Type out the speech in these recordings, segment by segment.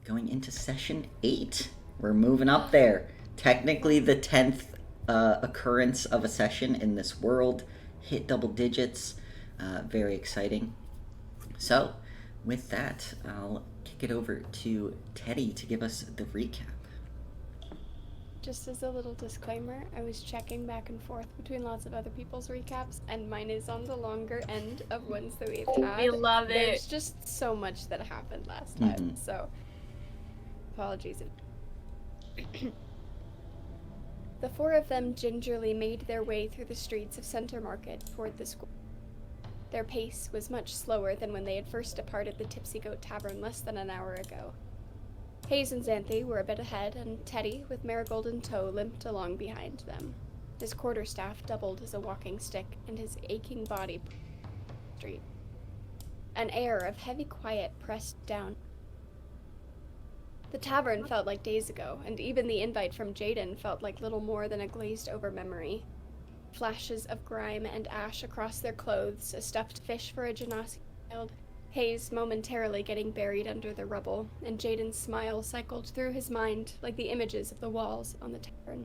Going into session 8. We're moving up there. Technically, the 10th occurrence of a session in this world. Hit double digits. Very exciting. So, with that, I'll kick it over to Teddy to give us the recap. Just as a little disclaimer, I was checking back and forth between lots of other people's recaps, and mine is on the longer end of ones that we've had. We love it. There's just so much that happened last time, so apologies. The four of them gingerly made their way through the streets of Center Market toward the school. Their pace was much slower than when they had first departed the Tipsy Goat Tavern less than an hour ago. Hayes and Xanthe were a bit ahead, and Teddy, with Marigold in tow, limped along behind them. His quarterstaff doubled as a walking stick, and his aching body street. An air of heavy quiet pressed down. The tavern felt like days ago, and even the invite from Jaden felt like little more than a glazed-over memory. Flashes of grime and ash across their clothes, a stuffed fish for a Genasi child, Hayes momentarily getting buried under the rubble, and Jaden's smile cycled through his mind like the images of the walls on the tavern.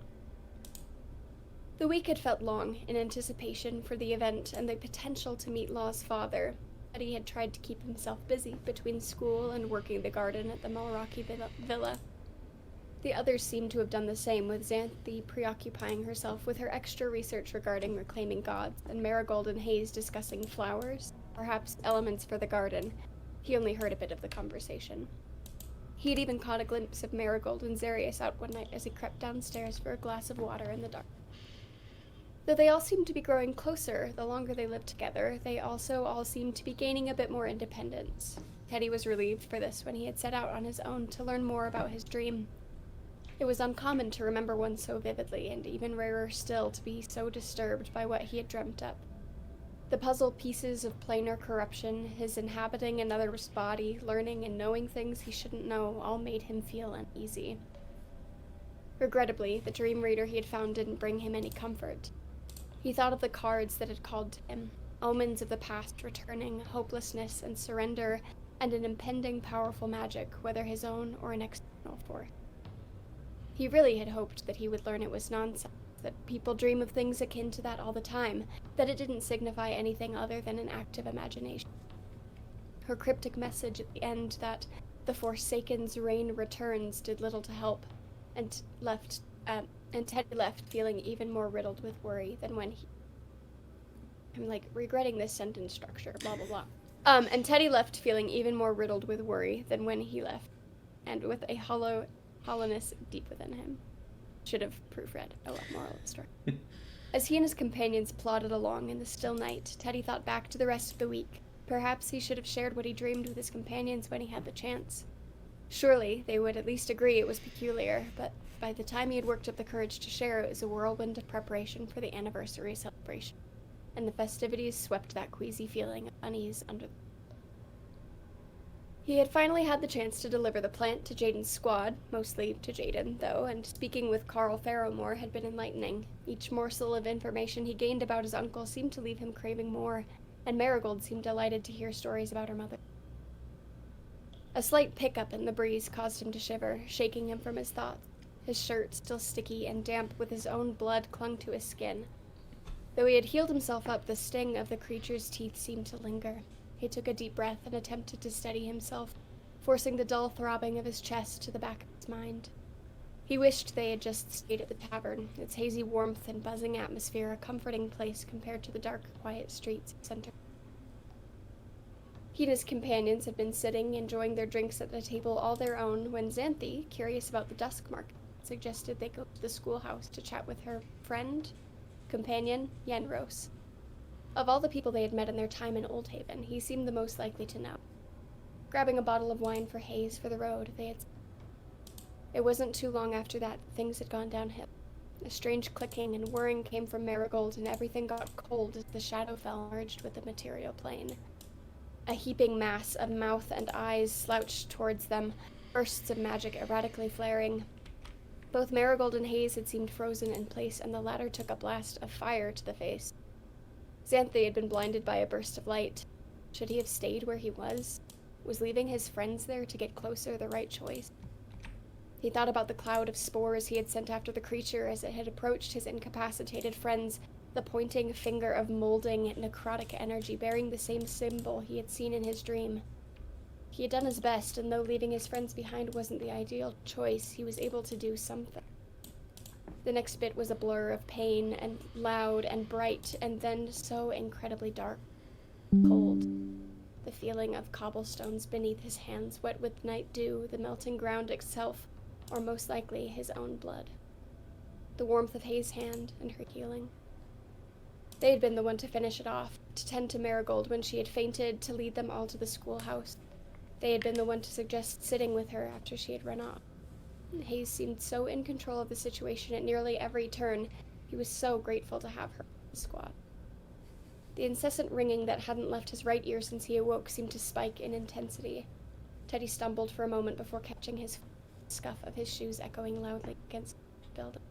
The week had felt long in anticipation for the event and the potential to meet Law's father, but he had tried to keep himself busy between school and working the garden at the Malraki Villa. The others seemed to have done the same, with Xanthe preoccupying herself with her extra research regarding reclaiming gods, and Marigold and Hayes discussing flowers, perhaps elements for the garden. He only heard a bit of the conversation. He had even caught a glimpse of Marigold and Xarius out one night as he crept downstairs for a glass of water in the dark. Though they all seemed to be growing closer the longer they lived together, they also all seemed to be gaining a bit more independence. Teddy was relieved for this when he had set out on his own to learn more about his dream. It was uncommon to remember one so vividly, and even rarer still to be so disturbed by what he had dreamt up. The puzzle pieces of planar corruption, his inhabiting another's body, learning and knowing things he shouldn't know, all made him feel uneasy. Regrettably, the dream reader he had found didn't bring him any comfort. He thought of the cards that had called to him, omens of the past returning, hopelessness and surrender, and an impending powerful magic, whether his own or an external force. He really had hoped that he would learn it was nonsense, that people dream of things akin to that all the time, that it didn't signify anything other than an active imagination. Her cryptic message at the end that the Forsaken's reign returns did little to help, and Teddy left feeling even more riddled with worry than when he... I'm regretting this sentence structure, blah blah blah. And Teddy left feeling even more riddled with worry than when he left, and with a hollowness deep within him. Should have proofread a lot more of the story. As he and his companions plodded along in the still night, Teddy thought back to the rest of the week. Perhaps he should have shared what he dreamed with his companions when he had the chance. Surely they would at least agree it was peculiar, but by the time he had worked up the courage to share, it was a whirlwind of preparation for the anniversary celebration, and the festivities swept that queasy feeling of unease under them. He had finally had the chance to deliver the plant to Jaden's squad, mostly to Jaden, though, and speaking with Carl Farrowmore had been enlightening. Each morsel of information he gained about his uncle seemed to leave him craving more, and Marigold seemed delighted to hear stories about her mother. A slight pickup in the breeze caused him to shiver, shaking him from his thoughts. His shirt, still sticky and damp with his own blood, clung to his skin. Though he had healed himself up, the sting of the creature's teeth seemed to linger. He took a deep breath and attempted to steady himself, forcing the dull throbbing of his chest to the back of his mind. He wished they had just stayed at the tavern, its hazy warmth and buzzing atmosphere a comforting place compared to the dark, quiet streets of Center. He and his companions had been sitting, enjoying their drinks at a table all their own, when Xanthe, curious about the dusk market, suggested they go to the schoolhouse to chat with her companion, Yenros. Of all the people they had met in their time in Old Haven, he seemed the most likely to know. Grabbing a bottle of wine for Hayes for the road, It wasn't too long after that things had gone downhill. A strange clicking and whirring came from Marigold, and everything got cold as the Shadowfell merged with the material plane. A heaping mass of mouth and eyes slouched towards them, bursts of magic erratically flaring. Both Marigold and Hayes had seemed frozen in place, and the latter took a blast of fire to the face. Xanthe had been blinded by a burst of light. Should he have stayed where he was? Was leaving his friends there to get closer the right choice? He thought about the cloud of spores he had sent after the creature as it had approached his incapacitated friends, the pointing finger of molding, necrotic energy bearing the same symbol he had seen in his dream. He had done his best, and though leaving his friends behind wasn't the ideal choice, he was able to do something. The next bit was a blur of pain, and loud and bright, and then so incredibly dark, cold. The feeling of cobblestones beneath his hands, wet with night dew, the melting ground itself, or most likely his own blood. The warmth of Hayes' hand and her healing. They had been the one to finish it off, to tend to Marigold when she had fainted, to lead them all to the schoolhouse. They had been the one to suggest sitting with her after she had run off. Hayes seemed so in control of the situation at nearly every turn. He was so grateful to have her in the squad. The incessant ringing that hadn't left his right ear since he awoke seemed to spike in intensity. Teddy stumbled for a moment before catching his scuff of his shoes echoing loudly against the building.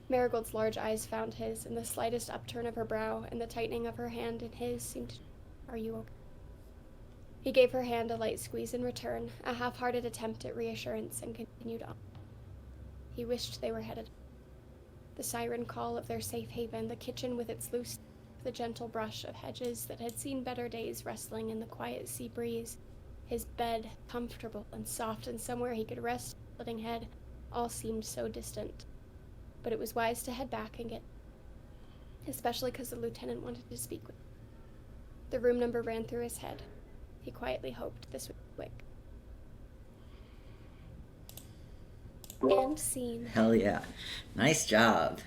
Marigold's large eyes found his, and the slightest upturn of her brow and the tightening of her hand in his seemed to... "Are you okay?" He gave her hand a light squeeze in return, a half-hearted attempt at reassurance, and continued on. He wished they were headed. The siren call of their safe haven, the kitchen with its loose, the gentle brush of hedges that had seen better days rustling in the quiet sea breeze, his bed, comfortable and soft and somewhere he could rest, splitting head, all seemed so distant. But it was wise to head back and get, especially because the lieutenant wanted to speak with him. The room number ran through his head. He quietly hoped this would be quick. And scene. Hell yeah. Nice job.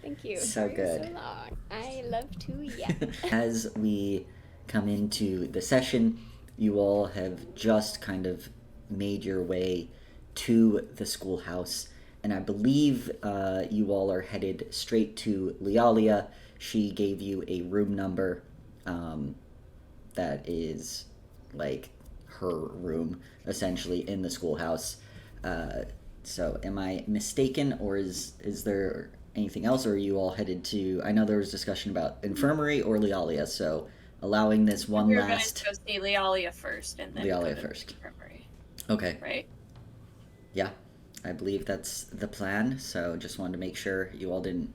Thank you. So good. So long. I love to yap. As we come into the session, you all have just kind of made your way to the schoolhouse, and I believe you all are headed straight to Lydia. She gave you a room number that is like her room, essentially, in the schoolhouse. So am I mistaken, or is there anything else, or are you all headed to... I know there was discussion about infirmary or Lydia, so allowing this one we were last... going to go see Lydia first, and then Lydia go to first. infirmary. Okay. Right? Yeah, I believe that's the plan, so just wanted to make sure you all didn't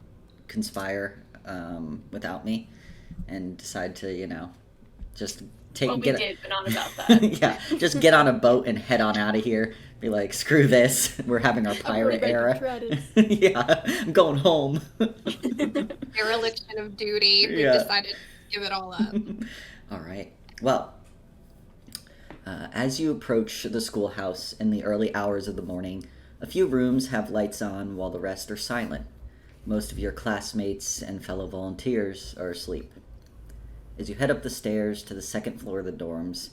conspire without me and decide to, just take... Well, we did, but not about that. Yeah, just get on a boat and head on out of here. Be like, screw this. We're having our pirate era. Yeah, I'm going home. Dereliction of duty. We've decided to give it all up. All right. Well, as you approach the schoolhouse in the early hours of the morning, a few rooms have lights on while the rest are silent. Most of your classmates and fellow volunteers are asleep. As you head up the stairs to the second floor of the dorms,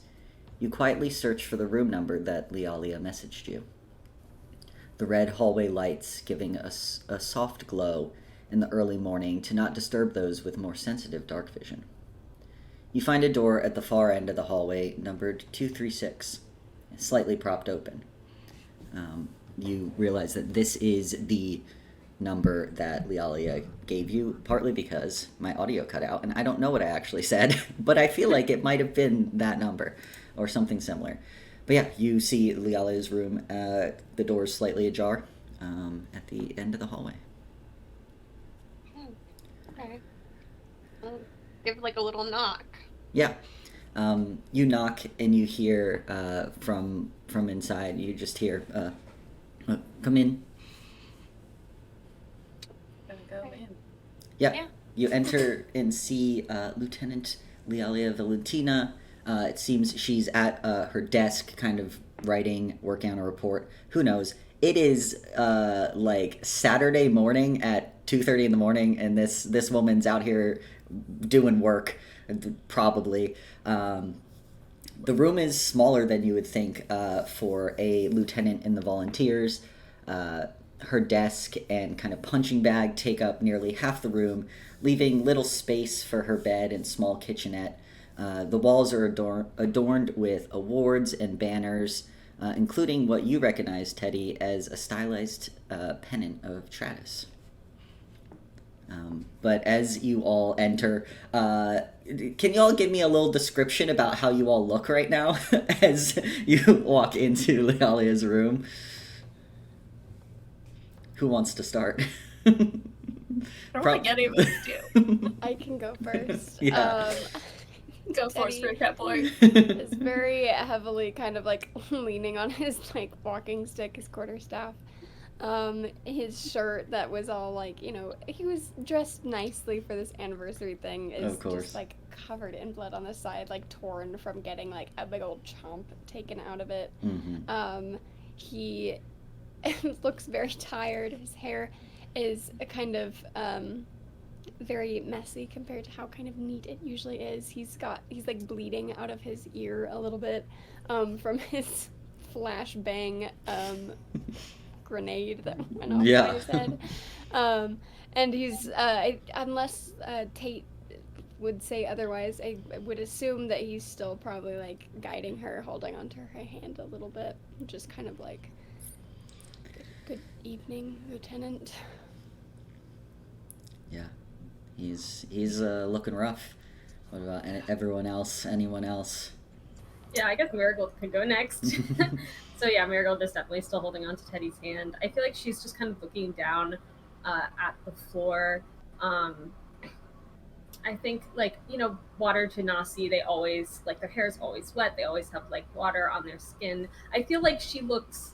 you quietly search for the room number that Lydia messaged you. The red hallway lights giving a soft glow in the early morning to not disturb those with more sensitive dark vision. You find a door at the far end of the hallway, numbered 236, slightly propped open. You realize that this is the number that Lydia gave you, partly because my audio cut out, and I don't know what I actually said, but I feel like it might have been that number, or something similar. But yeah, you see Lydia's room, the door is slightly ajar, at the end of the hallway. Okay. I'll give like a little knock. Yeah. You knock and you hear from inside, you just hear, come in. Gonna go in. Yeah. You enter and see Lieutenant Lydia Valentina. It seems she's at her desk, kind of working on a report. Who knows? It is like Saturday morning at 2:30 in the morning, and this woman's out here doing work, probably. The room is smaller than you would think for a lieutenant in the volunteers. Her desk and kind of punching bag take up nearly half the room, leaving little space for her bed and small kitchenette. The walls are adorned with awards and banners, including what you recognize, Teddy, as a stylized pennant of Tratus. But as you all enter, can you all give me a little description about how you all look right now as you walk into Lydia's room? Who wants to start? I don't think any of us do. I can go first. Yeah. Go for it, Teddy Spirit Cat Boy. is very heavily kind of like leaning on his like walking stick, his quarterstaff. His shirt that was all like, he was dressed nicely for this anniversary thing is Of course. just like covered in blood on the side, like torn from getting like a big old chomp taken out of it. Mm-hmm. He looks very tired. His hair is a kind of very messy compared to how kind of neat it usually is. He's like bleeding out of his ear a little bit from his flashbang grenade that went off by his head. And he's unless Tate would say otherwise, I would assume that he's still probably like guiding her, holding onto her hand a little bit, just kind of like, good evening, Lieutenant. Yeah, he's looking rough. What about everyone else? Anyone else? Yeah, I guess Marigold could go next. So yeah, Marigold is definitely still holding on to Teddy's hand. I feel like she's just kind of looking down at the floor. I think, like, water genasi, they always, like, their hair is always wet. They always have, like, water on their skin. I feel like she looks,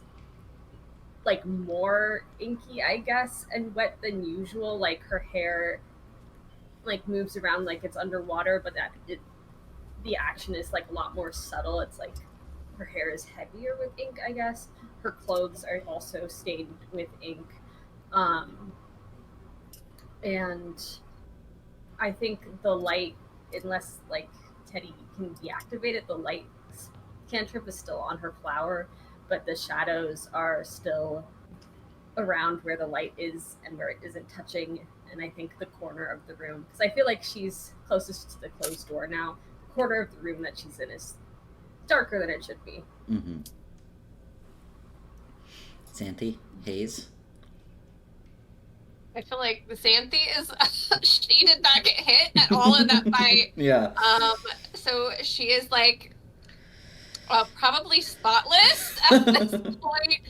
like, more inky, I guess, and wet than usual. Like, her hair, like, moves around like it's underwater, but the action is, like, a lot more subtle. It's, like, her hair is heavier with ink, I guess. Her clothes are also stained with ink. And I think the light, unless, like, Teddy can deactivate it, the light cantrip is still on her flower, but the shadows are still around where the light is and where it isn't touching, and I think the corner of the room, because I feel like she's closest to the closed door now. The corner of the room that she's in is darker than it should be. Mm-hmm. Xanthi, Hayes. I feel like the Xanthi is she did not get hit at all in that fight. Yeah. So she is like probably spotless at this point,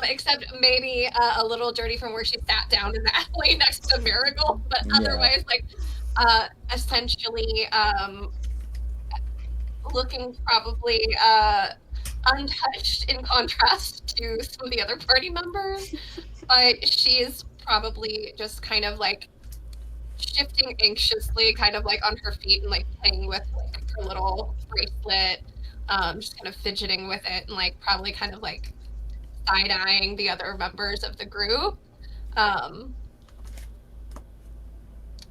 except maybe a little dirty from where she sat down in the alley next to Marigold, but otherwise, like, essentially looking probably untouched in contrast to some of the other party members, but she's probably just kind of like shifting anxiously, kind of like on her feet and like playing with like her little bracelet, just kind of fidgeting with it and like probably kind of like side-eyeing the other members of the group.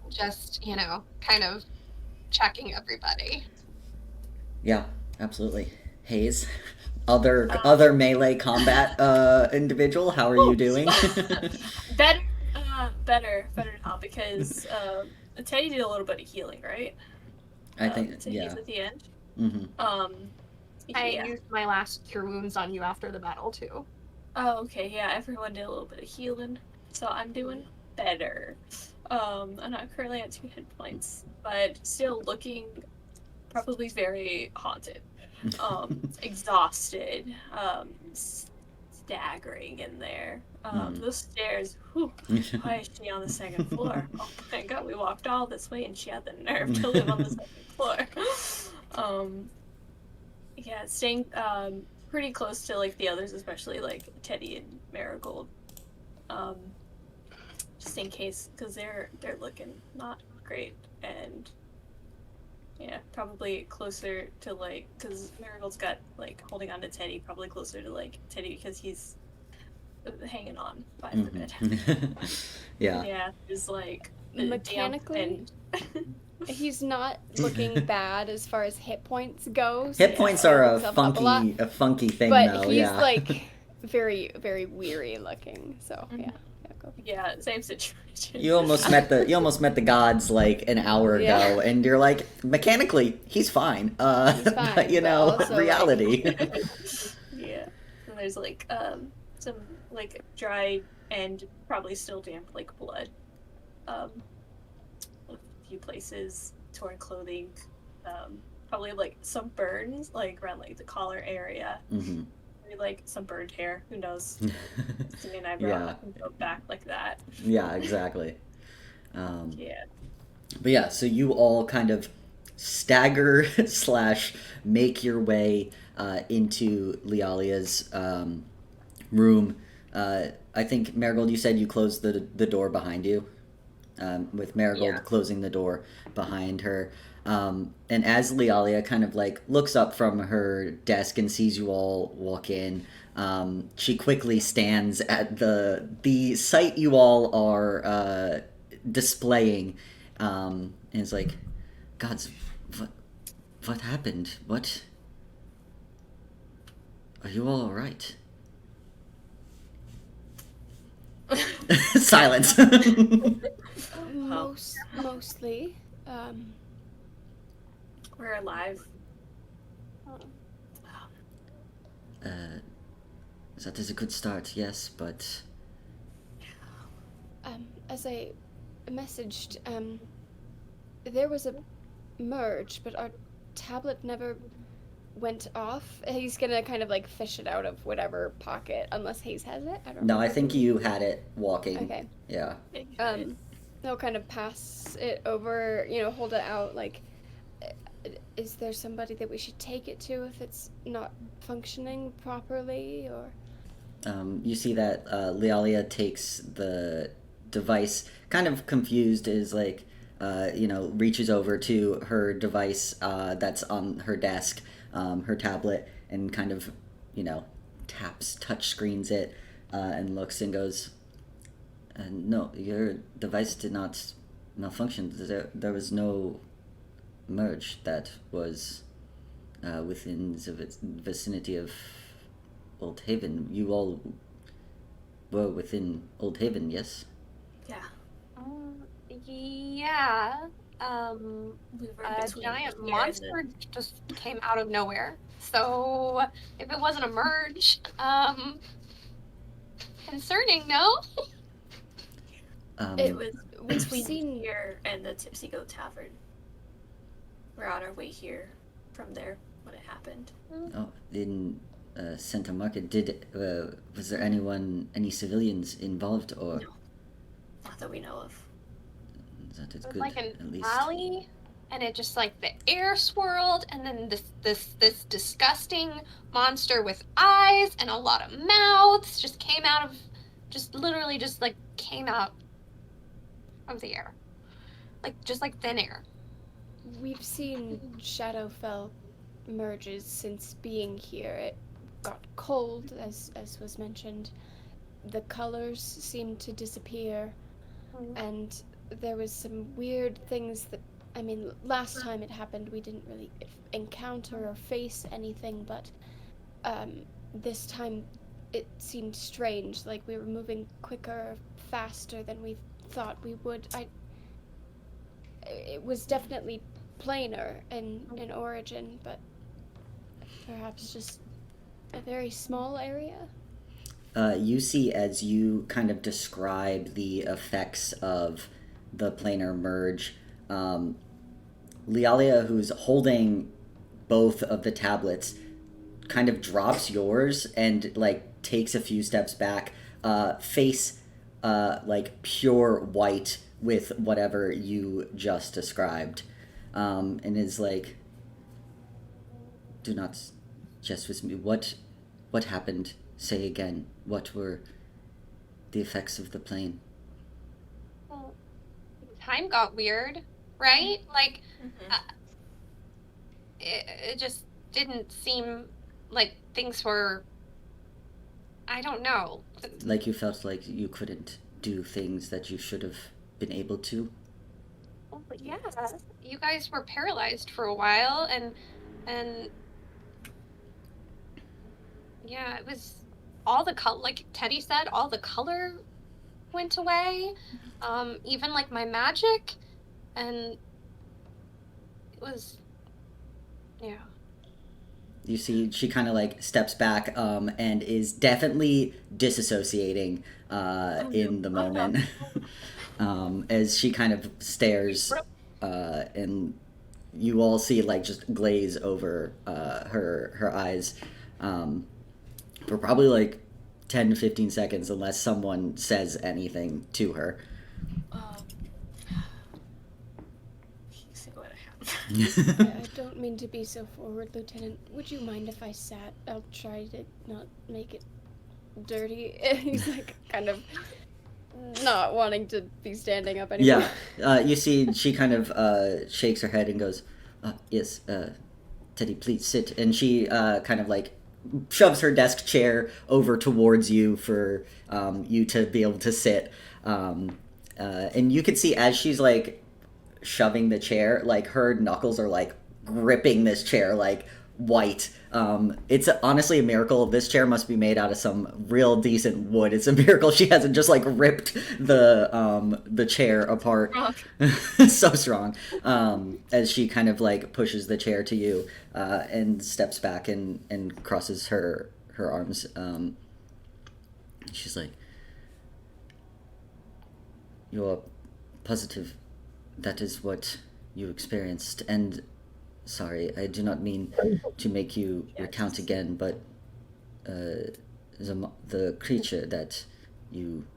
Just, kind of checking everybody. Yeah, absolutely. Hayes, other melee combat individual, how are you doing? Better now, because Teddy did a little bit of healing, right? I think, Teddy's at the end. Mm-hmm. I used my last cure wounds on you after the battle too. Oh, okay, yeah, everyone did a little bit of healing, so I'm doing better. I'm not currently at 2 hit points, but still looking probably very haunted, exhausted, staggering in there. Those stairs, whew, why is she on the second floor? Oh my god, we walked all this way and she had the nerve to live on the second floor. Yeah, staying pretty close to like the others, especially like Teddy and Marigold, just in case, because they're looking not great, and yeah, probably closer to like, because Marigold's got like holding on to Teddy, probably closer to like Teddy because he's hanging on by the bit. Yeah, just like mechanically. He's not looking bad as far as hit points go. So hit points are a funky thing, but though. He's yeah. like very, very weary looking. So yeah, same situation. You almost met the gods like an hour ago, and you're like, mechanically, he's fine. He's fine, but also, reality. Yeah, and there's like some like dry and probably still damp like blood few places, torn clothing, probably like some burns, like around like the collar area. Mm-hmm. Maybe like some burned hair. Who knows? Sing an eyebrow Yeah. and go back like that. Yeah, exactly. Yeah. But yeah, so you all kind of stagger slash make your way into Lialia's room. I think, Marigold, you said you closed the door behind you, with Marigold Yeah. closing the door behind her. And as Lialia kind of like looks up from her desk and sees you all walk in, she quickly stands at the site you all are displaying, and is like, "Gods, what happened? What? Are you all alright?" Silence. Mostly. We're alive. That is a good start, yes, but As I messaged, there was a merge, but our tablet never went off. He's gonna kind of like fish it out of whatever pocket, unless Hayes has it. I don't no, know. I think you had it walking. Okay. Yeah. They'll kind of pass it over, hold it out, like, is there somebody that we should take it to if it's not functioning properly, or... You see that Lialia takes the device, kind of confused, is like, reaches over to her device that's on her desk, her tablet, and kind of, touch screens it, and looks and goes, "No, your device did not malfunction. There was no merge that was within the vicinity of Old Haven. You all were within Old Haven, yes?" Yeah. Yeah. We were A between giant here and monster just came out of nowhere. So if it wasn't a merge, concerning, no? It was We've between seen... here and the Tipsy Goat Tavern. We're on our way here from there when it happened. Oh, in Center Market, was there any civilians involved, or? No. Not that we know of. That is It was good, like at an least. alley, and it just like the air swirled, and then this disgusting monster with eyes and a lot of mouths just came out of, just literally just like came out of the air, just like thin air. We've seen Shadowfell merges since being here. It got cold, as was mentioned. The colors seemed to disappear, and there was some weird things that, last time it happened, we didn't really encounter or face anything, but this time it seemed strange, like we were moving quicker, faster than we thought we would. It was definitely planar in origin, but perhaps just a very small area. You see, as you kind of describe the effects of the planar merge, Lialia, who's holding both of the tablets, kind of drops yours and takes a few steps back, face pure white with whatever you just described, and is like, "Do not jest with me. What happened? Say again. What were the effects of the plane?" Well, time got weird, right? It just didn't seem like things were, I don't know. Like you felt like you couldn't do things that you should have been able to? Oh, yeah. You guys were paralyzed for a while, and yeah, it was all the color, like Teddy said, all the color went away, even my magic, and it was, yeah. You see, she kind of steps back, and is definitely disassociating in the moment, as she kind of stares and you all see like just glaze over her eyes for probably like 10 to 15 seconds unless someone says anything to her. See what I have. I don't mean to be so forward, Lieutenant. Would you mind if I sat? I'll try to not make it dirty. He's like kind of not wanting to be standing up anymore. Yeah, you see she kind of shakes her head and goes, yes, Teddy, please sit. And she kind of like shoves her desk chair over towards you for you to be able to sit. And you can see as she's like shoving the chair, like her knuckles are like gripping this chair like white. It's honestly a miracle. This chair must be made out of some real decent wood. It's a miracle she hasn't just like ripped the chair apart. So strong. As she kind of like pushes the chair to you and steps back and crosses her arms. She's like, "You're positive that is what you experienced, and sorry, I do not mean to make you recount again, but the creature that you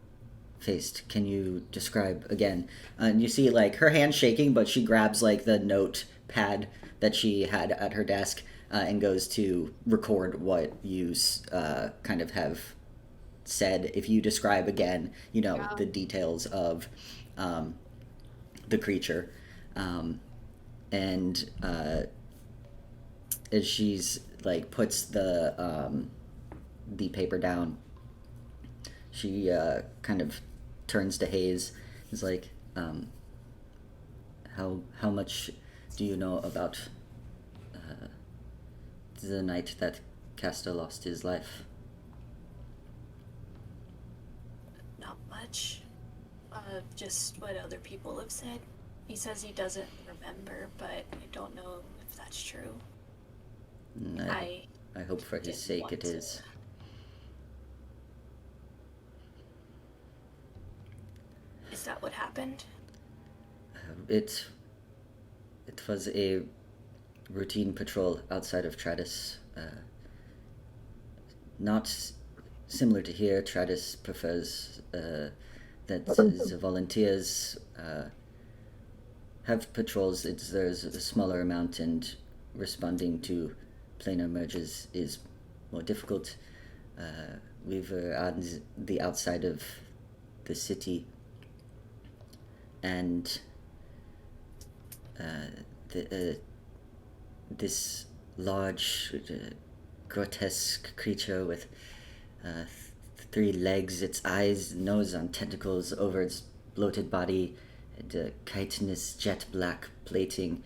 faced, can you describe again?" And you see like her hand shaking, but she grabs like the notepad that she had at her desk and goes to record what you kind of have said. If you describe again, the details of the creature. And as she's like puts the paper down, she kind of turns to Hayes. Is like, how much do you know about the night that Castor lost his life? Not much. Just what other people have said. He says he doesn't remember, but I don't know if that's true. I hope for his sake it is. Is that what happened? It was a routine patrol outside of Tradis. Not similar to here. Tradis prefers that the volunteers have patrols. There's a smaller amount, and responding to planar merges is more difficult. We were on the outside of the city, and this large, grotesque creature with 3 legs, its eyes, nose on tentacles over its bloated body, and chitinous jet black plating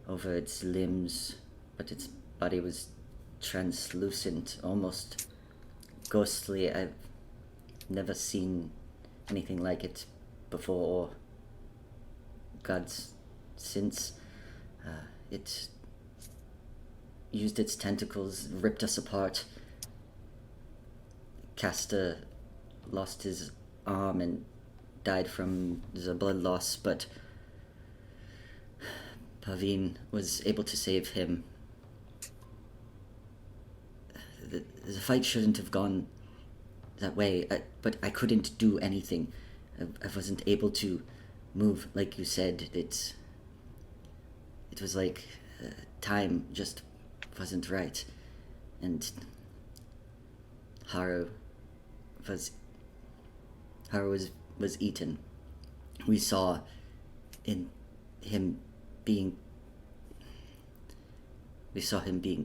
over its limbs, but its body was translucent, almost ghostly. I've never seen anything like it before, or gods since. It used its tentacles, ripped us apart. Castor lost his arm and died from the blood loss, but Pavine was able to save him. The fight shouldn't have gone that way, but I couldn't do anything. I wasn't able to move, like you said. It was like time just wasn't right, and Haru was eaten. We saw him being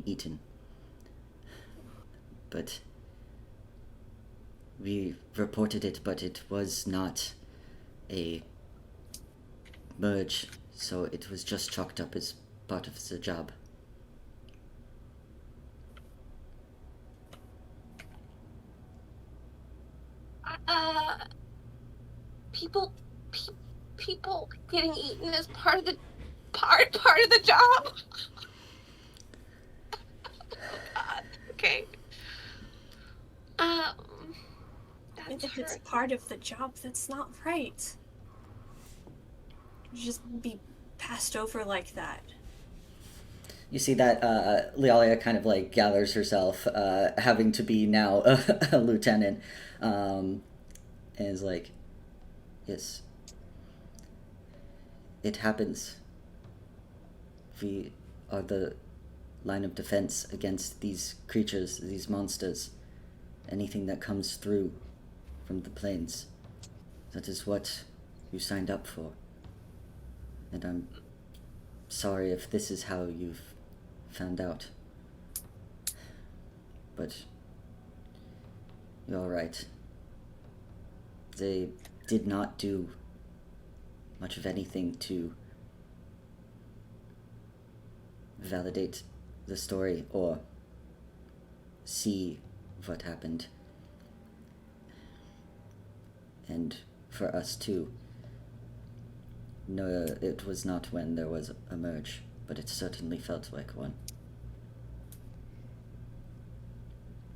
eaten, but we reported it, but it was not a merge, so it was just chalked up as part of the job. People getting eaten is part of the job. Oh God. Okay. If it's part of the job, that's not right. Just be passed over like that. You see that Lealia kind of like gathers herself, having to be now a lieutenant, and is like, yes, it happens. We are the line of defense against these creatures, these monsters, anything that comes through from the plains. That is what you signed up for. And I'm sorry if this is how you've found out. But you're right. They did not do much of anything to validate the story or see what happened. And for us too. No, it was not when there was a merge, but it certainly felt like one.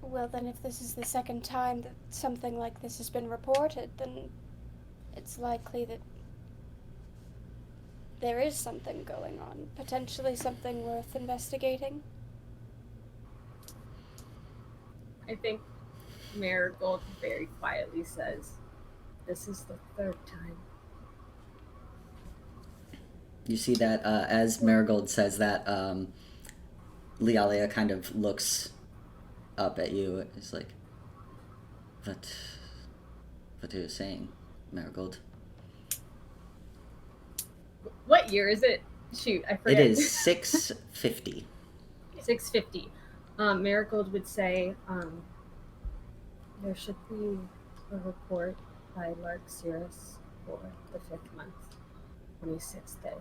Well, then if this is the second time that something like this has been reported, then it's likely that there is something going on. Potentially something worth investigating. I think Marigold very quietly says, "This is the third time." You see that as Marigold says that, Lealia kind of looks up at you. It's like, what are you saying, Marigold? What year is it? Shoot, I forget. It is 650. 650. Marigold would say, there should be a report by Lark Cirrus for the 5th month, 26th day,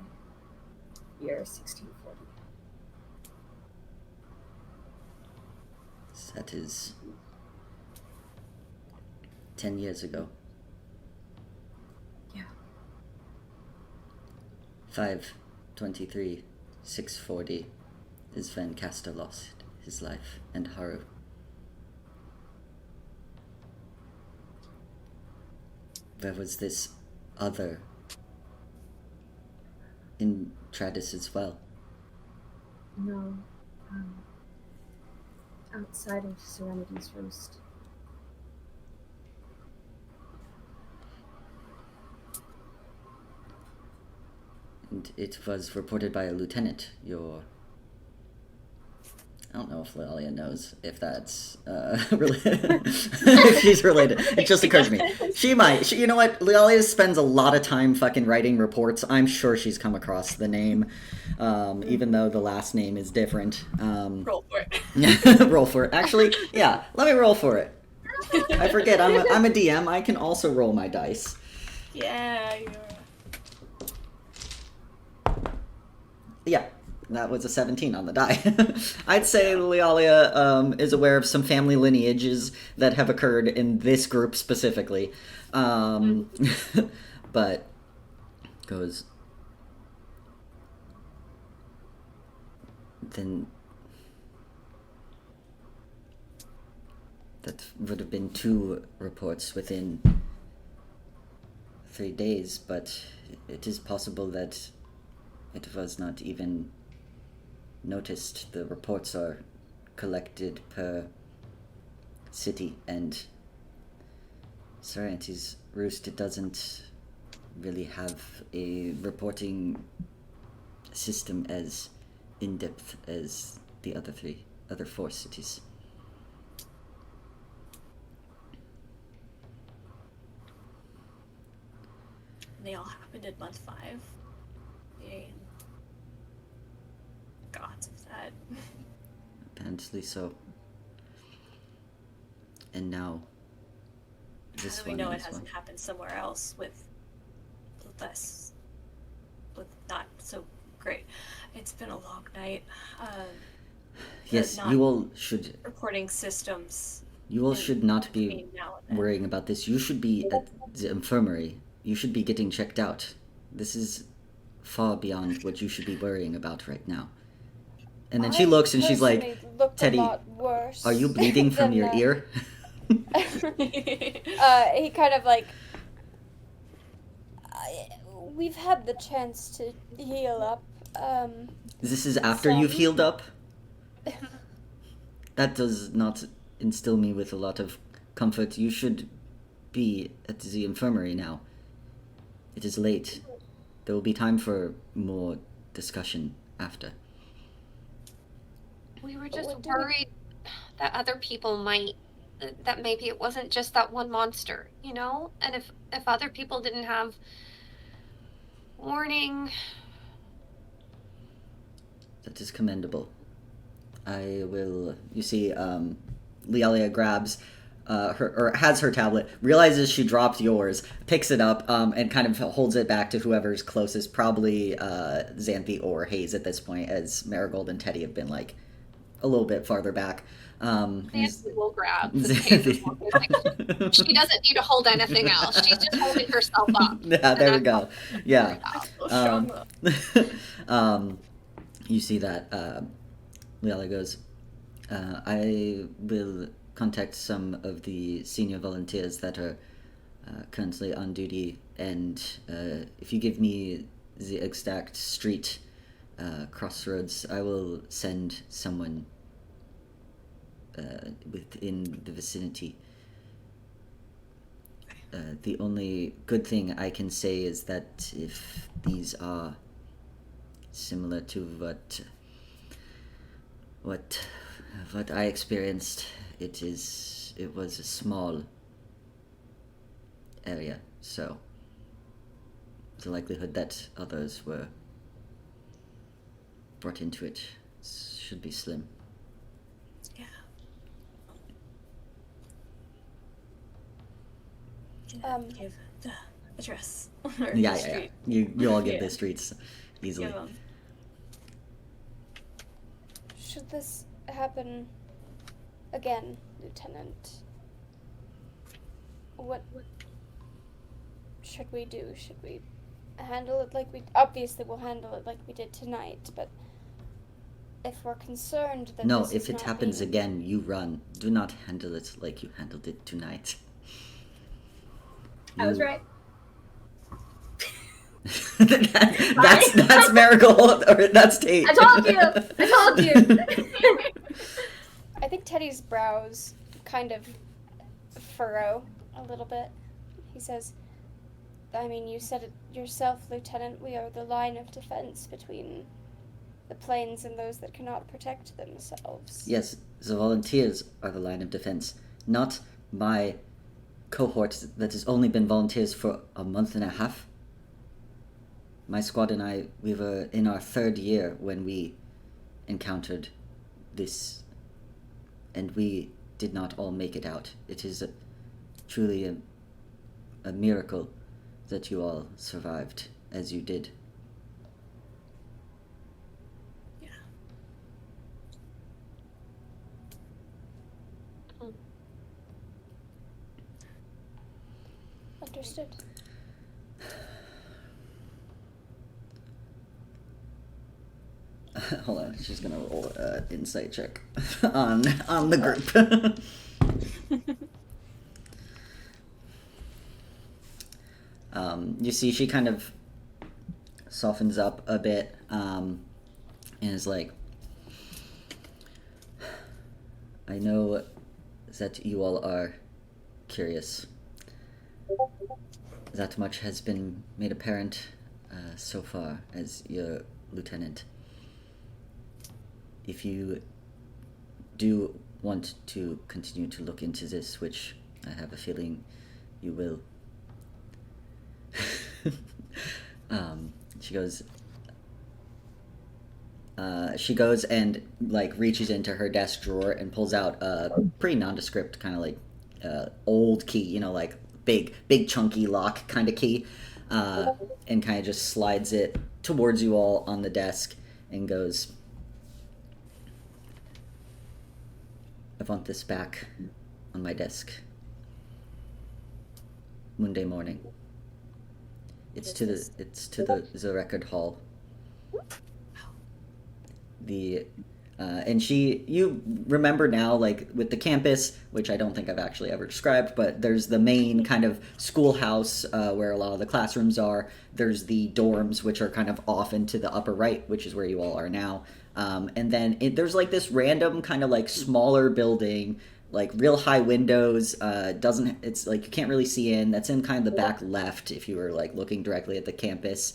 year 1640. That is 10 years ago. Yeah. 5/23, 640 is when Castor lost his life, and Haru. There was this other in Tradis as well. No, outside of Serenity's Roost. And it was reported by a lieutenant. I don't know if Lealia knows if that's related. If she's related. It just occurred to me. She might. You know what? Lealia spends a lot of time fucking writing reports. I'm sure she's come across the name, even though the last name is different. Roll for it. Roll for it. Actually, yeah. Let me roll for it. I forget. I'm a DM. I can also roll my dice. Yeah, you're... Yeah. That was a 17 on the die. I'd say Lealia is aware of some family lineages that have occurred in this group specifically. But goes... Then... That would have been 2 reports within 3 days, but it is possible that it was not even noticed. The reports are collected per city, and Serenity's Roost, it doesn't really have a reporting system as in-depth as the other 4 cities. They all happened in month 5. Yay. Gods of that. Apparently so. And now this How do we one know it as hasn't well. happened somewhere else with not so great? It's been a long night. Yes, not you all should. Reporting systems. You all should not be between now and then. worrying about this. You should be at the infirmary. You should be getting checked out. This is far beyond what you should be worrying about right now. And then she looks and she's like, personally looked Teddy, a lot worse are you bleeding from than, your ear? He kind of like we've had the chance to heal up. This is after you've Some. healed up? That does not instill me with a lot of comfort. You should be at the infirmary now. It is late. There will be time for more discussion after. We were just What do worried that other people might, that maybe it wasn't just that one monster, you know? And if other people didn't have warning. That is commendable. I will. You see, Lealia grabs has her tablet, realizes she dropped yours, picks it up, and kind of holds it back to whoever's closest, probably Xanthi or Hayes at this point, as Marigold and Teddy have been like a little bit farther back. Xanthi will grab. Xanthi. Like, she doesn't need to hold anything else. She's just holding herself up. Yeah, there we go. Yeah. So strong, though. You see that Leala goes, I will contact some of the senior volunteers that are currently on duty, and if you give me the exact street crossroads, I will send someone within the vicinity. The only good thing I can say is that if these are similar to what I experienced, it was a small area, so the likelihood that others were brought into it should be slim. Yeah. Give the address. Or Yeah. the street. You all get Yeah. the streets easily. Give 'em. Should this happen again, Lieutenant? What should we do? Should we handle it like we... Obviously, we'll handle it like we did tonight, but if we're concerned that No, this if is it not happens being- again, you run. Do not handle it like you handled it tonight. I was right. That's Marigold, or that's Tate. I told you. I think Teddy's brows kind of furrow a little bit. He says, I mean, you said it yourself, Lieutenant. We are the line of defense between the plains and those that cannot protect themselves. Yes, the volunteers are the line of defense, not my cohort that has only been volunteers for a month and a half. My squad and I, we were in our third year when we encountered this, and we did not all make it out. It is truly a miracle that you all survived as you did. Yeah. Understood. Hold on, she's gonna roll an insight check on the group. You see, she kind of softens up a bit, and is like, I know that you all are curious. That much has been made apparent so far as your lieutenant. If you do want to continue to look into this, which I have a feeling you will, she goes and like reaches into her desk drawer and pulls out a pretty nondescript kind of like old key, you know, like big chunky lock kind of key, and kind of just slides it towards you all on the desk and goes, I want this back on my desk Monday morning. It's to the record hall. The And you remember now, like with the campus, which I don't think I've actually ever described, but there's the main kind of schoolhouse where a lot of the classrooms are. There's the dorms, which are kind of off into the upper right, which is where you all are now. And then there's like this random kind of like smaller building, like real high windows. It's like you can't really see in. That's in kind of the back left if you were like looking directly at the campus.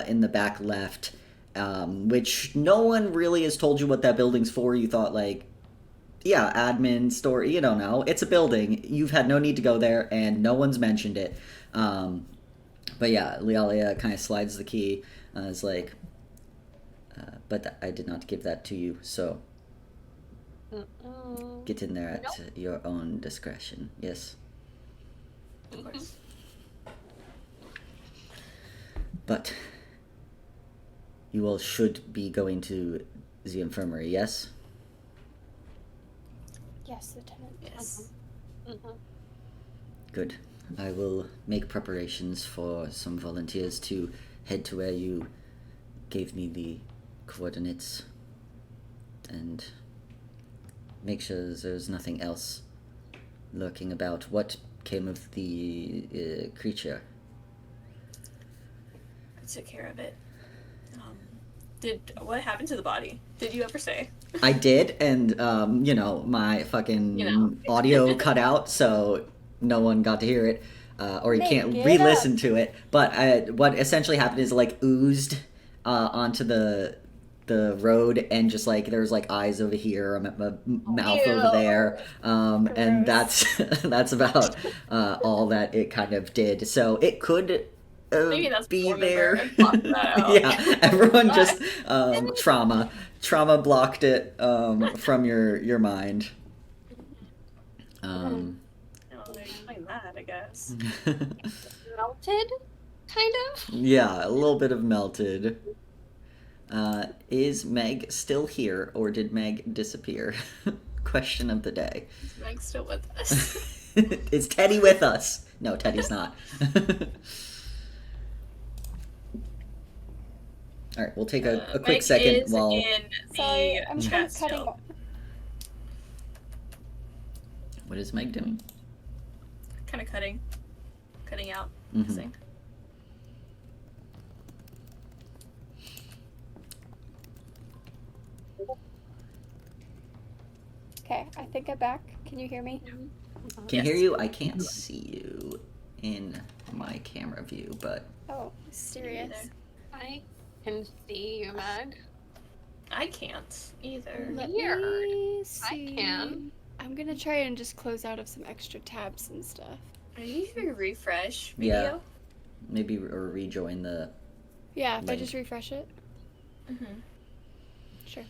In the back left. Which no one really has told you what that building's for. You thought, like, yeah, admin, store, you don't know. It's a building. You've had no need to go there, and no one's mentioned it. But yeah, Lialia kind of slides the key. Is like, but I did not give that to you, so get in there at your own discretion. Yes. Of course. But you all should be going to the infirmary, yes? Yes, Lieutenant. Yes. Good. I will make preparations for some volunteers to head to where you gave me the coordinates and make sure there's nothing else lurking about. What came of the creature? I took care of it. What happened to the body? Did you ever say? I did, and my fucking audio cut out, so no one got to hear it, or you can't re-listen to it. But what essentially happened is like oozed onto the road, and just like there's like eyes over here, a mouth over there, and that's about all that it kind of did. So it could. Maybe that's be before there. Block that out. Yeah, everyone just trauma blocked it from your mind. Oh, they explain that, I guess. Melted, kind of. Yeah, a little bit of melted. Is Meg still here, or did Meg disappear? Question of the day. Is Meg still with us? Is Teddy with us? No, Teddy's not. All right, we'll take a quick Meg second is while. in Sorry, the I'm chat cutting. still. What is Meg doing? Kind of cutting out. Mhm. Sync. Okay, I think I'm back. Can you hear me? Can hear you. I can't see you in my camera view, but Oh, mysterious. I can see you, Meg. I can't either. Let Weird. me I see. can. I'm gonna try and just close out of some extra tabs and stuff. Are you to refresh Yeah. video? maybe or rejoin the. Yeah, if I Link. just refresh it. Mm-hmm. Sure.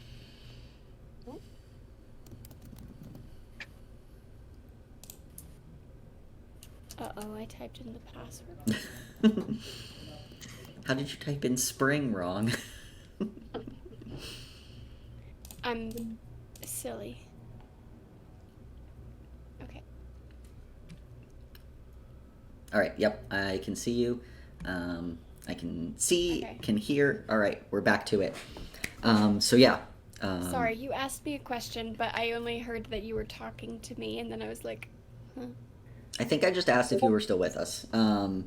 Uh-oh, I typed in the password. How did you type in spring wrong? I'm silly. Okay. All right. Yep, I can see you. I can see, Okay. can hear. All right, we're back to it. So yeah. Sorry, you asked me a question, but I only heard that you were talking to me, and then I was like, huh? I think I just asked if you were still with us. Oh,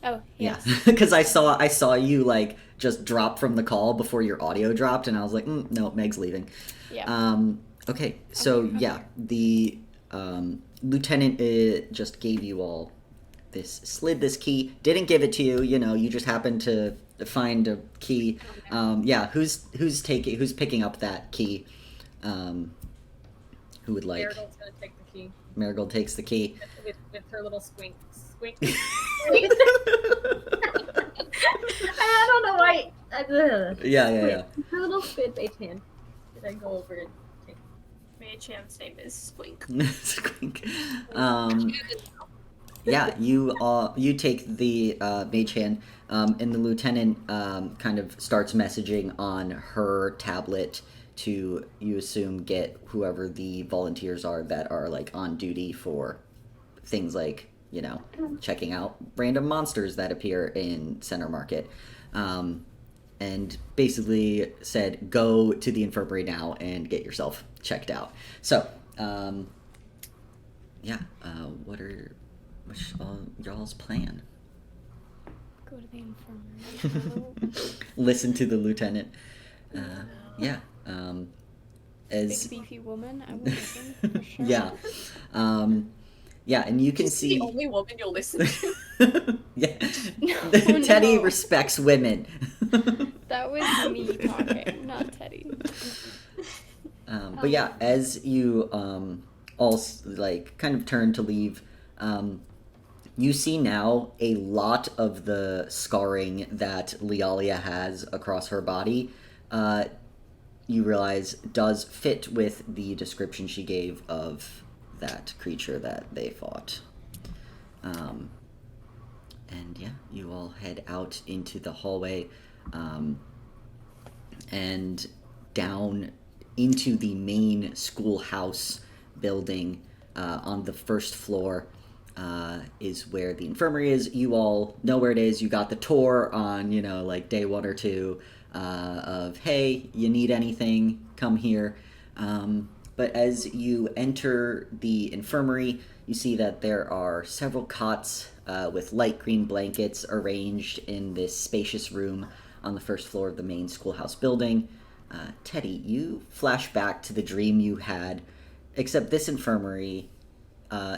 Yeah, yes. because I saw you like just drop from the call before your audio dropped, and I was like, no, Meg's leaving. Yeah. Okay, so Okay, yeah, okay. the lieutenant just gave you all slid this key, didn't give it to you. You just happened to find a key. Yeah, who's picking up that key? Who would like? Marigold's gonna take the key Marigold takes the key. with her little squink. I don't know why. Yeah. Her little squid mage hand. Did I go over and take? Maycham's name is Squink. Squink. Yeah, you take the mage hand, and the lieutenant kind of starts messaging on her tablet to, you assume, get whoever the volunteers are that are like on duty for things like checking out random monsters that appear in Center Market, and and basically said, go to the infirmary now and get yourself checked out. So, what's y'all's plan? Go to the infirmary. Listen to the lieutenant. As Big beefy woman, I will listen for sure. yeah, and you can She's see the only woman you'll listen to. yeah. No, Teddy no. respects women. That was me talking, not Teddy. But yeah, as you all like kind of turn to leave, you see now a lot of the scarring that Lialia has across her body. You realize does fit with the description she gave of that creature that they fought. And yeah, you all head out into the hallway and down into the main schoolhouse building. On the first floor is where the infirmary is. You all know where it is. You got the tour on, like day 1 or 2 of, hey, you need anything, come here. But as you enter the infirmary, you see that there are several cots with light green blankets arranged in this spacious room on the first floor of the main schoolhouse building. Teddy, you flash back to the dream you had, except this infirmary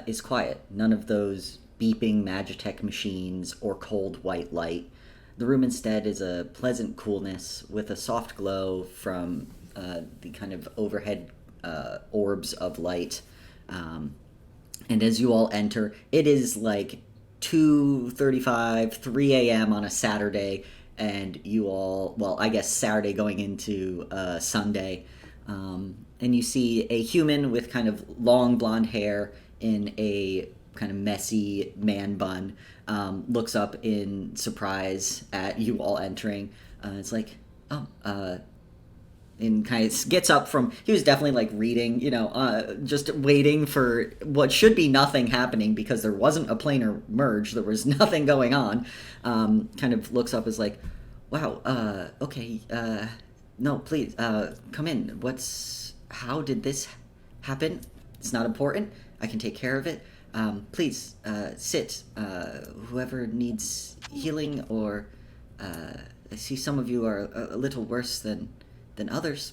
is quiet. None of those beeping Magitech machines or cold white light. The room instead is a pleasant coolness with a soft glow from the kind of overhead orbs of light. And as you all enter, it is like 2:35, 3 a.m. on a Saturday, and you all, well, I guess Saturday going into Sunday, and you see a human with kind of long blonde hair in a kind of messy man bun, looks up in surprise at you all entering. It's like, and kind of gets up from, he was definitely like reading, just waiting for what should be nothing happening because there wasn't a planar merge, there was nothing going on. Kind of looks up as like, wow, okay, no, please, come in. How did this happen? It's not important. I can take care of it. Please, sit. Whoever needs healing, or I see some of you are a little worse than others.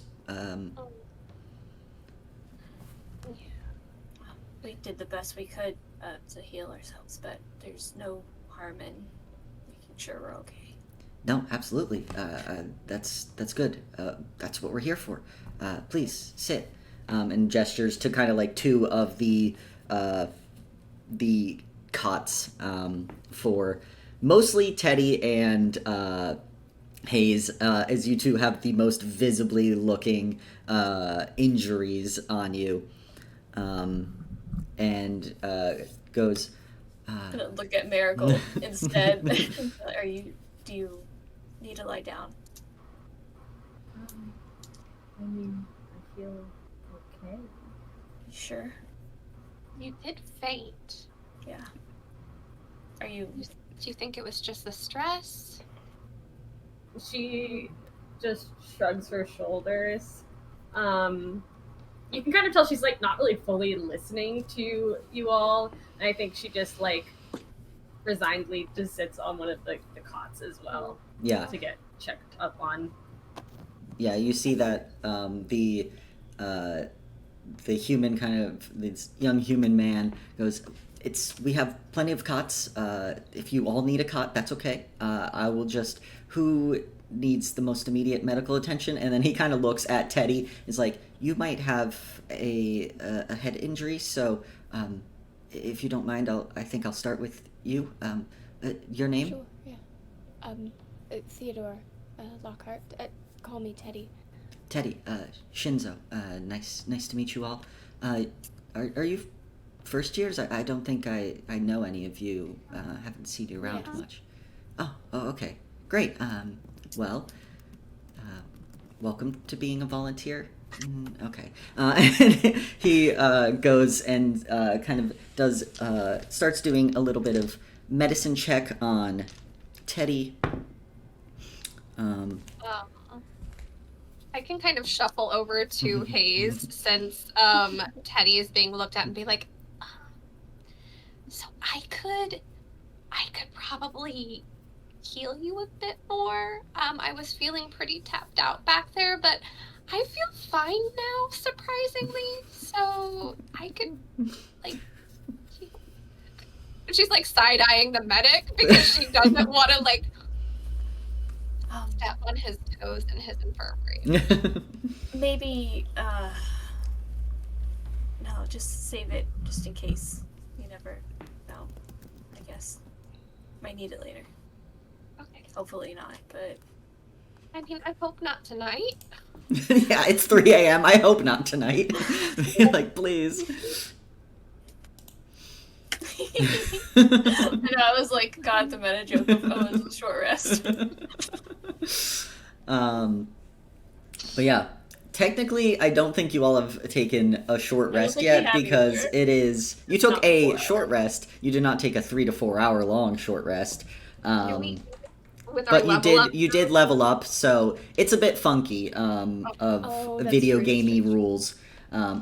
We did the best we could to heal ourselves, but there's no harm in making sure we're okay. No, absolutely. That's good. That's what we're here for. Please sit. And gestures to kind of like 2 of the cots for mostly Teddy and Hayes, as you two have the most visibly looking injuries on you, and goes. I'm gonna look at Marigold instead. Do you need to lie down? I mean, I feel okay. You sure? You did faint. Yeah. Are you? Do you think it was just the stress? She just shrugs her shoulders. You can kind of tell she's like not really fully listening to you all. And I think she just like resignedly just sits on one of the cots as well. Yeah. To get checked up on. Yeah, you see that the human this young human man goes, we have plenty of cots. If you all need a cot, that's okay. I will just, who needs the most immediate medical attention? And then he kind of looks at Teddy. Is like, you might have a head injury, so if you don't mind, I think I'll start with you. Your name? Sure, yeah. Theodore Lockhart. Call me Teddy. Teddy, Shinzo. Nice to meet you all. Are you first years? I don't think I know any of you. Haven't seen you around much. Oh, okay. Great. Well, welcome to being a volunteer. Okay. And he goes and kind of does, starts doing a little bit of medicine check on Teddy. I can kind of shuffle over to Hayes since Teddy is being looked at and be like, so I could probably heal you a bit more. I was feeling pretty tapped out back there, but I feel fine now, surprisingly. So I could, like, she's like side-eyeing the medic because she doesn't want to like step on his toes in his infirmary. Maybe, no, just save it, just in case. You never know, I guess. Might need it later. Okay. Hopefully not, but... I mean, I hope not tonight. Yeah, it's 3 a.m. I hope not tonight. Like, please. And I was like, God, the meta joke of, oh, it's a short rest. But yeah, technically, I don't think you all have taken a short I don't rest think yet we have because either. it is. You took Not a 4 short rest. You did not take a 3 to 4 hour long short rest. With But our you level up, did level up, so it's a bit funky of that's video true, gamey that's true. rules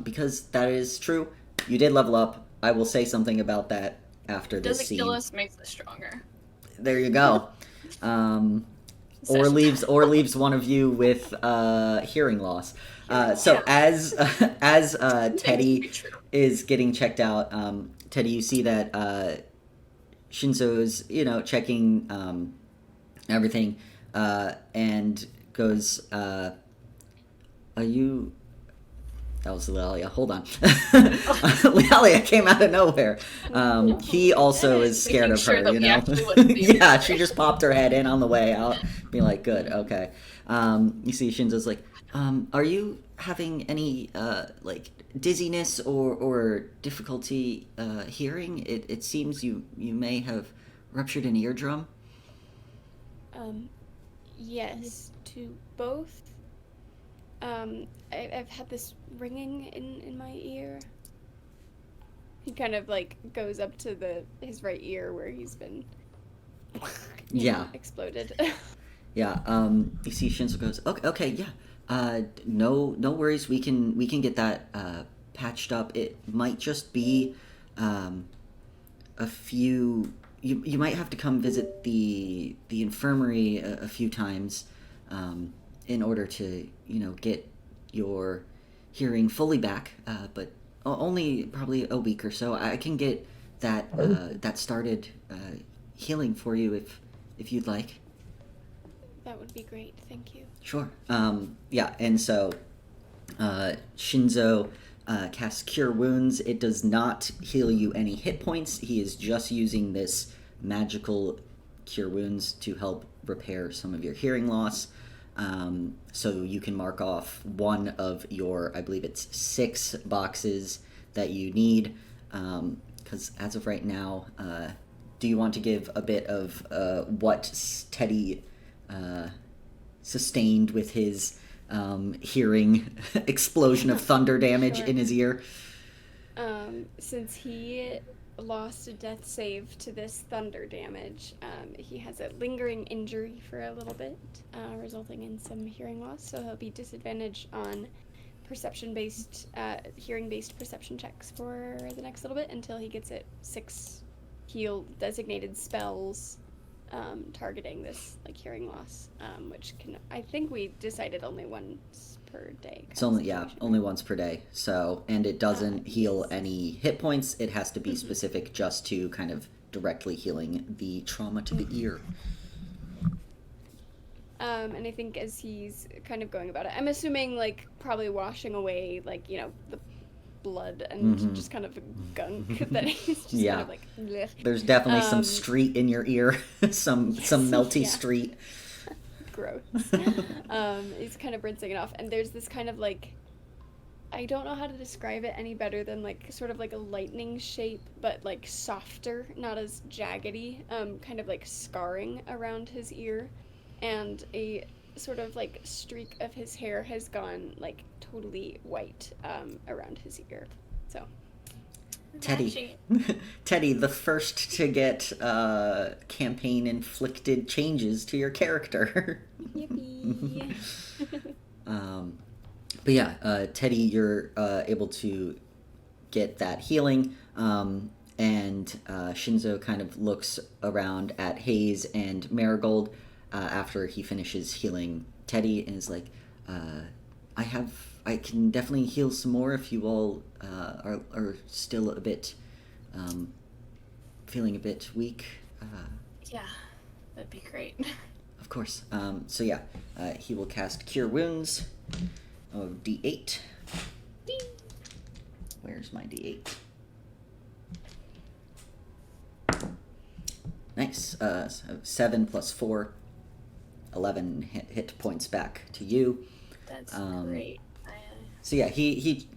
because that is true. You did level up. I will say something about that after this Doesn't scene. kill us, makes us stronger. There you go. Or Session. leaves one of you with hearing loss. So as Teddy True. is getting checked out, Teddy, you see that Shinzo's checking everything and goes, "Are you?" That was Lydia. Hold on. Lydia came out of nowhere. He also is scared Making of sure her, that you we know? actually wouldn't be Yeah, she just popped her head in on the way out, being like, good, okay. You see Shinzo's like, are you having any, like, dizziness or difficulty hearing? It seems you may have ruptured an eardrum. Yes, to both. I've had this ringing in my ear. He kind of like goes up to his right ear where he's been exploded. Yeah, you see Shinzo goes, okay, yeah. No worries, we can get that patched up. It might just be a few you might have to come visit the infirmary a few times in order to get your hearing fully back, but only probably a week or so. I can get that started healing for you if you'd like. That would be great, thank you. Sure. Yeah, and so Shinzo casts Cure Wounds. It does not heal you any hit points. He is just using this magical Cure Wounds to help repair some of your hearing loss. So you can mark off one of your, I believe it's 6 boxes that you need. Because as of right now, do you want to give a bit of what Teddy sustained with his hearing explosion of thunder damage Sure. in his ear? Since he lost a death save to this thunder damage, he has a lingering injury for a little bit, resulting in some hearing loss, so he'll be disadvantaged on perception-based, hearing-based perception checks for the next little bit until he gets it 6 heal designated spells targeting this like hearing loss, which I think we decided only once per day. It's only once per day. So, and it doesn't heal any hit points. It has to be specific just to kind of directly healing the trauma to the ear. And I think as he's kind of going about it, I'm assuming like probably washing away like the blood and just kind of gunk that he's just kind of like blech. There's definitely some street in your ear, some melty street. Gross. He's kind of rinsing it off, and there's this kind of like, I don't know how to describe it any better than like sort of like a lightning shape, but like softer, not as jaggedy, kind of like scarring around his ear, and a sort of like streak of his hair has gone like totally white around his ear. So Teddy. Teddy, the first to get campaign-inflicted changes to your character. Yippee. But yeah, Teddy, you're able to get that healing, and Shinzo kind of looks around at Hayes and Marigold after he finishes healing Teddy, and is like, I can definitely heal some more if you all are still a bit feeling a bit weak. Yeah, that'd be great. Of course. So yeah, he will cast Cure Wounds of D8. Where's my D8? Nice. So 7 plus 4, 11 hit points back to you. That's great. So yeah, he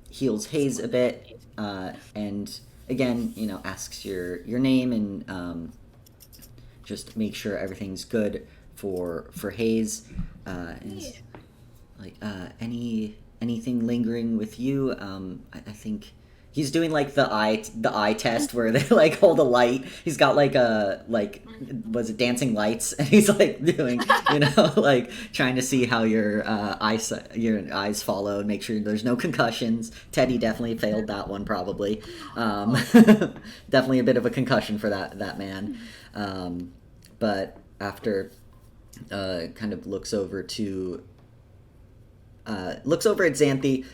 heals Hayes a bit, and again, asks your name and just make sure everything's good for Hayes. And is like anything lingering with you? I think he's doing like the eye test where they like hold a light. He's got like was it dancing lights, and he's like doing like trying to see how your eyes follow and make sure there's no concussions. Teddy definitely failed that one probably. Definitely a bit of a concussion for that man. But after kind of looks over at Xanthi,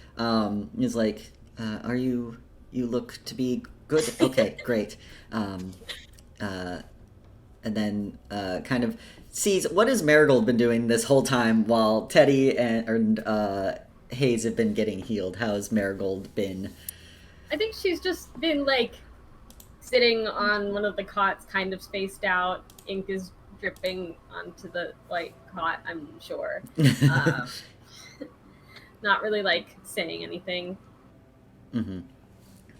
is like, are you look to be good? Okay, great. And then kind of sees, what has Marigold been doing this whole time while Teddy and Hayes have been getting healed? How has Marigold been? I think she's just been like sitting on one of the cots, kind of spaced out. Ink is dripping onto the cot, I'm sure. Not really like saying anything. Mm-hmm.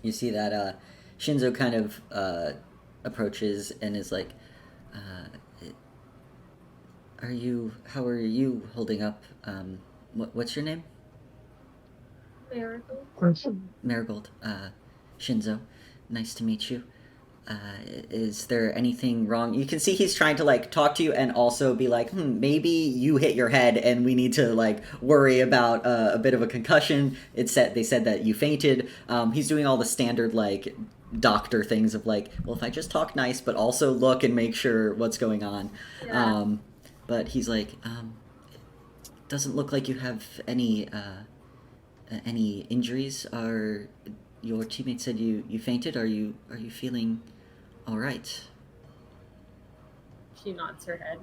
You see that Shinzo kind of approaches and is like, how are you holding up? What's your name? Marigold. Shinzo. Nice to meet you. Is there anything wrong? You can see he's trying to like talk to you and also be like, maybe you hit your head and we need to like worry about a bit of a concussion. They said that you fainted. He's doing all the standard like doctor things of like, well, if I just talk nice but also look and make sure what's going on. Yeah. But he's like, it doesn't look like you have any injuries. Your teammate said you fainted. Are you feeling all right? She nods her head.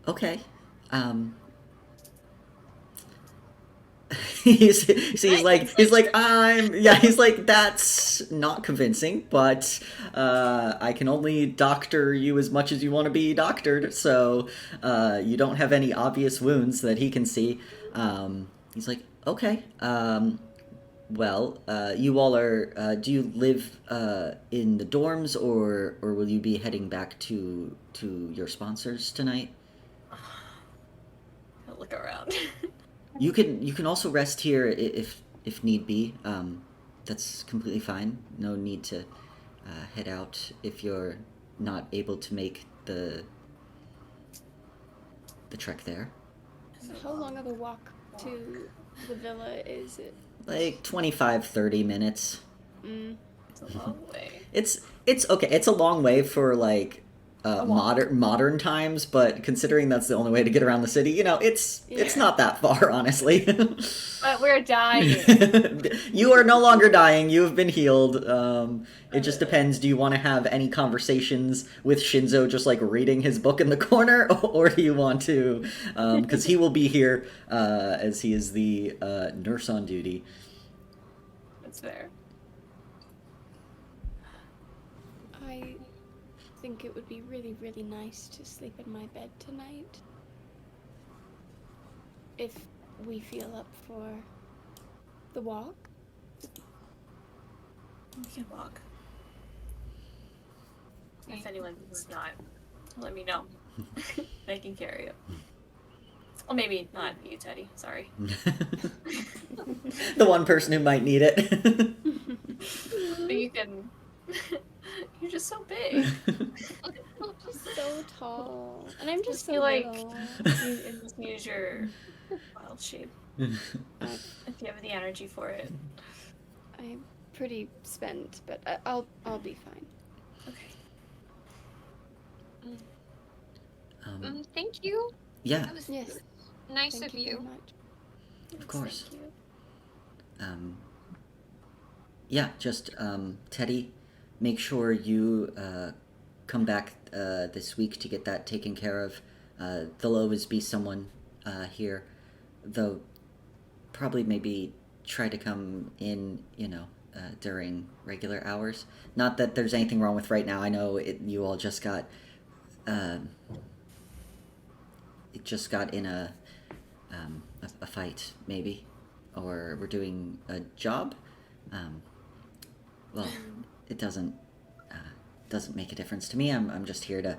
Okay. He's like, that's not convincing, but I can only doctor you as much as you want to be doctored, so you don't have any obvious wounds that he can see. He's like, okay. Well, you all are. Do you live in the dorms, or will you be heading back to your sponsors tonight? I'll look around. You can also rest here if need be. That's completely fine. No need to head out if you're not able to make the trek there. How long of a walk to the villa is it? Like 25-30 minutes. It's a long way. It's okay. It's a long way for like modern times, but considering that's the only way to get around the city, it's not that far, honestly. But we're dying. You are no longer dying. You have been healed. It just depends. Do you want to have any conversations with Shinzo just like reading his book in the corner, or do you want to, because he will be here as he is the nurse on duty. That's fair. I think it would be really, really nice to sleep in my bed tonight. If we feel up for the walk. We can walk. If anyone's not, let me know. I can carry you. Well, maybe not you, Teddy. Sorry. The one person who might need it. But you can. You're just so big. So tall. And I'm just so feel like little. you just use your wild shape if you have the energy for it. I'm pretty spent, but I'll be fine. Okay. Thank you. Yeah, That was Yes. nice Thank of you. you. Very much. of course. Thank you. Yeah, just Teddy, make sure you come back this week to get that taken care of. There'll always be someone here, though probably maybe try to come in, during regular hours. Not that there's anything wrong with right now. I know you all just got in a fight, maybe, or we're doing a job. Well, it doesn't make a difference to me. I'm just here to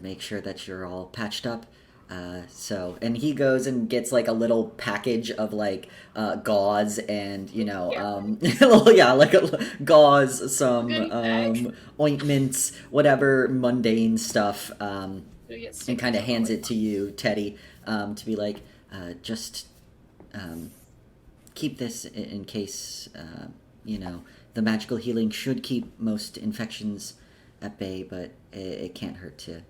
make sure that you're all patched up. And he goes and gets like a little package of like gauze and like a gauze, some Goodie bag. ointments, whatever mundane stuff, Do we get and stickers kind of on hands the it to you, Teddy, to be like, just keep this in case the magical healing should keep most infections at bay, but it can't hurt to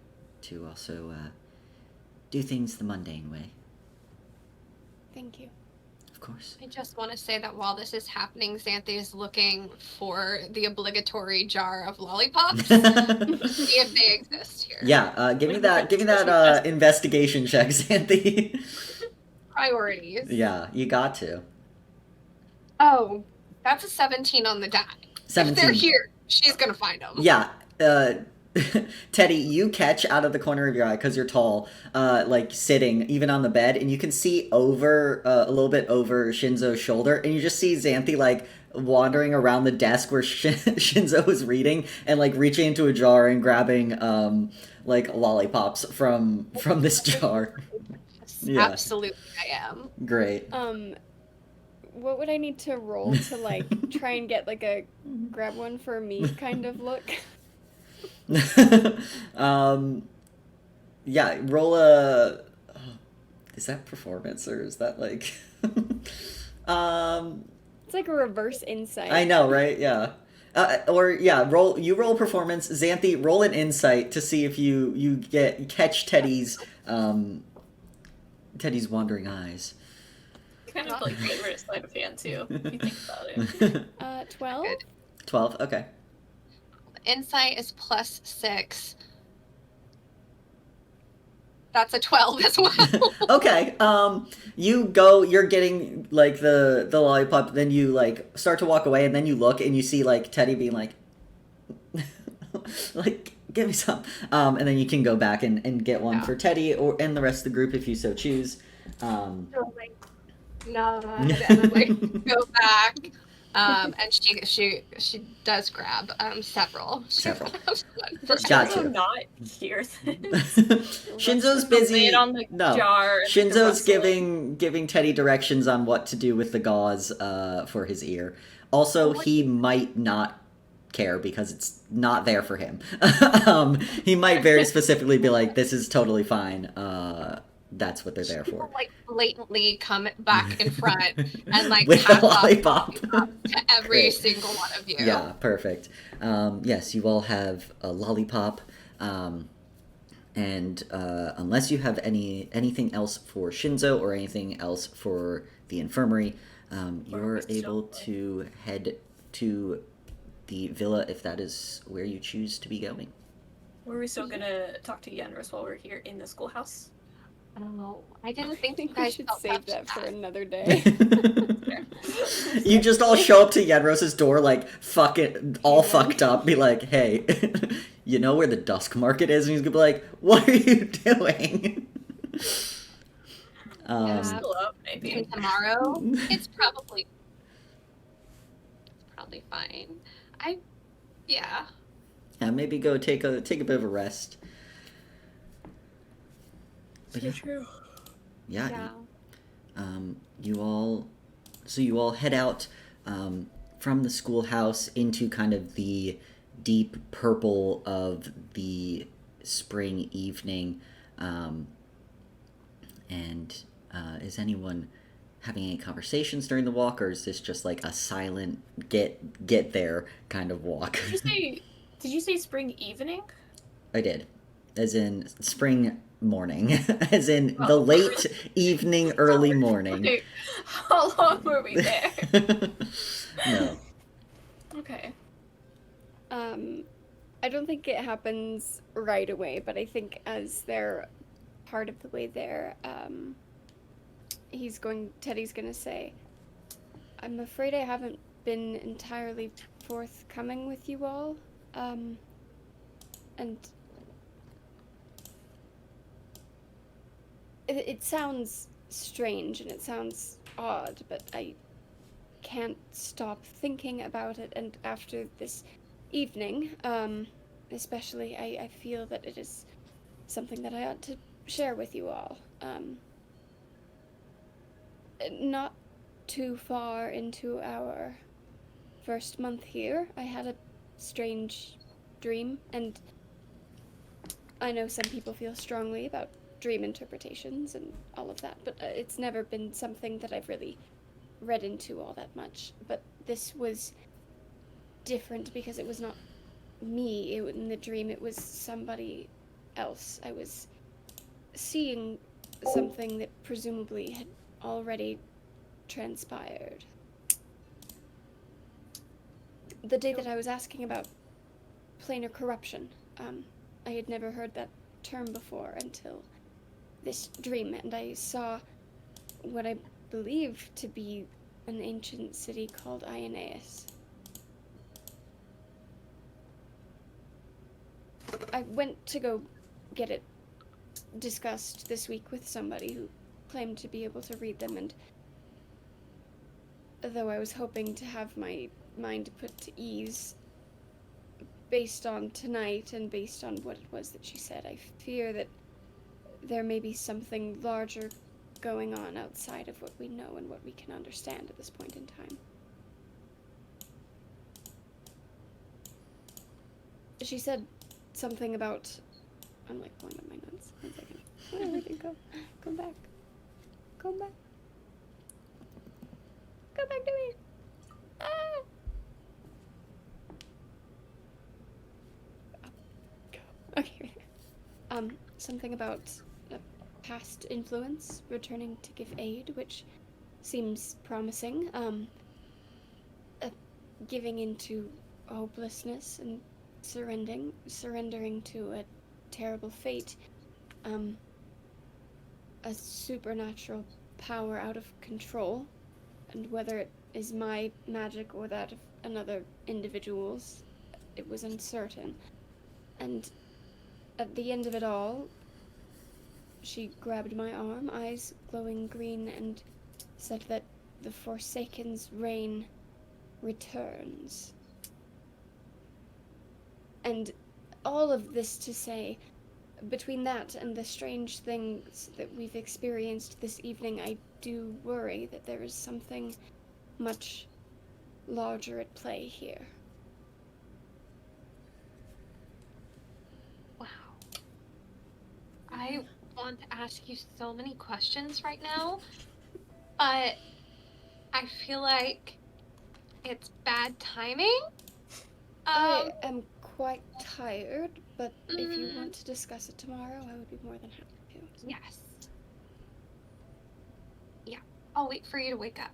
also do things the mundane way. Thank you. Of course. I just want to say that while this is happening, Xanthe is looking for the obligatory jar of lollipops. See if they exist here. Yeah, give me that investigation check, Xanthe. Priorities. Yeah, you got to. Oh, that's a 17 on the die. 17. If they're here, she's gonna find them. Yeah, Teddy, you catch out of the corner of your eye, because you're tall, like sitting even on the bed, and you can see over a little bit over Shinzo's shoulder, and you just see Xanthe like wandering around the desk where Shinzo is reading, and like reaching into a jar and grabbing like lollipops from this jar. Yeah. Absolutely, I am. Great. What would I need to roll to like try and get like a grab one for me kind of look? Yeah, roll a. Is that performance or is that like? It's like a reverse insight. I know, right? Yeah. Roll performance. Xanthe, roll an insight to see if you catch Teddy's wandering eyes. kind of like favorite sleight of hand too, if you think about it. 12? 12, okay. Insight is +6. That's a 12 as well. Okay. You're getting like the lollipop, then you like start to walk away, and then you look and you see like Teddy being like like, give me some. And then you can go back and get one for Teddy and the rest of the group if you so choose. Nod, and then like go back. And she does grab several. Gotcha. Shinzo not hear this? Shinzo's Lay busy. it on the jar and Shinzo's rustle it. giving Teddy directions on what to do with the gauze for his ear. Also, he might not care because it's not there for him. He might very specifically be like, "This is totally fine." That's what they're there for. Like blatantly come back in front and like with pass a lollipop to every Great. single one of you. Yeah, perfect. Yes, you all have a lollipop, and unless you have anything else for Shinzo or anything else for the infirmary, you're able to head to the villa if that is where you choose to be going. Were we still gonna talk to Yenris while we're here in the schoolhouse? Oh, I didn't think I think you we guys should felt save up to that for another day. You just all show up to Yenros's door like fucking all fucked up, be like, "Hey, you know where the Dusk Market is?" And he's gonna be like, "What are you doing?" Still up, maybe. And tomorrow, it's probably fine. Yeah. Maybe go take a bit of a rest. But So true. Yeah. You all head out from the schoolhouse into kind of the deep purple of the spring evening. And is anyone having any conversations during the walk, or is this just like a silent get there kind of walk? Did you say spring evening? I did, as in spring morning, as in the late evening, early morning. Wait, how long were we there? No. Okay. I don't think it happens right away, but I think as they're part of the way there, Teddy's gonna say, I'm afraid I haven't been entirely forthcoming with you all, and it sounds strange and it sounds odd, but I can't stop thinking about it, and after this evening, especially, I feel that it is something that I ought to share with you all. Not too far into our first month here, I had a strange dream, and I know some people feel strongly about dream interpretations and all of that, but it's never been something that I've really read into all that much. But this was different because it was not me. In the dream, it was somebody else. I was seeing something that presumably had already transpired. The day that I was asking about planar corruption, I had never heard that term before until this dream, and I saw what I believe to be an ancient city called Ioneus. I went to go get it discussed this week with somebody who claimed to be able to read them, and though I was hoping to have my mind put to ease based on tonight and based on what it was that she said, I fear that there may be something larger going on outside of what we know and what we can understand at this point in time. She said something about... I'm like pulling up my notes. 1 second. Where did it go? Come back. Come back. Come back to me. Ah! Okay. Something about a past influence returning to give aid, which seems promising. Giving into hopelessness and surrendering to a terrible fate. A supernatural power out of control, and whether it is my magic or that of another individual's, it was uncertain. And at the end of it all, she grabbed my arm, eyes glowing green, and said that the Forsaken's reign returns. And all of this to say, between that and the strange things that we've experienced this evening, I do worry that there is something much larger at play here. Wow. I want to ask you so many questions right now, but I feel like it's bad timing. I am quite tired, but if you want to discuss it tomorrow, I would be more than happy to. Yes. Yeah, I'll wait for you to wake up.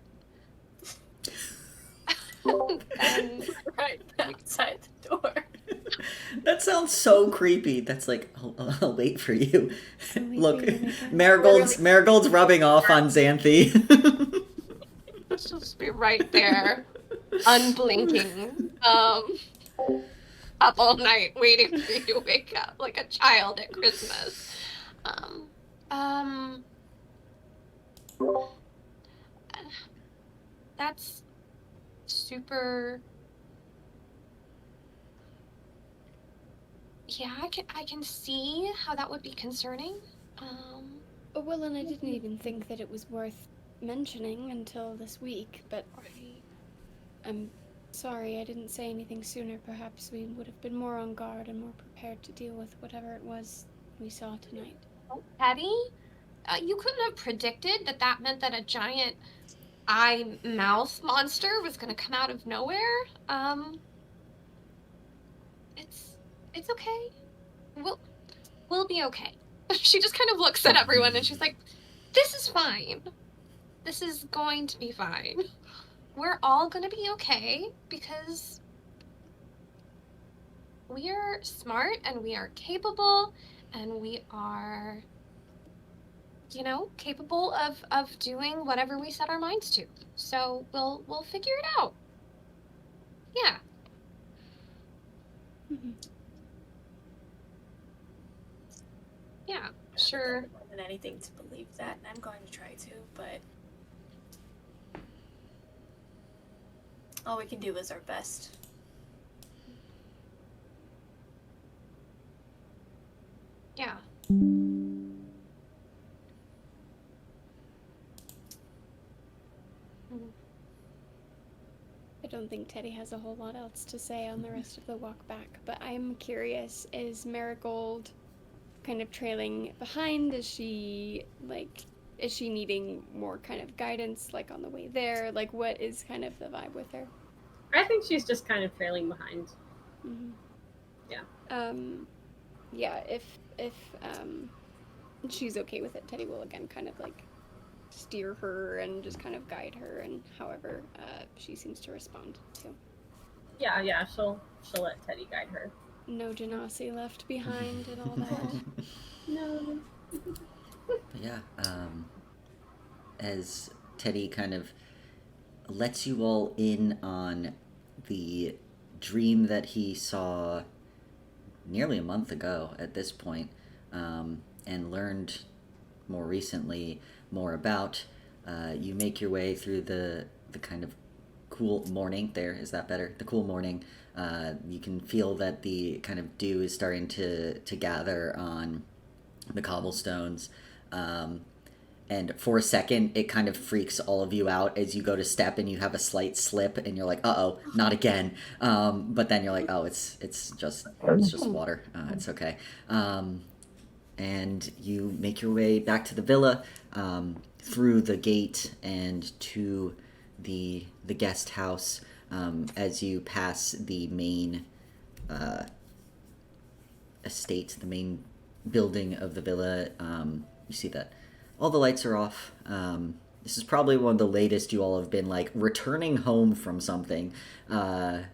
And Right outside the door. That sounds so creepy. That's like, I'll wait for you. wait Look, for you to wake up. Marigold's rubbing off on Xanthi. she'll just be right there, unblinking, up all night waiting for you to wake up like a child at Christmas. That's super. Yeah, I can see how that would be concerning. Well, and I didn't even think that it was worth mentioning until this week, but I'm sorry I didn't say anything sooner. Perhaps we would have been more on guard and more prepared to deal with whatever it was we saw tonight. Oh, Teddy, you couldn't have predicted that meant that a giant eye mouth monster was going to come out of nowhere. It's okay. We'll be okay. She just kind of looks at everyone and she's like, this is fine. This is going to be fine. We're all going to be okay because we are smart and we are capable and we are, capable of doing whatever we set our minds to. So we'll figure it out. Yeah. Mm-hmm. Yeah, sure. More than anything to believe that, and I'm going to try to, but all we can do is our best. Yeah. I don't think Teddy has a whole lot else to say on the rest of the walk back, but I'm curious, is Marigold kind of trailing behind? Is she needing more kind of guidance, like on the way there? Like, what is kind of the vibe with her? I think she's just kind of trailing behind. Mm-hmm. Yeah. Yeah, if she's okay with it, Teddy will again kind of like steer her and just kind of guide her, and however she seems to respond to. Yeah, she'll let Teddy guide her. No Genasi left behind and all that. No. But yeah, as Teddy kind of lets you all in on the dream that he saw nearly a month ago at this point, and learned more recently more about, you make your way through the kind of cool morning. There, is that better? The cool morning. You can feel that the kind of dew is starting to gather on the cobblestones. And for a second, it kind of freaks all of you out as you go to step and you have a slight slip and you're like, uh-oh, not again. But then you're like, oh, it's just water. It's okay. And you make your way back to the villa, through the gate and to the guest house. As you pass the main estate, the main building of the villa, you see that all the lights are off. This is probably one of the latest you all have been, like, returning home from something. You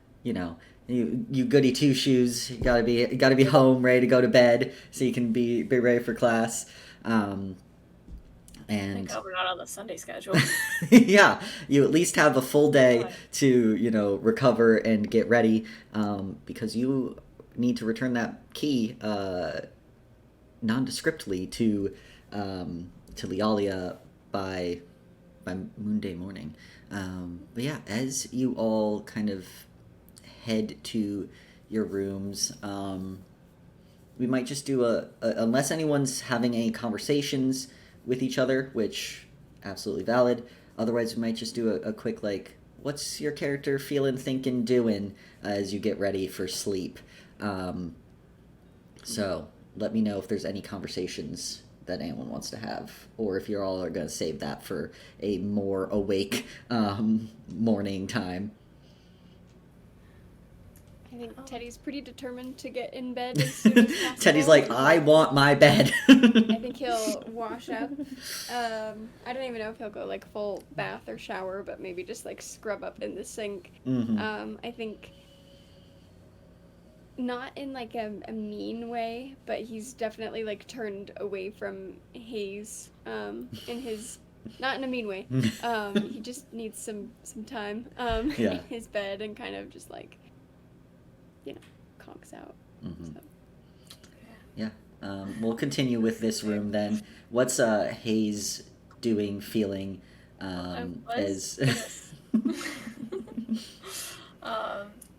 goody two shoes. You gotta be home, ready to go to bed, so you can be ready for class. And Thank God we're not on the Sunday schedule. yeah, you at least have a full day to recover and get ready, because you need to return that key nondescriptly to Lialia by Monday morning. But yeah, as you all kind of head to your rooms, we might just do unless anyone's having any conversations with each other, which absolutely valid. Otherwise, we might just do a quick, like, what's your character feeling, thinking, doing as you get ready for sleep. So let me know if there's any conversations that anyone wants to have, or if you're all are going to save that for a more awake morning time. I think Teddy's pretty determined to get in bed as soon as possible. Teddy's like, I want my bed. I think he'll wash up. I don't even know if he'll go like full bath or shower, but maybe just like scrub up in the sink. Mm-hmm. I think not in like a mean way, but he's definitely like turned away from Hayes in his, not in a mean way. He just needs some time in his bed and kind of just like, conks out. Mm-hmm. So. Yeah. We'll continue with this room then. What's Hayes doing, feeling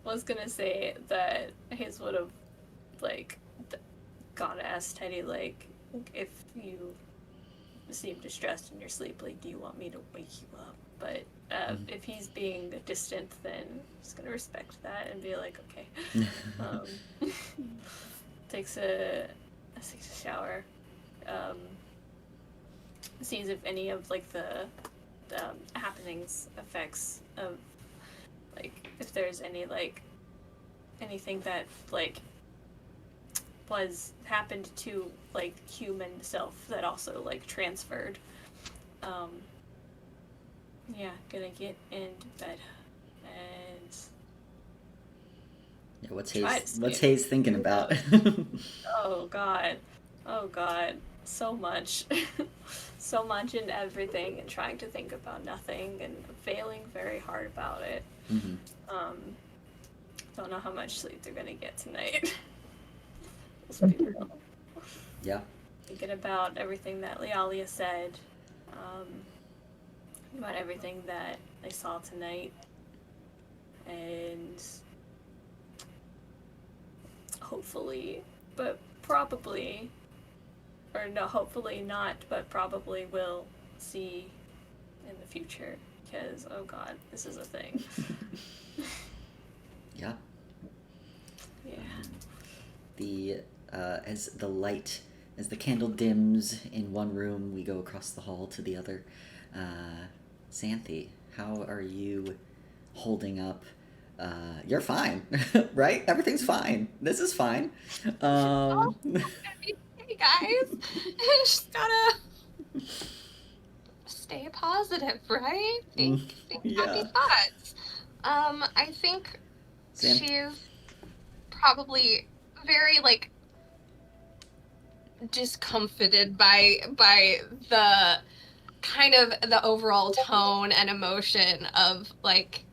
was gonna say that Hayes would have gone to ask Teddy if you seem distressed in your sleep. Like, do you want me to wake you up? But if he's being distant, then I'm just gonna respect that and be like, okay. Takes a shower. Sees if any of like the happenings, effects of like if there's any like anything that like was happened to like human self that also like transferred. Yeah, gonna get into bed and Yeah, what's try Hayes? to What's sleep. Hayes thinking about? Oh god, so much, so much in everything, and trying to think about nothing and failing very hard about it. Mm-hmm. Don't know how much sleep they're gonna get tonight. Those people don't. Yeah. Thinking about everything that Lialia said, about everything that I saw tonight, and hopefully, but probably, or no, hopefully not, but probably will see in the future, because, oh god, this is a thing. Yeah. Yeah. The as the candle dims in one room, we go across the hall to the other. Xanthi, how are you holding up? You're fine, right? Everything's fine. This is fine. Hey guys, just gotta stay positive, right? Think happy thoughts. I think she's probably very like discomfited by the kind of the overall tone and emotion of like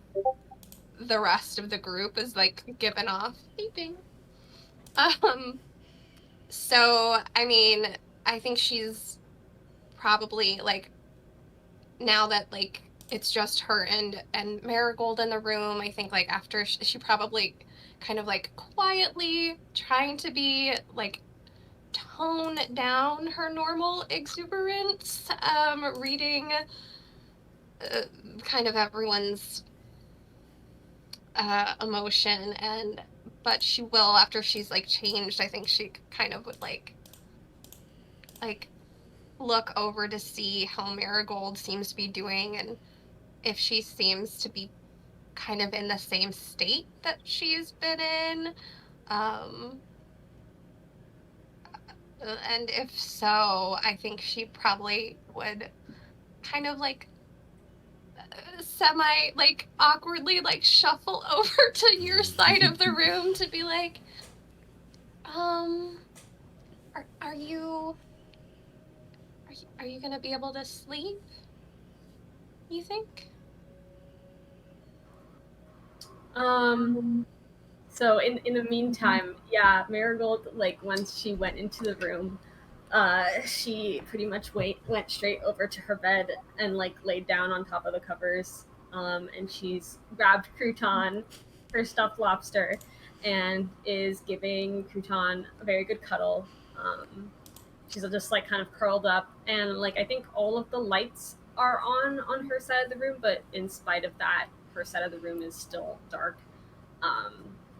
the rest of the group is like given off beeping. So I mean, I think she's probably like now that like it's just her and Marigold in the room, I think like after she probably kind of like quietly trying to be like tone down her normal exuberance, reading kind of everyone's emotion, but she will, after she's like changed, I think she kind of would like look over to see how Marigold seems to be doing and if she seems to be kind of in the same state that she's been in. And if so, I think she probably would kind of like semi like awkwardly like shuffle over to your side of the room to be like, are you gonna be able to sleep, you think? So in the meantime, yeah, Marigold, like once she went into the room, she pretty much went straight over to her bed and like laid down on top of the covers. And she's grabbed Crouton, her stuffed lobster, and is giving Crouton a very good cuddle. She's just like kind of curled up, and like I think all of the lights are on her side of the room, but in spite of that, her side of the room is still dark.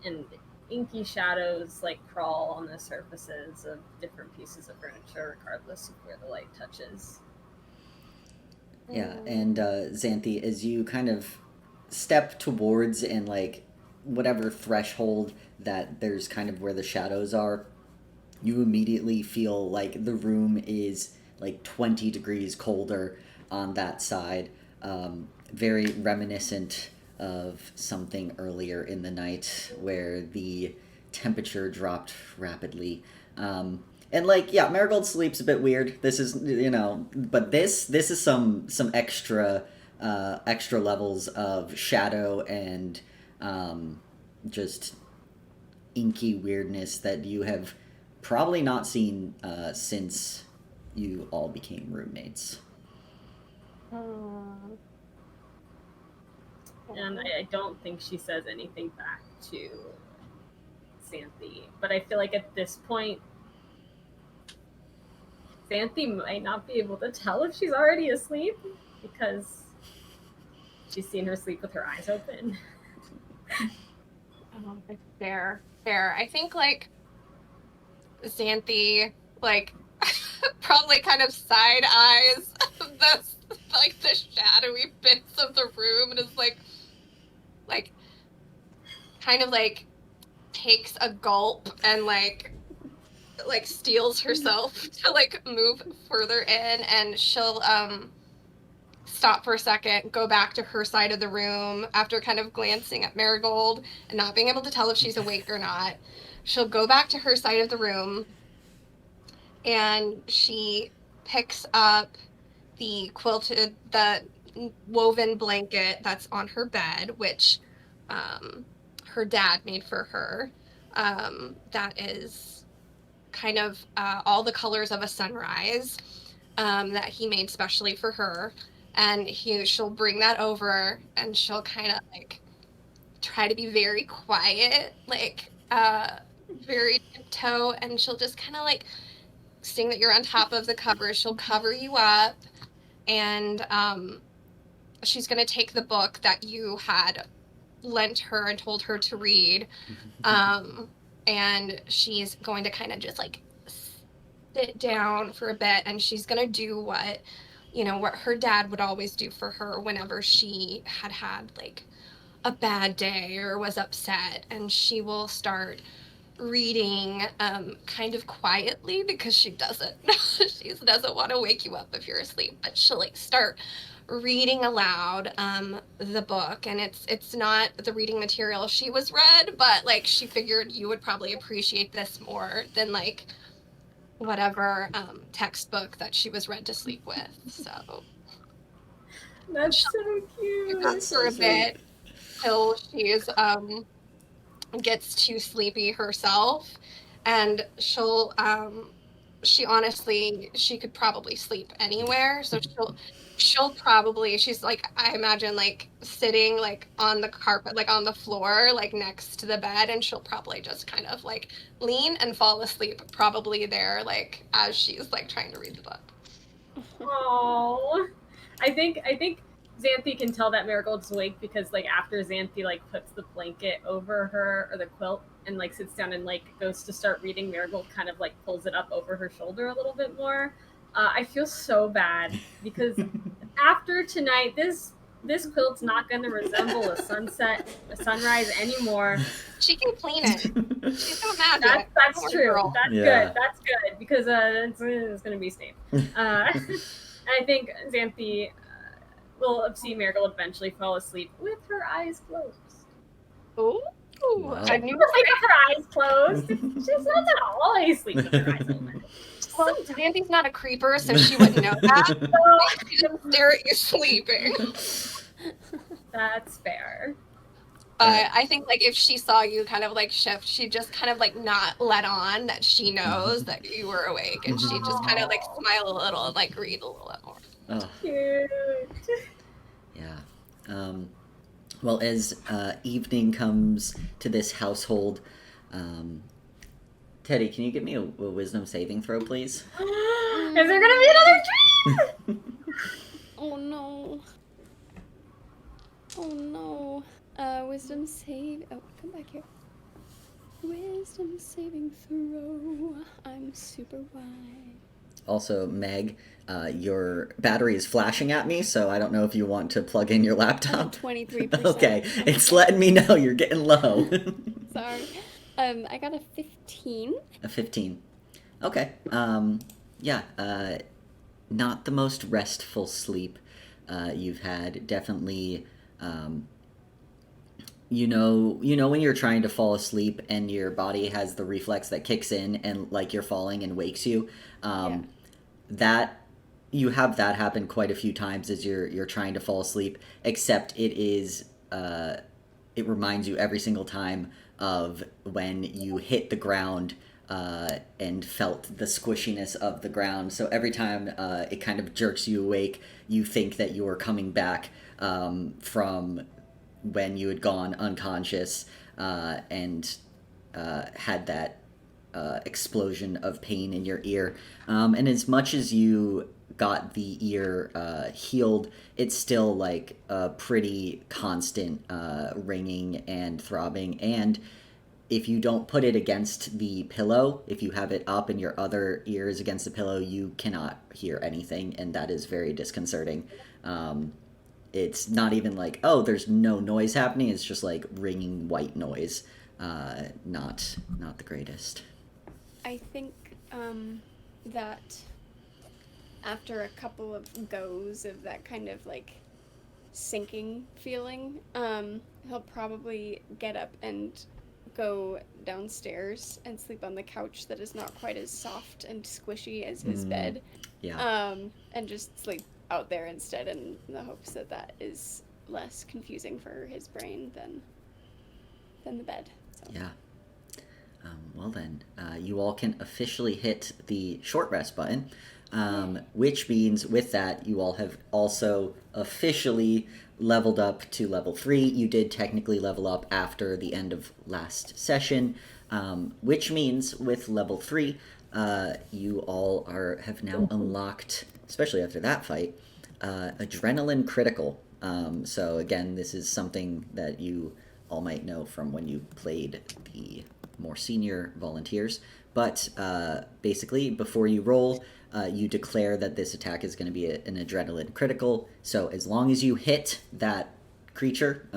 And inky shadows like crawl on the surfaces of different pieces of furniture, regardless of where the light touches. Yeah, and Xanthi, as you kind of step towards and like whatever threshold that there's kind of where the shadows are, you immediately feel like the room is like 20 degrees colder on that side. Very reminiscent of something earlier in the night where the temperature dropped rapidly. And like, yeah, Marigold sleep's a bit weird. This is, but this is some extra levels of shadow and just inky weirdness that you have probably not seen since you all became roommates. And I don't think she says anything back to Xanthi. But I feel like at this point, Xanthi might not be able to tell if she's already asleep because she's seen her sleep with her eyes open. Fair. I think like Xanthi like probably kind of side eyes the shadowy bits of the room and is like kind of like takes a gulp and like steels herself to like move further in, and she'll stop for a second, go back to her side of the room after kind of glancing at Marigold and not being able to tell if she's awake or not. She'll go back to her side of the room and she picks up the woven blanket that's on her bed, which her dad made for her. That is kind of all the colors of a sunrise that he made specially for her. And she'll bring that over and she'll kind of like try to be very quiet, like very tiptoe, and she'll just kind of like seeing that you're on top of the cover, she'll cover you up, and she's going to take the book that you had lent her and told her to read, and she's going to kind of just like sit down for a bit, and she's going to do what her dad would always do for her whenever she had like a bad day or was upset, and she will start reading kind of quietly because she doesn't want to wake you up if you're asleep, but she'll like start reading aloud the book, and it's not the reading material she was read, but like she figured you would probably appreciate this more than like whatever textbook that she was read to sleep with. So That's so cute. That's so for a sweet. bit till she's gets too sleepy herself, and she'll she could probably sleep anywhere, so she'll probably, she's like, I imagine like sitting like on the carpet, like on the floor, like next to the bed, and she'll probably just kind of like lean and fall asleep probably there, like as she's like trying to read the book. Oh, I think Xanthi can tell that Marigold's awake because like after Xanthi like puts the blanket over her or the quilt and like sits down and like goes to start reading, Marigold kind of like pulls it up over her shoulder a little bit more. I feel so bad because after tonight, this quilt's not going to resemble a sunrise anymore. She can clean it. She's no magic. That's true. Girl. That's Yeah. good. That's good because it's going to be stained. And I think Xanthi will see Marigold eventually fall asleep with her eyes closed. Ooh, Wow. I knew Sleep with her eyes closed. She's not gonna always sleep with her eyes open. Well, Xanthi's not a creeper, so she wouldn't know that. She didn't stare at you sleeping. That's fair. I think like if she saw you kind of like shift, she'd just kind of like not let on that she knows that you were awake, and she'd just kind of like smile a little and like read a little bit more. Oh, Cute. yeah. Well, as evening comes to this household, Teddy, can you give me a wisdom saving throw, please? Is there gonna be another dream? Oh no. Oh no. Wisdom save. Oh, come back here. Wisdom saving throw. I'm super wise. Also, Meg, your battery is flashing at me, so I don't know if you want to plug in your laptop. 23%. Okay, it's letting me know you're getting low. Sorry. I got a 15. A 15. Okay. Yeah. Not the most restful sleep you've had. Definitely. You know when you're trying to fall asleep and your body has the reflex that kicks in and like you're falling and wakes you. That you have that happen quite a few times as you're trying to fall asleep. Except it is it reminds you every single time of when you hit the ground and felt the squishiness of the ground. So every time it kind of jerks you awake, you think that you are coming back from when you had gone unconscious and had that explosion of pain in your ear. And as much as you got the ear healed, it's still like a pretty constant ringing and throbbing. And if you don't put it against the pillow, if you have it up and your other ear is against the pillow, you cannot hear anything, and that is very disconcerting. It's not even like, oh, there's no noise happening. It's just like ringing white noise. Not the greatest. I think that after a couple of goes of that kind of like sinking feeling, he'll probably get up and go downstairs and sleep on the couch that is not quite as soft and squishy as his bed. Yeah. And just sleep out there instead, in the hopes that that is less confusing for his brain than the bed. So. Yeah. Well then, you all can officially hit the short rest button, which means with that, you all have also officially leveled up to level 3. You did technically level up after the end of last session, which means with level 3, you all have now unlocked, especially after that fight, adrenaline critical. So again, this is something that you all might know from when you played the more senior volunteers. But basically, before you roll, you declare that this attack is going to be an adrenaline critical. So as long as you hit that creature,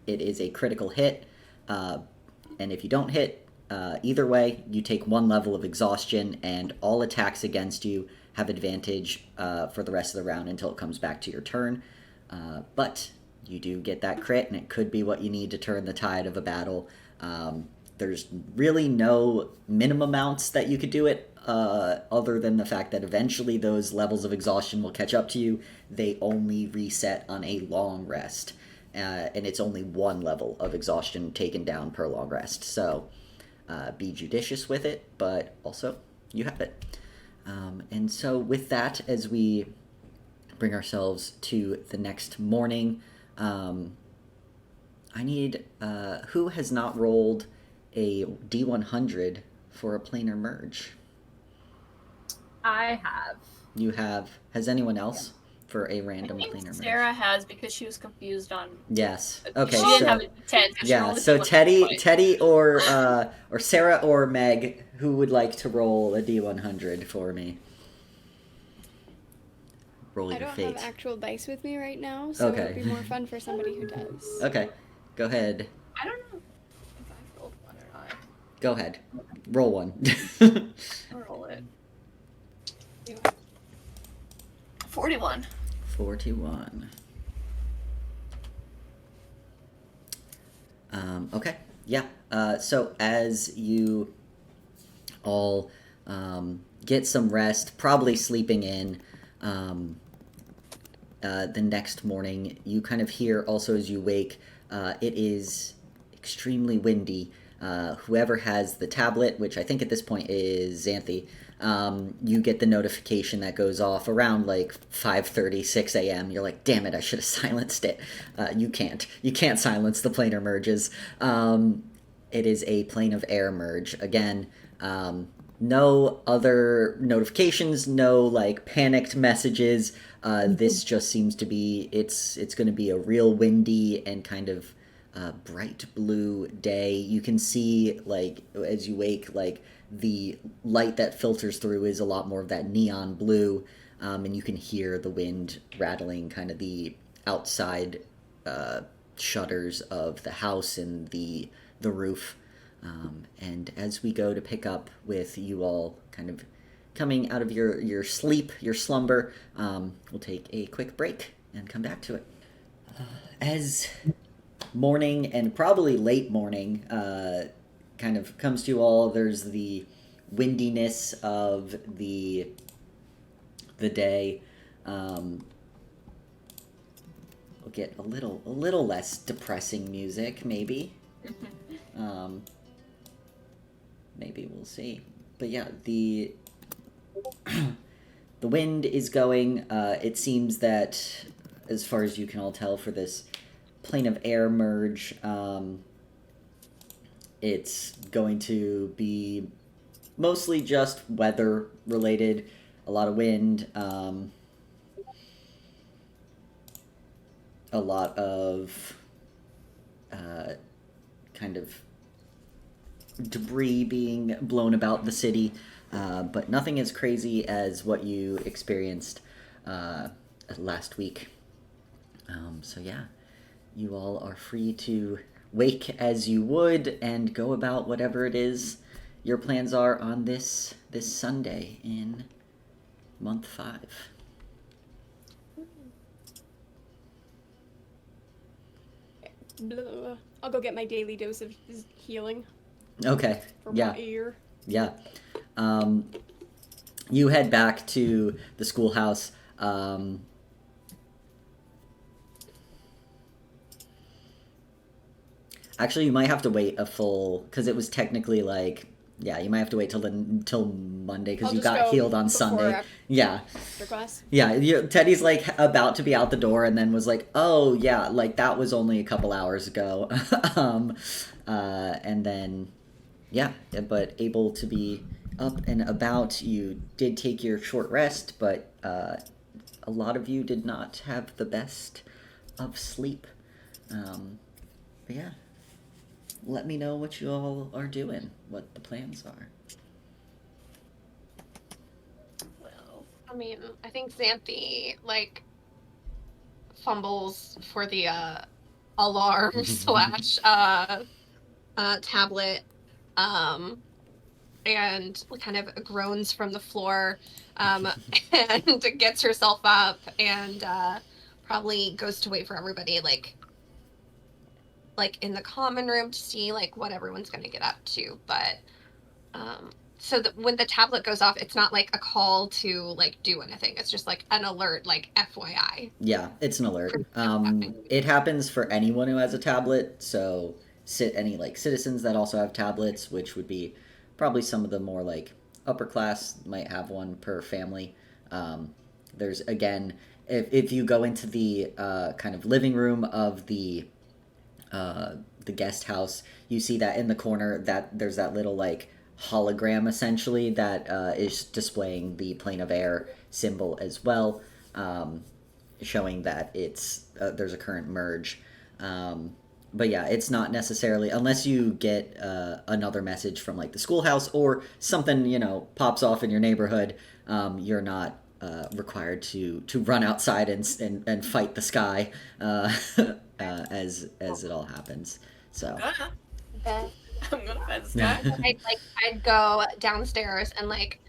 it is a critical hit. And if you don't hit, either way, you take 1 level of exhaustion, and all attacks against you have advantage for the rest of the round until it comes back to your turn. But you do get that crit, and it could be what you need to turn the tide of a battle. There's really no minimum amounts that you could do it, other than the fact that eventually those levels of exhaustion will catch up to you. They only reset on a long rest, and it's only 1 level of exhaustion taken down per long rest. So be judicious with it, but also you have it. And so with that, as we bring ourselves to the next morning, I need, who has not rolled a D100 for a planar merge? I have. You have. Has anyone else for a random I think planar merge? Sarah has, because she was confused on. Yes. Okay. She didn't So have a 10. She yeah. rolled a So 20. Teddy, or Sarah or Meg, who would like to roll a D100 for me? Roll I your don't fate. have actual dice with me right now, so Okay. it would be more fun for somebody who does. Okay. Go ahead. I don't know if I rolled one or not. Go ahead. Roll one. I'll roll it. 41. 41. Okay. Yeah. So as you all get some rest, probably sleeping in, the next morning, you kind of hear also as you wake, it is extremely windy. Whoever has the tablet, which I think at this point is Xanthi, you get the notification that goes off around like 5:30, 6 a.m. You're like, damn it, I should have silenced it. You can't silence the planar merges. It is a plane of air merge. Again, no other notifications, no like panicked messages. This just seems to be, it's going to be a real windy and kind of bright blue day. You can see, like, as you wake, like, the light that filters through is a lot more of that neon blue, and you can hear the wind rattling kind of the outside shutters of the house and the roof. And as we go to pick up with you all kind of coming out of your sleep, your slumber, we'll take a quick break and come back to it. As morning and probably late morning kind of comes to you all, there's the windiness of the day. We'll get a little less depressing music, maybe. Maybe we'll see. But yeah, the wind is going. It seems that, as far as you can all tell, for this plane of air merge, it's going to be mostly just weather related. A lot of wind. A lot of kind of debris being blown about the city, but nothing as crazy as what you experienced last week. So yeah, you all are free to wake as you would and go about whatever it is your plans are on this Sunday in month 5. Blah. I'll go get my daily dose of healing Okay. for Yeah. my ear. Yeah. You head back to the schoolhouse. Actually, you might have to wait a full, because it was technically like, yeah, you might have to wait till Monday because I'll you just got go healed on before Sunday. after Yeah. class. Yeah, Teddy's like about to be out the door and then was like, oh yeah, like that was only a couple hours ago. And then, yeah, but able to be up and about. You did take your short rest, but a lot of you did not have the best of sleep. But yeah, let me know what you all are doing, what the plans are. Well, I mean, I think Xanthi, like, fumbles for the alarm slash tablet, and kind of groans from the floor, and gets herself up and probably goes to wait for everybody, like in the common room to see like what everyone's going to get up to. But so when the tablet goes off, it's not like a call to like do anything. It's just like an alert, like FYI. Yeah, it's an alert. It happens for anyone who has a tablet. So any like citizens that also have tablets, which would be probably some of the more like upper class, might have one per family. There's again, if you go into the kind of living room of the guest house, you see that in the corner that there's that little like hologram essentially that is displaying the plane of air symbol as well, showing that it's there's a current merge. But yeah, it's not necessarily, unless you get another message from like the schoolhouse or something, you know, pops off in your neighborhood, you're not required to run outside and fight the sky as it all happens. So I'm gonna find this guy. I'd go downstairs and like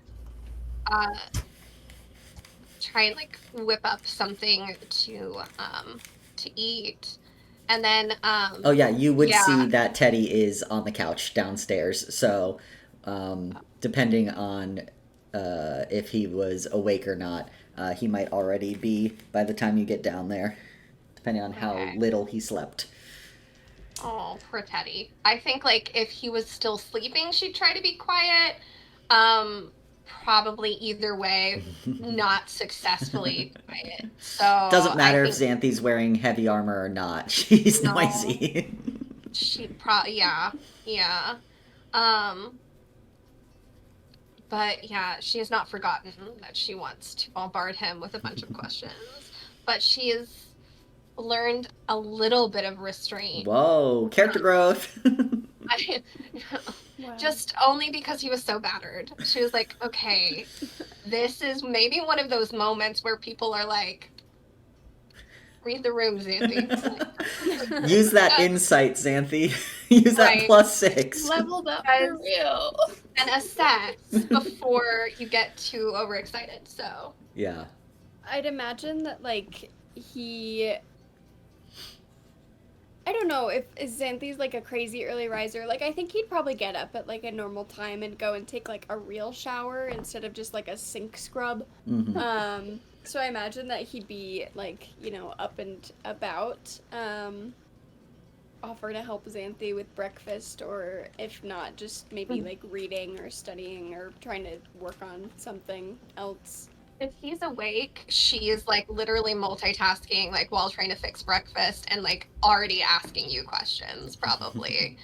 try and like whip up something to eat, and then oh yeah, you would yeah. see that Teddy is on the couch downstairs. So depending on if he was awake or not, he might already be by the time you get down there, depending on how little he slept. Oh, poor Teddy. I think like if he was still sleeping, she'd try to be quiet. Probably either way, not successfully quiet. So doesn't matter if Xanthi's wearing heavy armor or not. She's noisy. She probably yeah. But yeah, she has not forgotten that she wants to bombard him with a bunch of questions. But she has learned a little bit of restraint. Whoa, character growth. Wow. Just only because he was so battered. She was like, okay, this is maybe one of those moments where people are like, read the room, Xanthi. Use that insight, Xanthi. Use that +6. Leveled up for real. And assess before you get too overexcited. So yeah, I'd imagine that like I don't know if Xanthi's like a crazy early riser. Like I think he'd probably get up at like a normal time and go and take like a real shower instead of just like a sink scrub. Mm-hmm. So I imagine that he'd be like, you know, up and about. Offer to help Xanthi with breakfast, or if not, just maybe like reading or studying or trying to work on something else. if he's awake, she is like literally multitasking, like while trying to fix breakfast and like already asking you questions, probably.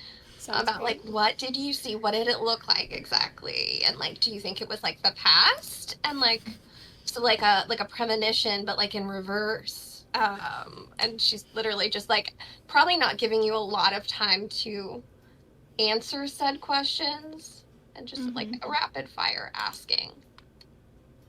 Sounds about great. like, what did you see? What did it look like exactly? And like, do you think it was like the past? And like, so like a premonition, but like in reverse. And she's literally just like probably not giving you a lot of time to answer said questions, and just like a rapid fire asking.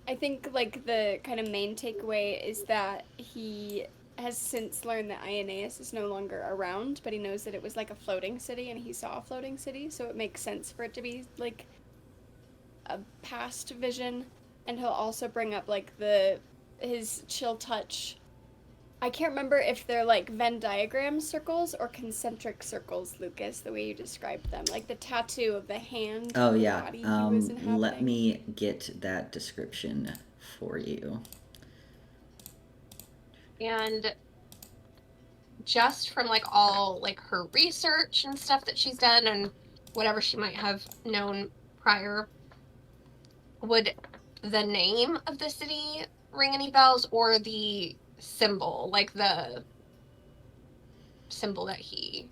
I think like the kind of main takeaway is that he has since learned that Ioneus is no longer around, but he knows that it was like a floating city and he saw a floating city, so it makes sense for it to be like a past vision. And he'll also bring up like his chill touch. I can't remember if they're like Venn diagram circles or concentric circles, Lucas, the way you described them. Like the tattoo of the hand Oh, on the yeah. body he was inhabiting. Let me get that description for you. And just from like all like her research and stuff that she's done and whatever she might have known prior, would the name of the city ring any bells, or the symbol, like the symbol that he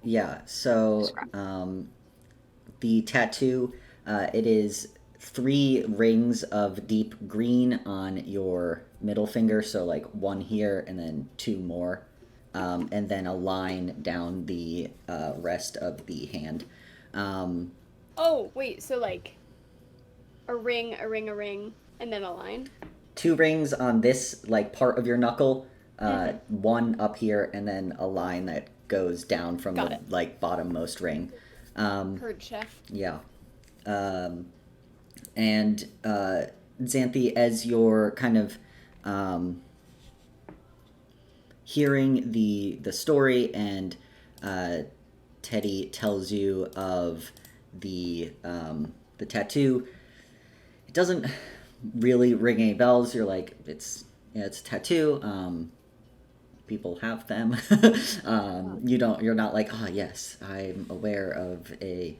Yeah, so the tattoo, it is 3 rings of deep green on your middle finger, so like 1 here and then 2 more, and then a line down the rest of the hand. Oh, wait, so like a ring, and then a line? 2 rings on this like part of your knuckle, 1 up here, and then a line that goes down from Got the it. like bottommost ring. Heard, chef. Yeah. And Xanthi, as you're kind of hearing the story, and Teddy tells you of the tattoo, it doesn't really ring any bells. You're like, it's a tattoo. People have them. You're not like, oh yes, I'm aware of a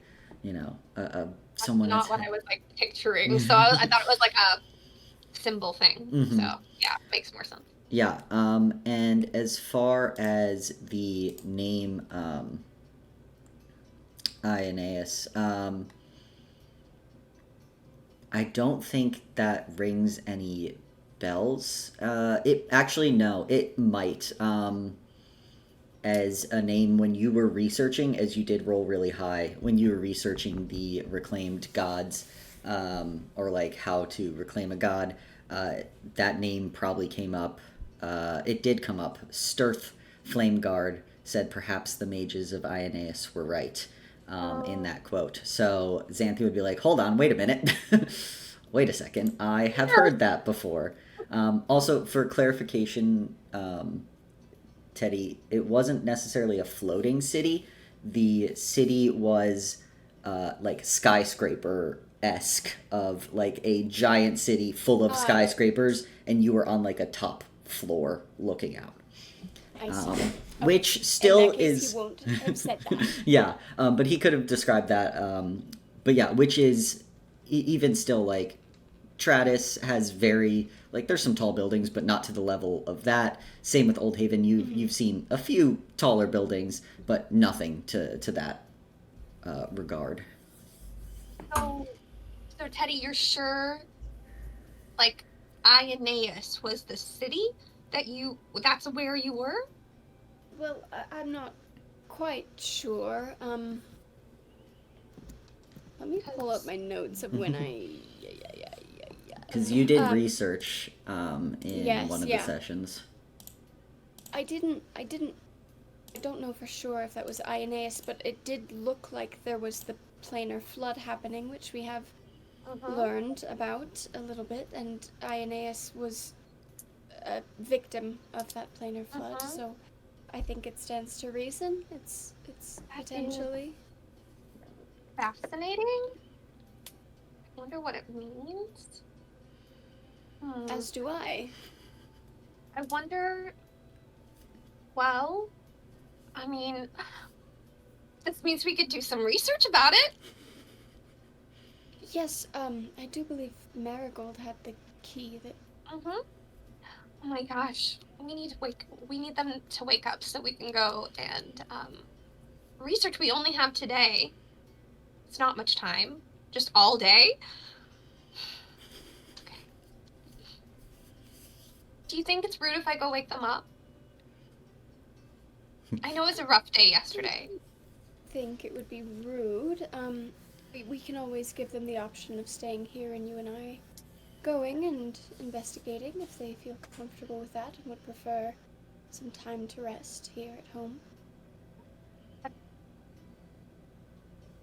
someone. That's not what I was like picturing. So I thought it was like a symbol thing. Mm-hmm. So yeah, makes more sense. Yeah. And as far as the name Ioneus, I don't think that rings any bells. It actually, no, it might. As a name, when you were researching, as you did roll really high, when you were researching the reclaimed gods, or like how to reclaim a god, that name probably came up. It did come up. Stirth Flameguard said perhaps the mages of Ioneus were right in that quote. So Xanthi would be like, hold on, wait a minute. Wait a second. I have heard that before. Also, for clarification, Teddy, it wasn't necessarily a floating city. The city was like skyscraper-esque, of like a giant city full of skyscrapers, and you were on like a top floor looking out. I see. Which still in that case, is... he won't have said that. Yeah, but he could have described that. But yeah, which is even still like... Tratus has very, like, there's some tall buildings, but not to the level of that. Same with Old Haven. You've seen a few taller buildings, but nothing to that regard. So Teddy, you're sure, like, Ioneus was the city that's where you were? Well, I'm not quite sure. Let me pull up my notes of when I... Because you did research in yes, one of the sessions. I don't know for sure if that was Ioneus, but it did look like there was the planar flood happening, which we have learned about a little bit, and Ioneus was a victim of that planar flood, so I think it stands to reason. It's potentially fascinating. I wonder what it means. As do I. I wonder, well, I mean, this means we could do some research about it. Yes, I do believe Marigold had the key that... Oh my gosh. We need them to wake up so we can go and research we only have today. It's not much time. Just all day. Okay. Do you think it's rude if I go wake them up? I know it was a rough day yesterday. I think it would be rude. We can always give them the option of staying here and you and I going and investigating if they feel comfortable with that and would prefer some time to rest here at home.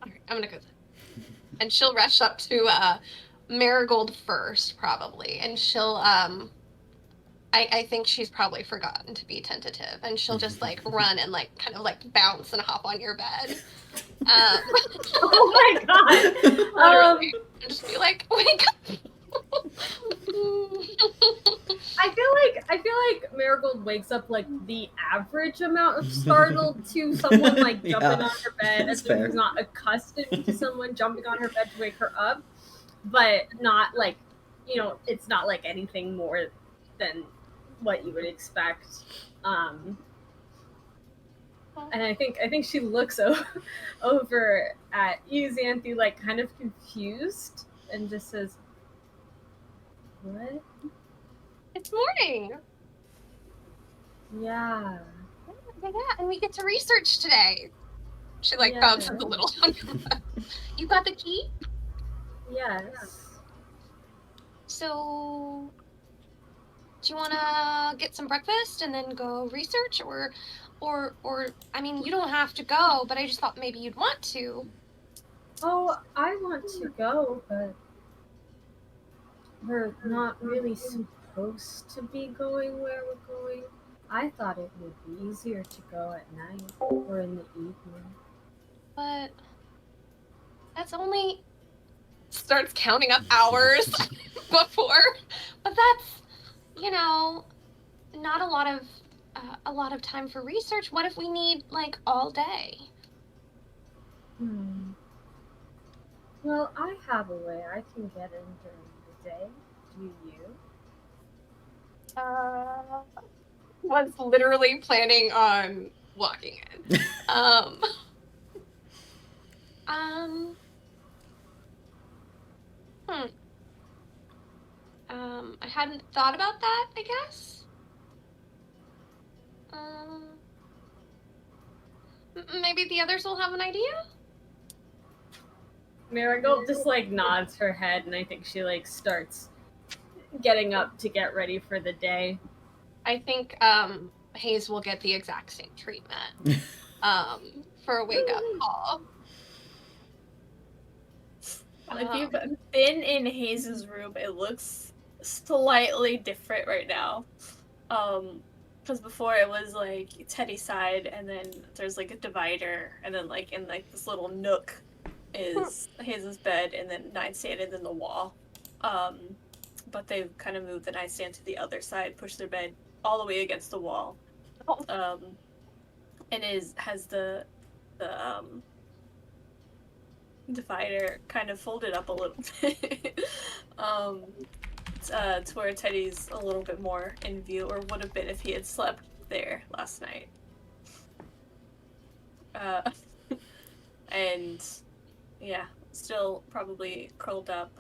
Alright, I'm gonna go then. And she'll rush up to Marigold first, probably. And she'll I think she's probably forgotten to be tentative, and she'll just like run and like kind of like bounce and hop on your bed. Oh my god. Literally. And just be like, wake up. I feel like Marigold wakes up like the average amount of startled to someone like jumping Yeah, on her bed that's as if fair. she's not accustomed to someone jumping on her bed to wake her up, but not like, you know, it's not like anything more than what you would expect. And I think she looks over at you, Xanthi, like kind of confused, and just says, "What? It's morning. Yeah. Yeah, and we get to research today." She like Yeah. bounces a little on your bed. You got the key? Yes. So do you wanna get some breakfast and then go research, or I mean, you don't have to go, but I just thought maybe you'd want to. Oh, I want to go, but we're not really supposed to be going where we're going. I thought it would be easier to go at night or in the evening. But that's only starts counting up hours before. But that's, you know, not a lot of time for research. What if we need like all day? Well, I have a way I can get in during the day. Do you? Was literally planning on walking in. I hadn't thought about that, I guess. Maybe the others will have an idea? Marigold just like nods her head, and I think she like starts getting up to get ready for the day. I think Hayes will get the exact same treatment for a wake-up call. If you've been in Hayes' room, it looks slightly different right now. Because before it was like Teddy's side, and then there's like a divider, and then like in like this little nook is Hayes' bed, and then nightstand, and then the wall. But they've kind of moved the nightstand to the other side, pushed their bed all the way against the wall. And has the divider kind of folded up a little bit. To where Teddy's a little bit more in view, or would have been if he had slept there last night. And yeah, still probably curled up.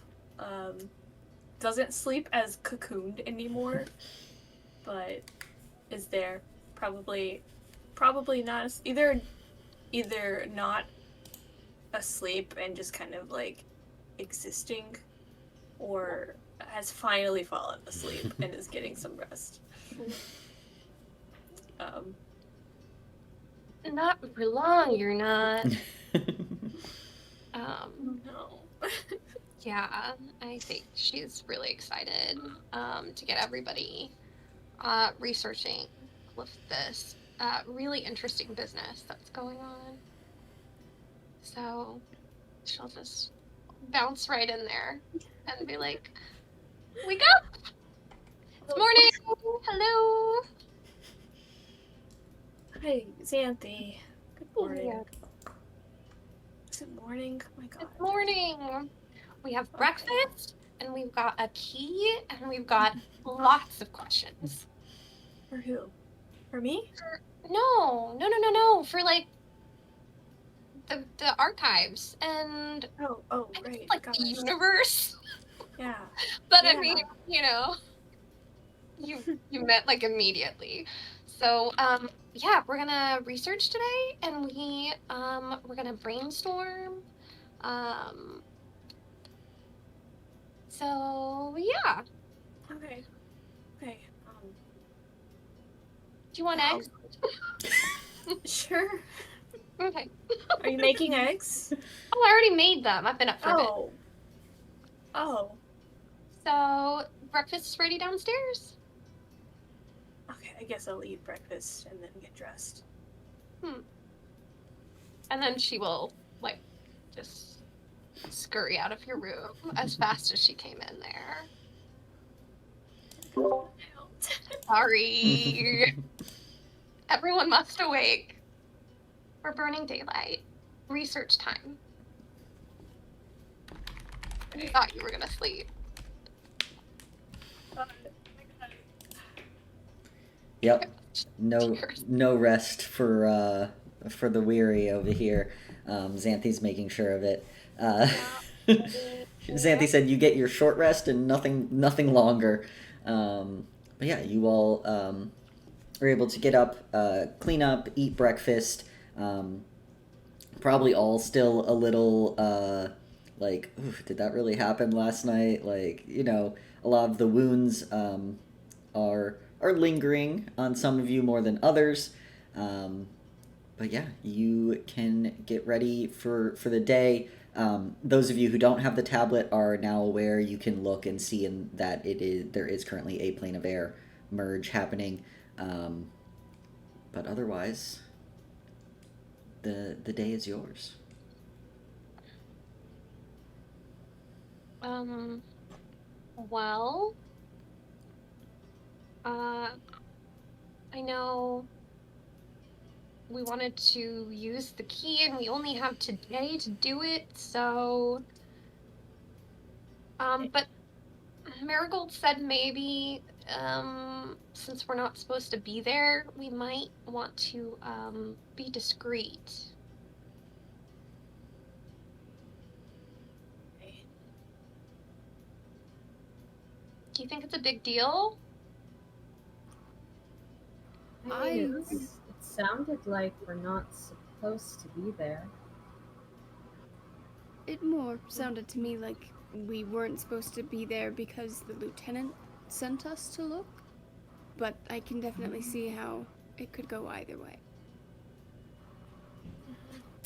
Doesn't sleep as cocooned anymore, but is there. Probably not either not asleep and just kind of like existing, or has finally fallen asleep and is getting some rest. Not for long, you're not. No. Yeah, I think she's really excited to get everybody researching with this really interesting business that's going on. So she'll just bounce right in there and be like, wake up! It's morning! Hello! Hi, Xanthi. Good morning. Yeah. Is it morning? Oh my god. It's morning! We have breakfast, and we've got a key, and we've got lots of questions. For who? For me? No. For like the archives and Oh, right. like Gosh. the universe. Yeah. But I Yeah. mean, you met like immediately. So yeah, we're gonna research today, and we're gonna brainstorm. So yeah, Okay. Okay. do you want Yeah, eggs? Sure. Okay. Are you making eggs? Oh, I already made them. I've been up for a bit. Oh. So breakfast is ready downstairs. Okay, I guess I'll eat breakfast and then get dressed. And then she will like just scurry out of your room as fast as she came in there. Sorry. Everyone must awake. We're burning daylight. Research time. I thought you were gonna sleep. Yep. No rest for the weary over here. Xanthi's making sure of it. Xanthi said you get your short rest and nothing longer. But yeah, you all are able to get up, clean up, eat breakfast. Probably all still a little like, ooh, did that really happen last night? Like, a lot of the wounds are lingering on some of you more than others. But yeah, you can get ready for the day. Those of you who don't have the tablet are now aware. You can look and see that there is currently a plane of air merge happening. But otherwise, the day is yours. Well, I know we wanted to use the key and we only have today to do it, so but Marigold said maybe since we're not supposed to be there, we might want to be discreet. Do you think it's a big deal? It sounded like we're not supposed to be there. It more sounded to me like we weren't supposed to be there because the lieutenant sent us to look. But I can definitely see how it could go either way.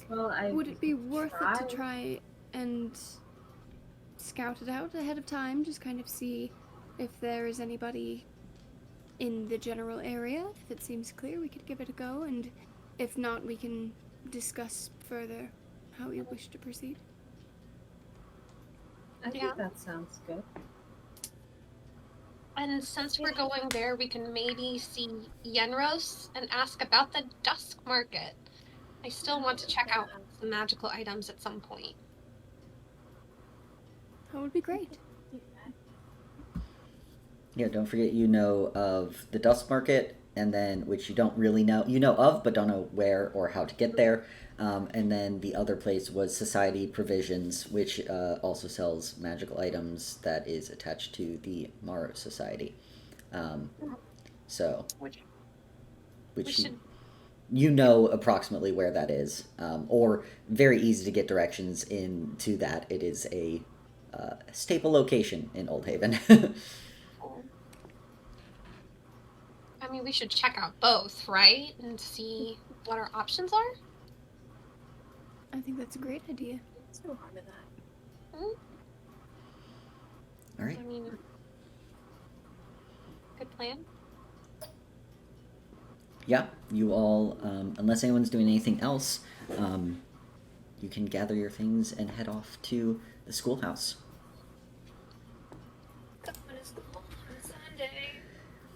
Well, Would it be worth it to try and scout it out ahead of time? Just kind of see if there is anybody in the general area. If it seems clear, we could give it a go, and if not, we can discuss further how you wish to proceed. I think that sounds good. And since we're going there, we can maybe see Yenros and ask about the Dusk Market. I still want to check out the magical items at some point. That would be great. Yeah, don't forget you know of the Dusk Market, and then, which you don't really know. You know of, but don't know where or how to get there. And then the other place was Society Provisions, which also sells magical items that is attached to the Morrow Society. Which you know approximately where that is, or very easy to get directions into that. It is a staple location in Old Haven. I mean, we should check out both, right? And see what our options are? I think that's a great idea. There's no harm in that. All right. I mean, good plan. Yeah, you all, unless anyone's doing anything else, you can gather your things and head off to the schoolhouse. Going to school on Sunday.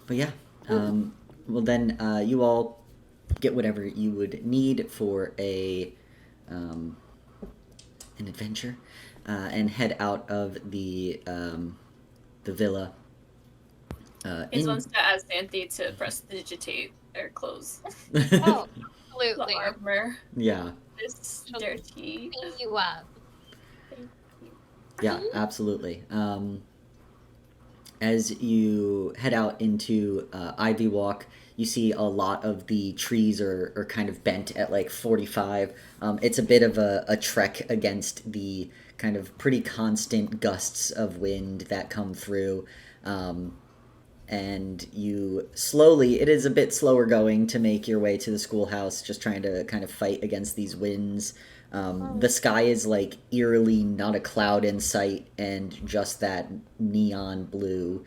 But yeah, well then, you all get whatever you would need for an adventure, and head out of the villa. He wants to ask Xanthi to prestidigitate their clothes. Oh, absolutely. The armor. Yeah. this dirty. Clean you up. Yeah, absolutely. As you head out into Ivy Walk, you see a lot of the trees are kind of bent at like 45. It's a bit of a trek against the kind of pretty constant gusts of wind that come through. And you slowly, it is a bit slower going to make your way to the schoolhouse, just trying to kind of fight against these winds. The sky is like eerily not a cloud in sight, and just that neon blue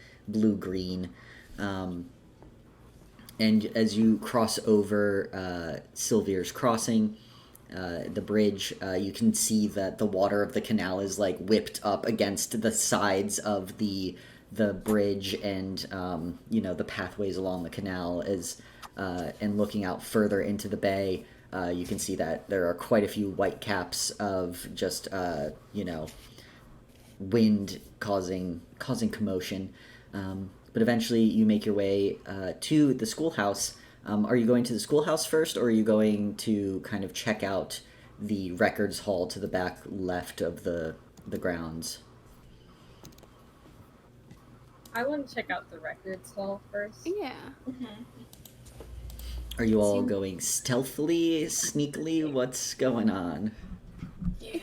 green. And as you cross over Sylvier's Crossing, the bridge, you can see that the water of the canal is like whipped up against the sides of the bridge, and the pathways along the canal and looking out further into the bay. You can see that there are quite a few white caps of just wind causing commotion. But eventually you make your way to the schoolhouse. Are you going to the schoolhouse first, or are you going to kind of check out the records hall to the back left of the grounds? I want to check out the records hall first. Yeah. Are you all going stealthily, sneakily? What's going on? Yeah.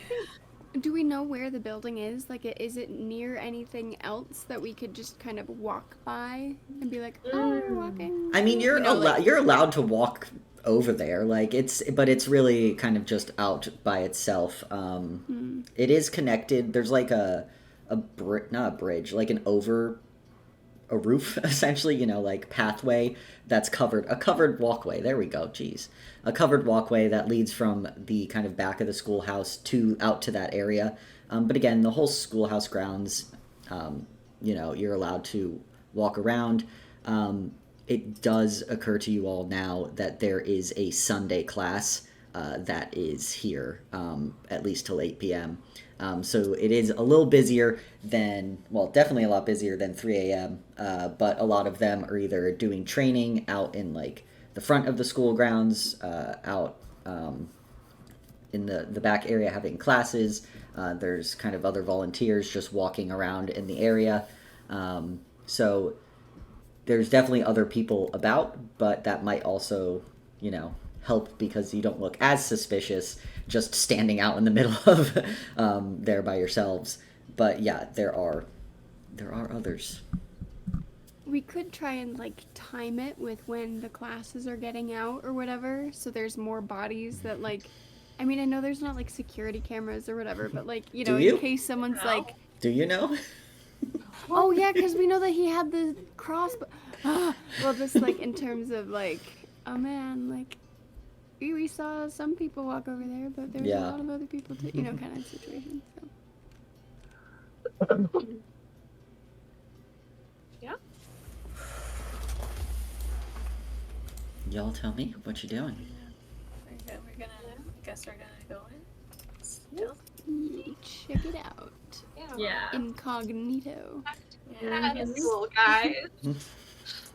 Do we know where the building is? Like, is it near anything else that we could just kind of walk by and be like, oh, we're walking? I mean, you're allowed to walk over there. Like but it's really kind of just out by itself. It is connected. There's like not a bridge, like a roof, essentially, like pathway that's a covered walkway. There we go. Jeez. A covered walkway that leads from the kind of back of the schoolhouse out to that area. But again, the whole schoolhouse grounds, you're allowed to walk around. It does occur to you all now that there is a Sunday class that is here, at least till 8 p.m. So it is a little busier definitely a lot busier than 3 a.m. But a lot of them are either doing training out in like the front of the school grounds, out in the back area having classes. There's kind of other volunteers just walking around in the area. So there's definitely other people about, but that might also, help because you don't look as suspicious just standing out in the middle of there by yourselves. But yeah, there are others. We could try and like time it with when the classes are getting out or whatever, so there's more bodies that like. I mean, I know there's not like security cameras or whatever, but like Do you? in case someone's like. Do you know? Oh yeah, because we know that he had the crossbow. Well, just like in terms of like, oh man, like we saw some people walk over there, but there's a lot of other people too, kind of situation. So. Yeah. Y'all tell me what you're doing. I guess we're gonna go in. Still. Check it out. Yeah. Incognito. Yeah. Cool, guys.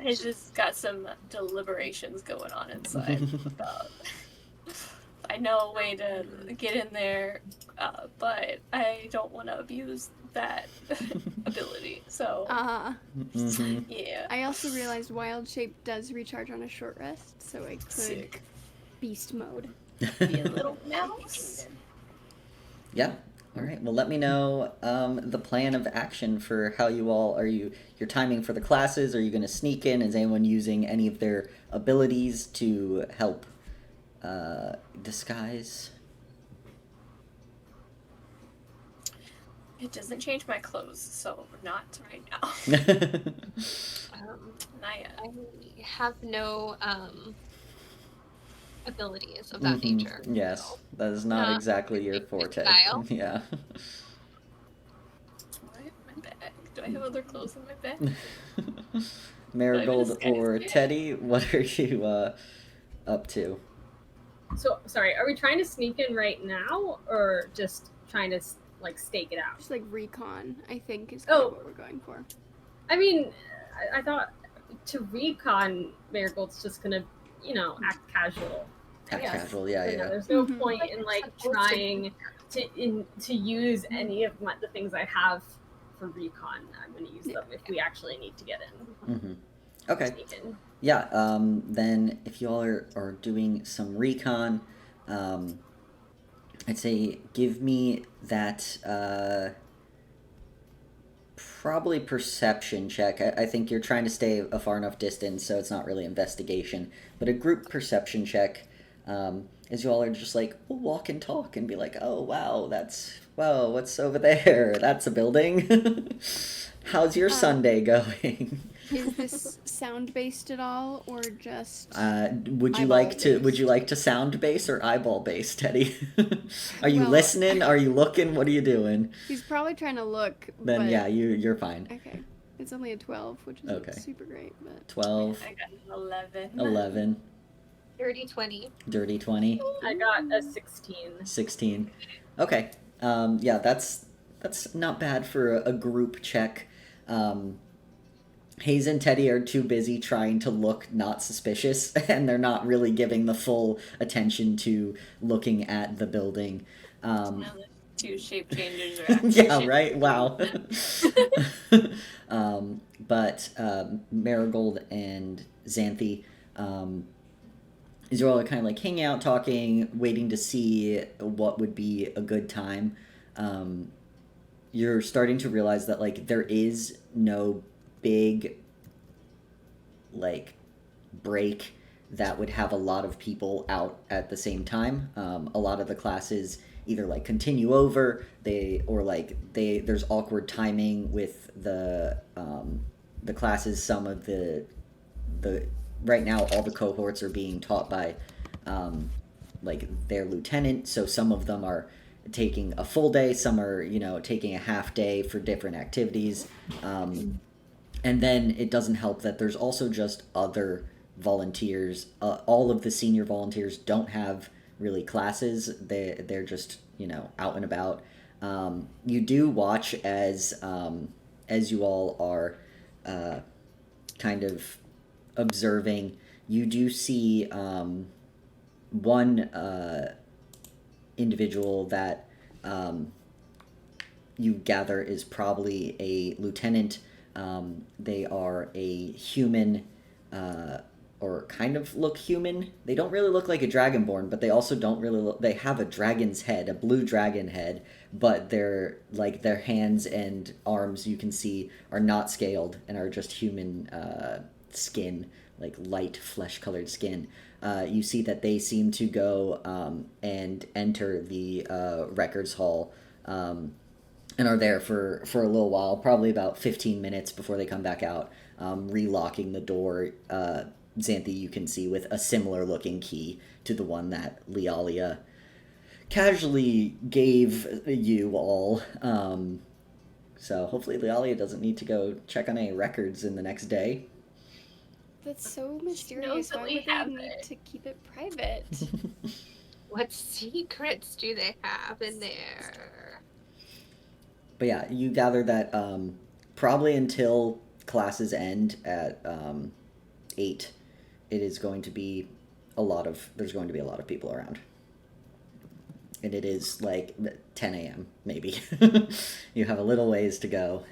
I just got some deliberations going on inside. I know a way to get in there, but I don't want to abuse that ability. So, yeah. I also realized Wild Shape does recharge on a short rest, so I could Sick. beast mode. Be a little mouse. Yeah. All right. Well, let me know the plan of action for how you all you're timing for the classes. Are you going to sneak in? Is anyone using any of their abilities to help disguise? It doesn't change my clothes, so not right now. I have no abilities of that nature. Yes, so. that is not exactly your forte. Style. Yeah. My bag. Do I have other clothes in my bag? Marigold or Teddy, what are you up to? So, sorry, are we trying to sneak in right now, or just trying to like stake it out? Just like recon, I think, is kind of what we're going for. I mean, I thought to recon, Marigold's just gonna, act casual. half Yes. casual. Yeah, But no, yeah. there's no Mhm. point in like trying to use any of the things I have for recon. I'm going to use them if we actually need to get in. Mm-hmm. Okay. Sneak in. Yeah. Then if you all are doing some recon, I'd say give me that probably perception check. I think you're trying to stay a far enough distance, so it's not really investigation, but a group perception check. As you all are just like, we'll walk and talk and be like, oh wow, what's over there? That's a building. How's your Sunday going? Is this sound based at all, or just? Would you like Eyeball-based? to sound base or eyeball base, Teddy? Are you Well- listening? Are you looking? What are you doing? He's probably trying to look. Then but... yeah, you're fine. Okay. It's only a 12, which is Okay. super great, but 12, I got an 11. 11, Dirty 20. dirty 20, I got a 16. 16. Okay. Yeah, that's not bad for a group check. Hayes and Teddy are too busy trying to look not suspicious, and they're not really giving the full attention to looking at the building. Now the two shape changes are actually Yeah, shit. right? Wow. But Marigold and Xanthi, as you're all kind of like hanging out, talking, waiting to see what would be a good time, you're starting to realize that like there is no big like break that would have a lot of people out at the same time. A lot of the classes either like continue over, there's awkward timing with the classes. Some of the right now all the cohorts are being taught by like their lieutenant, so some of them are taking a full day, some are taking a half day for different activities, and then it doesn't help that there's also just other volunteers. All of the senior volunteers don't have really classes. They're just out and about. You do watch as you all are kind of observing. You do see one individual that you gather is probably a lieutenant. They are a human, or kind of look human. They don't really look like a dragonborn, but they also don't really look. They have a dragon's head, a blue dragon head, but their hands and arms, you can see, are not scaled and are just human skin, like light flesh-colored skin. You see that they seem to go and enter the records hall. And are there for a little while, probably about 15 minutes before they come back out, relocking the door. Xanthi, you can see, with a similar looking key to the one that Lialia casually gave you all. So hopefully Lialia doesn't need to go check on any records in the next day. that's so knows mysterious. that Why we would they have need it. to keep it private? What secrets do they have in there? But yeah, you gather that probably until classes end at 8, it is going to be there's going to be a lot of people around. And it is like 10 a.m. maybe. You have a little ways to go.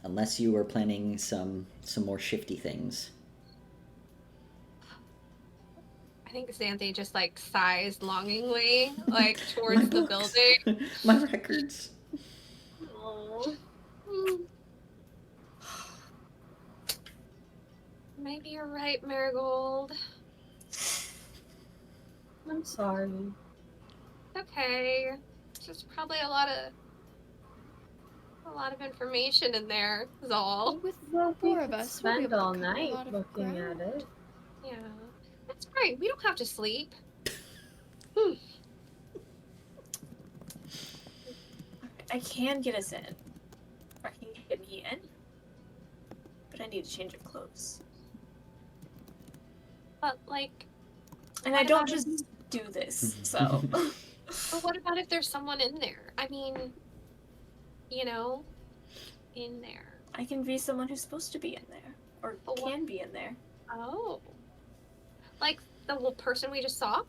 Unless you were planning some more shifty things. I think Xanthi just like sighs longingly, like towards the books. building. My records. Oh, Maybe you're right, Marigold. I'm sorry. Okay. It's just probably a lot of information in there, is all. With Well, we four of could us, we'll be spend able to all cover a night lot of looking ground. at it. Yeah. That's right. We don't have to sleep. I can get us in. Or I can get me in. But I need a change of clothes. But like, And What I don't about just do this, so. but what about if there's someone in there? I mean, in there. I can be someone who's supposed to be in there. Or But what- can be in there. Oh. Like, the little person we just saw?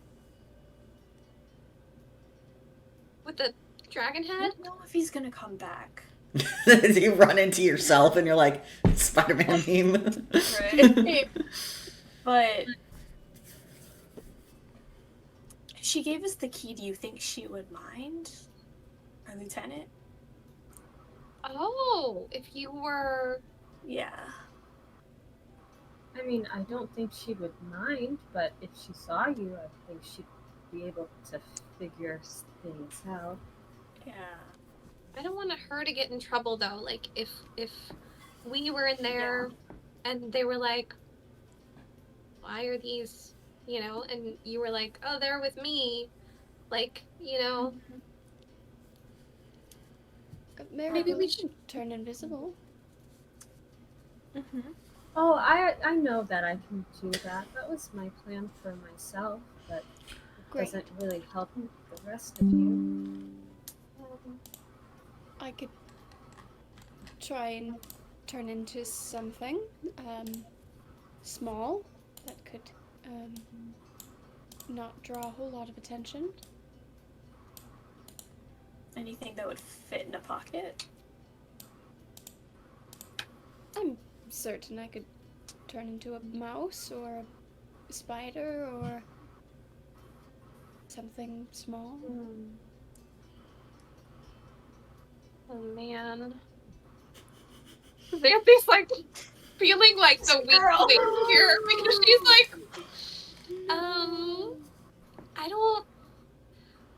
With the dragon I head? don't know if he's gonna come back. You run into yourself and you're like, Spider-Man meme. Right. But if she gave us the key, do you think she would mind? Our lieutenant? Oh, if you were... Yeah. I mean, I don't think she would mind, but if she saw you, I think she'd be able to figure things out. Yeah. I don't want her to get in trouble though. Like if we were in there and they were like, why are these, you know, and you were like, oh, they're with me, like, you know. Maybe we should turn invisible. Mm-hmm. Oh, I know that I can do that. That was my plan for myself, but it Great. doesn't really help the rest of you. I could try and turn into something small that could not draw a whole lot of attention. Anything that would fit in a pocket? I'm certain I could turn into a mouse or a spider or something small. Oh man. Xanthi's like feeling like the weak link here because she's like,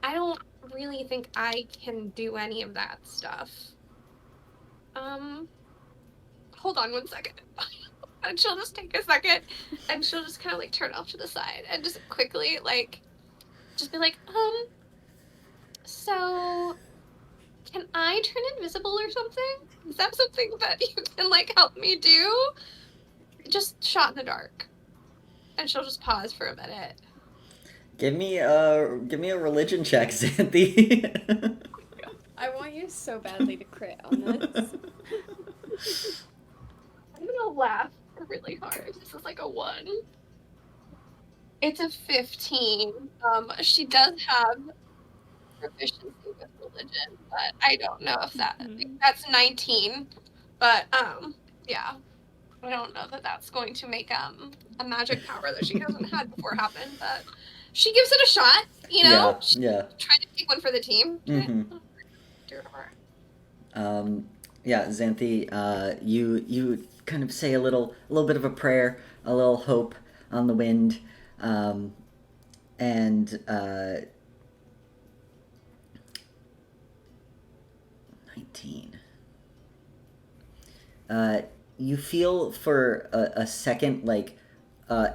I don't really think I can do any of that stuff. Hold on one second. And she'll just take a second and she'll just kind of like turn off to the side and just quickly like, just be like, so can I turn invisible or something? Is that something that you can like help me do? Just shot in the dark. And she'll just pause for a minute. Give me a religion check, Xanthi. I want you so badly to crit on this. I'm gonna laugh really hard. This is like a 1. It's a 15. She does have proficiency with religion, but I don't know if that that's 19. But yeah, I don't know that that's going to make a magic power that she hasn't had before happen. But she gives it a shot, you know. Yeah. Trying to take one for the team. Mm-hmm. Do it over. Yeah, Xanthi, you kind of say a little bit of a prayer, a little hope on the wind, and 19. You feel for a second like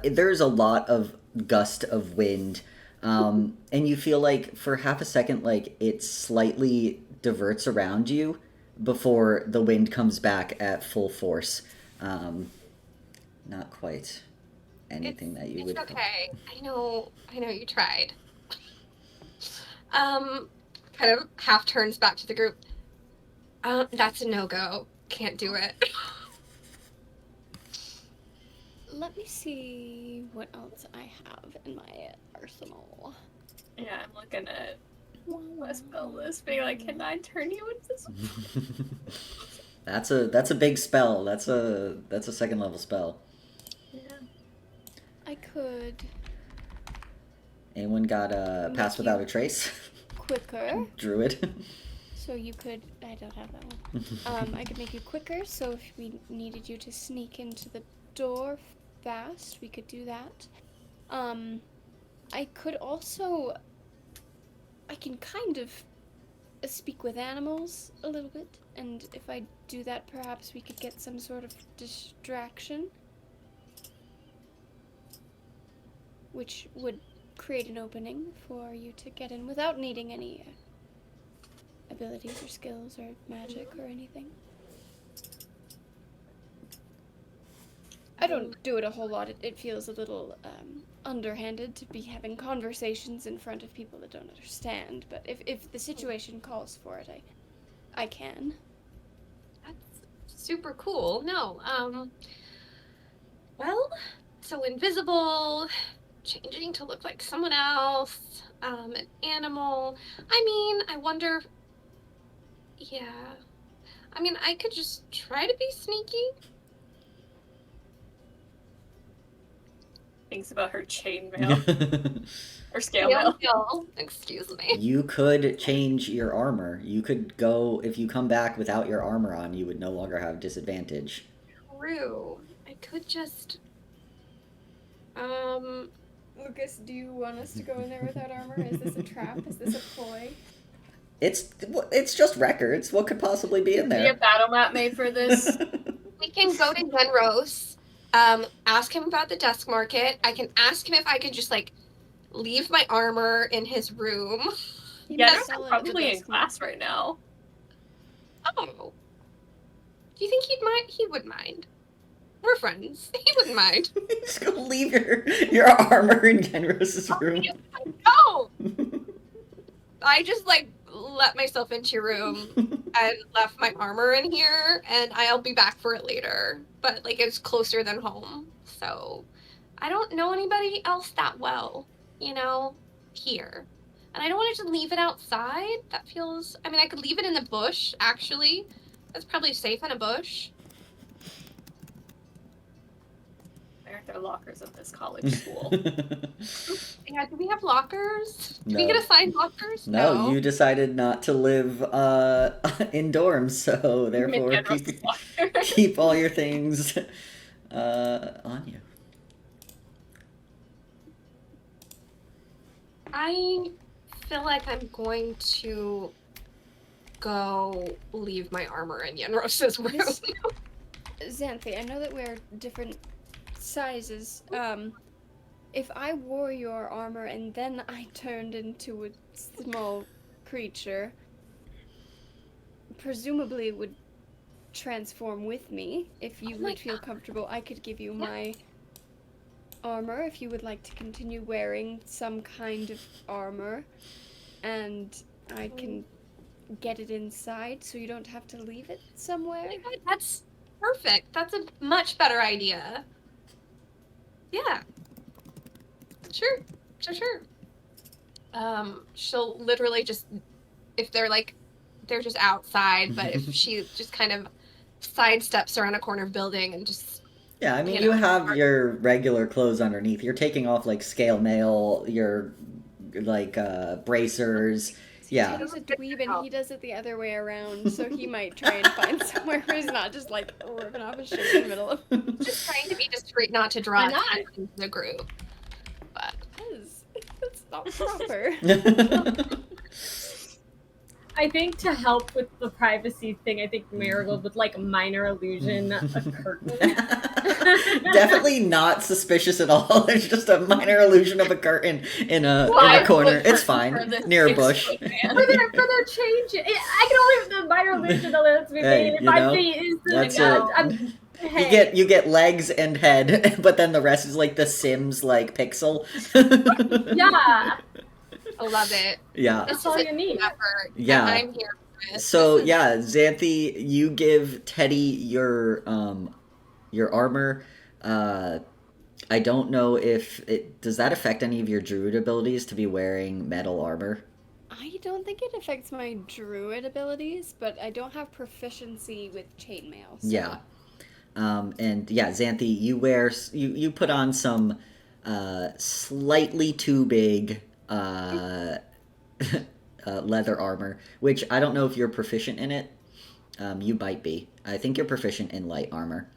there's a lot of gust of wind, and you feel like for half a second like it slightly diverts around you before the wind comes back at full force. Not quite anything that you would. It's okay. I know you tried. Kind of half turns back to the group. That's a no-go. Can't do it. Let me see what else I have in my arsenal. Yeah, I'm looking at my spell list, being like, can I turn you into That's a big spell. That's a second level spell. Yeah. I could Anyone got a pass without a trace? quicker, Druid. so you could. I don't have that one. I could make you quicker, so if we needed you to sneak into the door fast, we could do that. I could also. I can kind of speak with animals a little bit, and if I do that, perhaps we could get some sort of distraction, which would create an opening for you to get in without needing any abilities or skills or magic or anything. I don't do it a whole lot. It feels a little underhanded to be having conversations in front of people that don't understand, but if the situation calls for it, I can. That's super cool. No, well, so invisible, changing to look like someone else, an animal. I mean, I wonder. Yeah. I mean, I could just try to be sneaky. Thinks about her chainmail. Or scale mail. Excuse me. You could change your armor. You could go, if you come back without your armor on, you would no longer have disadvantage. True. I could just. Lucas, do you want us to go in there without armor? Is this a trap? Is this a ploy? It's just records. What could possibly be in Is there there? a battle map made for this? We can go to Genros, ask him about the desk market. I can ask him if I could just, like, leave my armor in his room. Yeah, must they're sell it at the probably in desk class right now. Oh. Do you think he'd mind? He would mind. We're friends. He wouldn't mind. Just go leave your armor in Genros's room. No! I just, like, let myself into your room and left my armor in here, and I'll be back for it later. But, like, it's closer than home, so I don't know anybody else that well, you know, here. And I don't want to just leave it outside. That feels... I mean, I could leave it in the bush, actually. That's probably safe in a bush. Where are their lockers at this college school? Yeah, do we have lockers? Do No. we get assigned lockers? No, you decided not to live in dorms, so therefore Genros' locker. keep all your things on you. I feel like I'm going to go leave my armor in Yenros's room. Yes. Xanthi, I know that we're different sizes. If I wore your armor and then I turned into a small creature, presumably it would transform with me. If you Oh my would feel God. comfortable, I could give you my armor if you would like to continue wearing some kind of armor, and I can get it inside so you don't have to leave it somewhere. Oh my God, that's perfect. That's a much better idea. Yeah. Sure. She'll literally just, if they're like, they're just outside, but if she just kind of sidesteps around a corner of building and just... Yeah, I mean, You you know, have your regular clothes underneath. You're taking off, like, scale mail, your, like, bracers. Yeah. He's a dweeb and he does it the other way around, so he might try and find somewhere where he's not just like ripping off his shirt in the middle of Just trying to be discreet, not to draw Why not? attention to the group. But That's not proper. I think to help with the privacy thing, I think Marigold would like minor illusion a curtain. Definitely not suspicious at all. There's just a minor illusion of a curtain in a corner. It's fine. Near a bush. For their change, I can only the minor illusion that lets me Hey, made. If you know, I see is the that's hey. You get legs and head, but then the rest is like the Sims like pixel. Yeah, I love it. Yeah. that's all you need. Effort. Yeah. I'm here for it. So yeah, Xanthi, you give Teddy your armor. I don't know if it does that affect any of your druid abilities to be wearing metal armor. I don't think it affects my druid abilities, but I don't have proficiency with chainmail. So. Yeah. And yeah, Xanthi, you put on some slightly too big leather armor, which I don't know if you're proficient in it. You might be. I think you're proficient in light armor.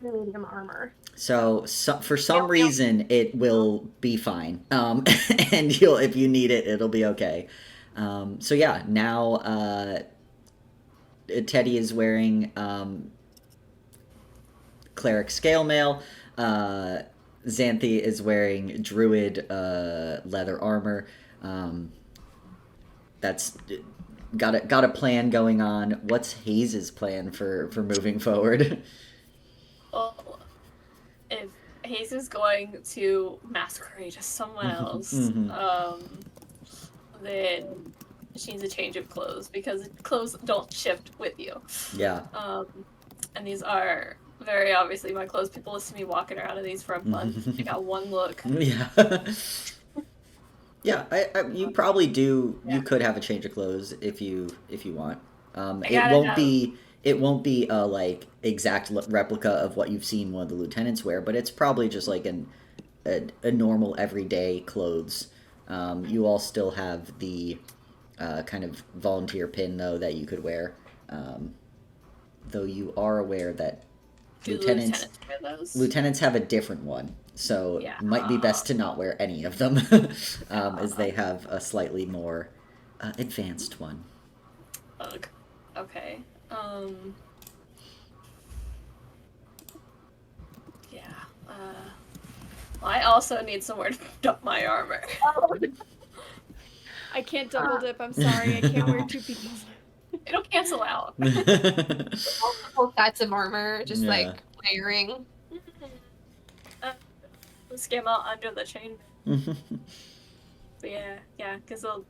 Medium armor. So for some reason, it will be fine. And if you need it, it'll be okay. So yeah, now Teddy is wearing cleric scale mail. Xanthi is wearing druid leather armor. That's got a plan going on. What's Hayes' plan for moving forward? Well, if Hayes is going to masquerade as someone else, then she needs a change of clothes because clothes don't shift with you. Yeah. And these are very obviously my clothes. People listen to me walking around in these for a month. I got one look. Yeah. Yeah, you probably do. Yeah. You could have a change of clothes if you want. I It gotta won't have- be. It won't be a like exact replica of what you've seen one of the lieutenants wear, but it's probably just like a normal everyday clothes. You all still have the kind of volunteer pin though that you could wear. Though you are aware that Do lieutenants wear those? lieutenants have a different one, so Yeah. it might be best to not wear any of them, as they have a slightly more advanced one. Ugh. Okay. Yeah. Well, I also need somewhere to dump my armor. I can't double dip. I'm sorry. I can't wear two people's. It'll cancel out. Multiple sets of armor, just Yeah. like layering. Skim out under the chain. But yeah, because I'll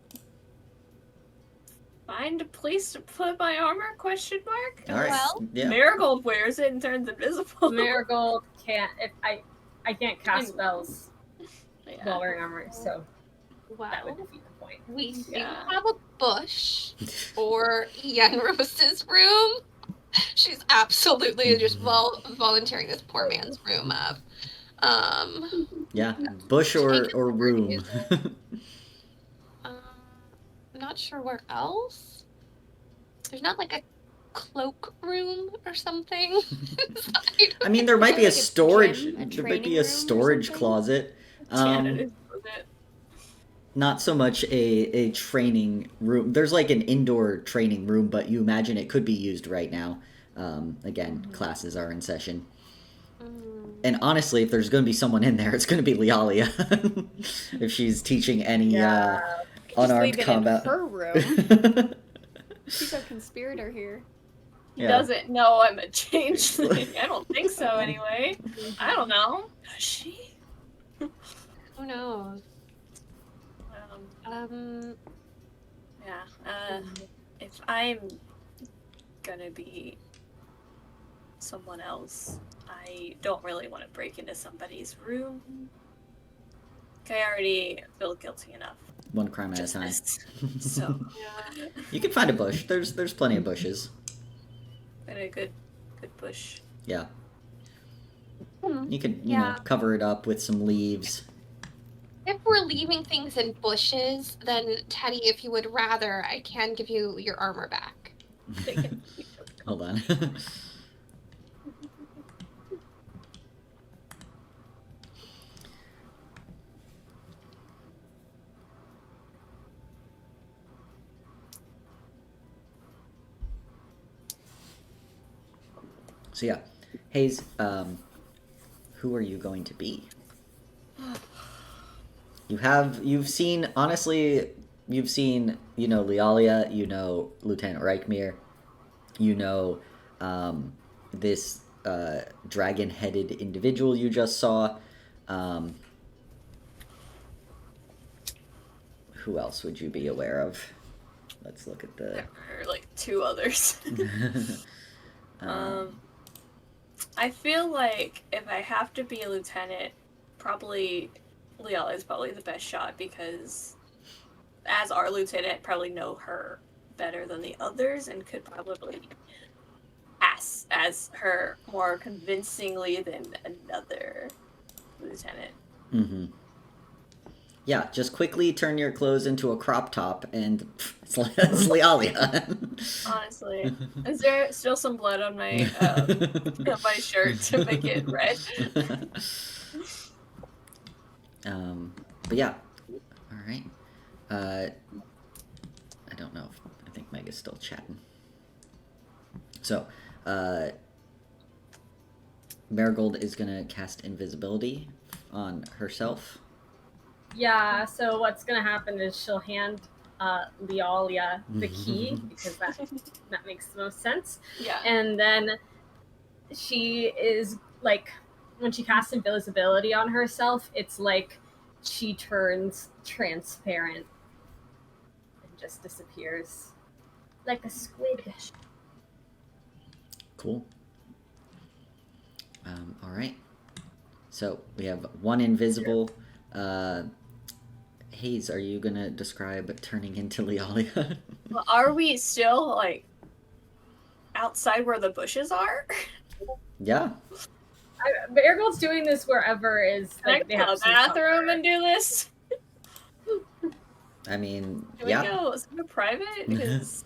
find a place to put my armor? Question mark. All right. Well, Yeah. Marigold wears it and turns invisible. Marigold can't. If I can't cast spells Yeah. while wearing armor, so that would well, defeat the point. we do Yeah. have a bush or Yenrose's room. She's absolutely just volunteering this poor man's room up. Yeah. Bush or room. Not sure where else. There's not like a cloak room or something. I mean, there might be a Like a storage. gym, a There might be training a room or storage something? closet. Janitor does it. Not so much a training room. There's like an indoor training room, but you imagine it could be used right now. Again, classes are in session. And honestly, if there's going to be someone in there, it's going to be Lialia. If she's teaching any Just unarmed leave it combat. in her room. She's our conspirator here. He Yeah. doesn't know I'm a changeling. I don't think so anyway. I don't know. Does she? Who knows? Yeah. If I'm gonna be someone else, I don't really want to break into somebody's room. I already feel guilty enough. One crime at a Just time. this. So You can find a bush. There's plenty of bushes. and a good bush. Yeah. Hmm. You could, you Yeah. know, cover it up with some leaves. If we're leaving things in bushes, then Teddy, if you would rather, I can give you your armor back. They can Hold on. So yeah, Hayes, who are you going to be? You've seen Lialia, you know Lieutenant Reichmere, you know this dragon-headed individual you just saw. Who else would you be aware of? Let's look at the. There are like two others. I feel like if I have to be a lieutenant, probably Liala is probably the best shot because as our lieutenant, probably know her better than the others and could probably pass as her more convincingly than another lieutenant. Mm-hmm. Yeah, just quickly turn your clothes into a crop top and it's Lialia. Honestly, is there still some blood on my on my shirt to make it red? But yeah, all right. I don't know. I think Meg is still chatting. So, Marigold is gonna cast invisibility on herself. Yeah, so what's gonna happen is she'll hand Lialia the key because that makes the most sense. Yeah. And then she is like, when she casts invisibility on herself, it's like she turns transparent and just disappears like a squid. Cool. All right. So we have one invisible. Hayes, are you gonna describe turning into Lealia? Well, are we still like outside where the bushes are? Yeah. Marigold's doing this wherever is Can I like they go have to the some bathroom comfort. and do this? I mean, Can yeah. we go? Is it private? Because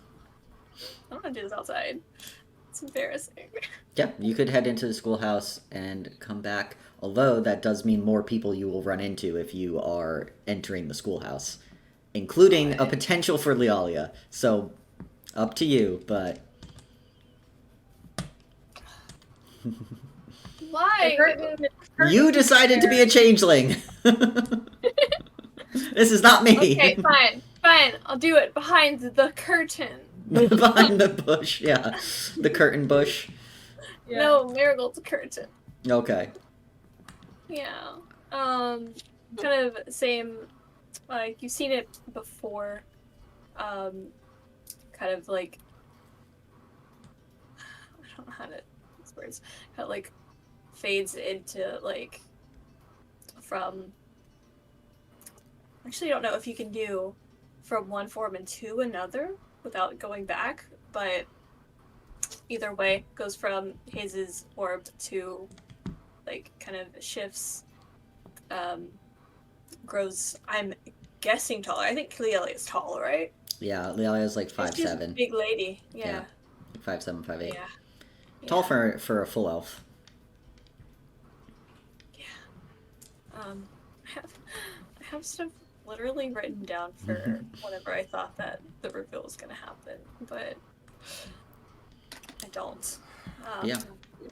I don't want to do this outside. It's embarrassing. Yeah, you could head into the schoolhouse and come back. Although that does mean more people you will run into if you are entering the schoolhouse, including a potential for Lealia. So, up to you, but Why? you decided to be a changeling. This is not me. Okay, fine. I'll do it behind the curtain. Behind the bush, yeah. The curtain bush. Yeah. No, Marigold's curtain. Okay. Yeah. Kind of same. Like you've seen it before. Kind of like I don't know how to use words. Kind of like fades into like from. Actually, I don't know if you can do from one form into another without going back, but either way, goes from Hayes's orb to like kind of shifts, grows. I'm guessing taller. I think Clelia is tall, right? Yeah, Lealia's like She's just a 5'7". big lady. Yeah. 5'7", 5'8". Yeah. Tall for a full elf. I have stuff literally written down for whenever I thought that the reveal was gonna happen, but I don't. Yeah.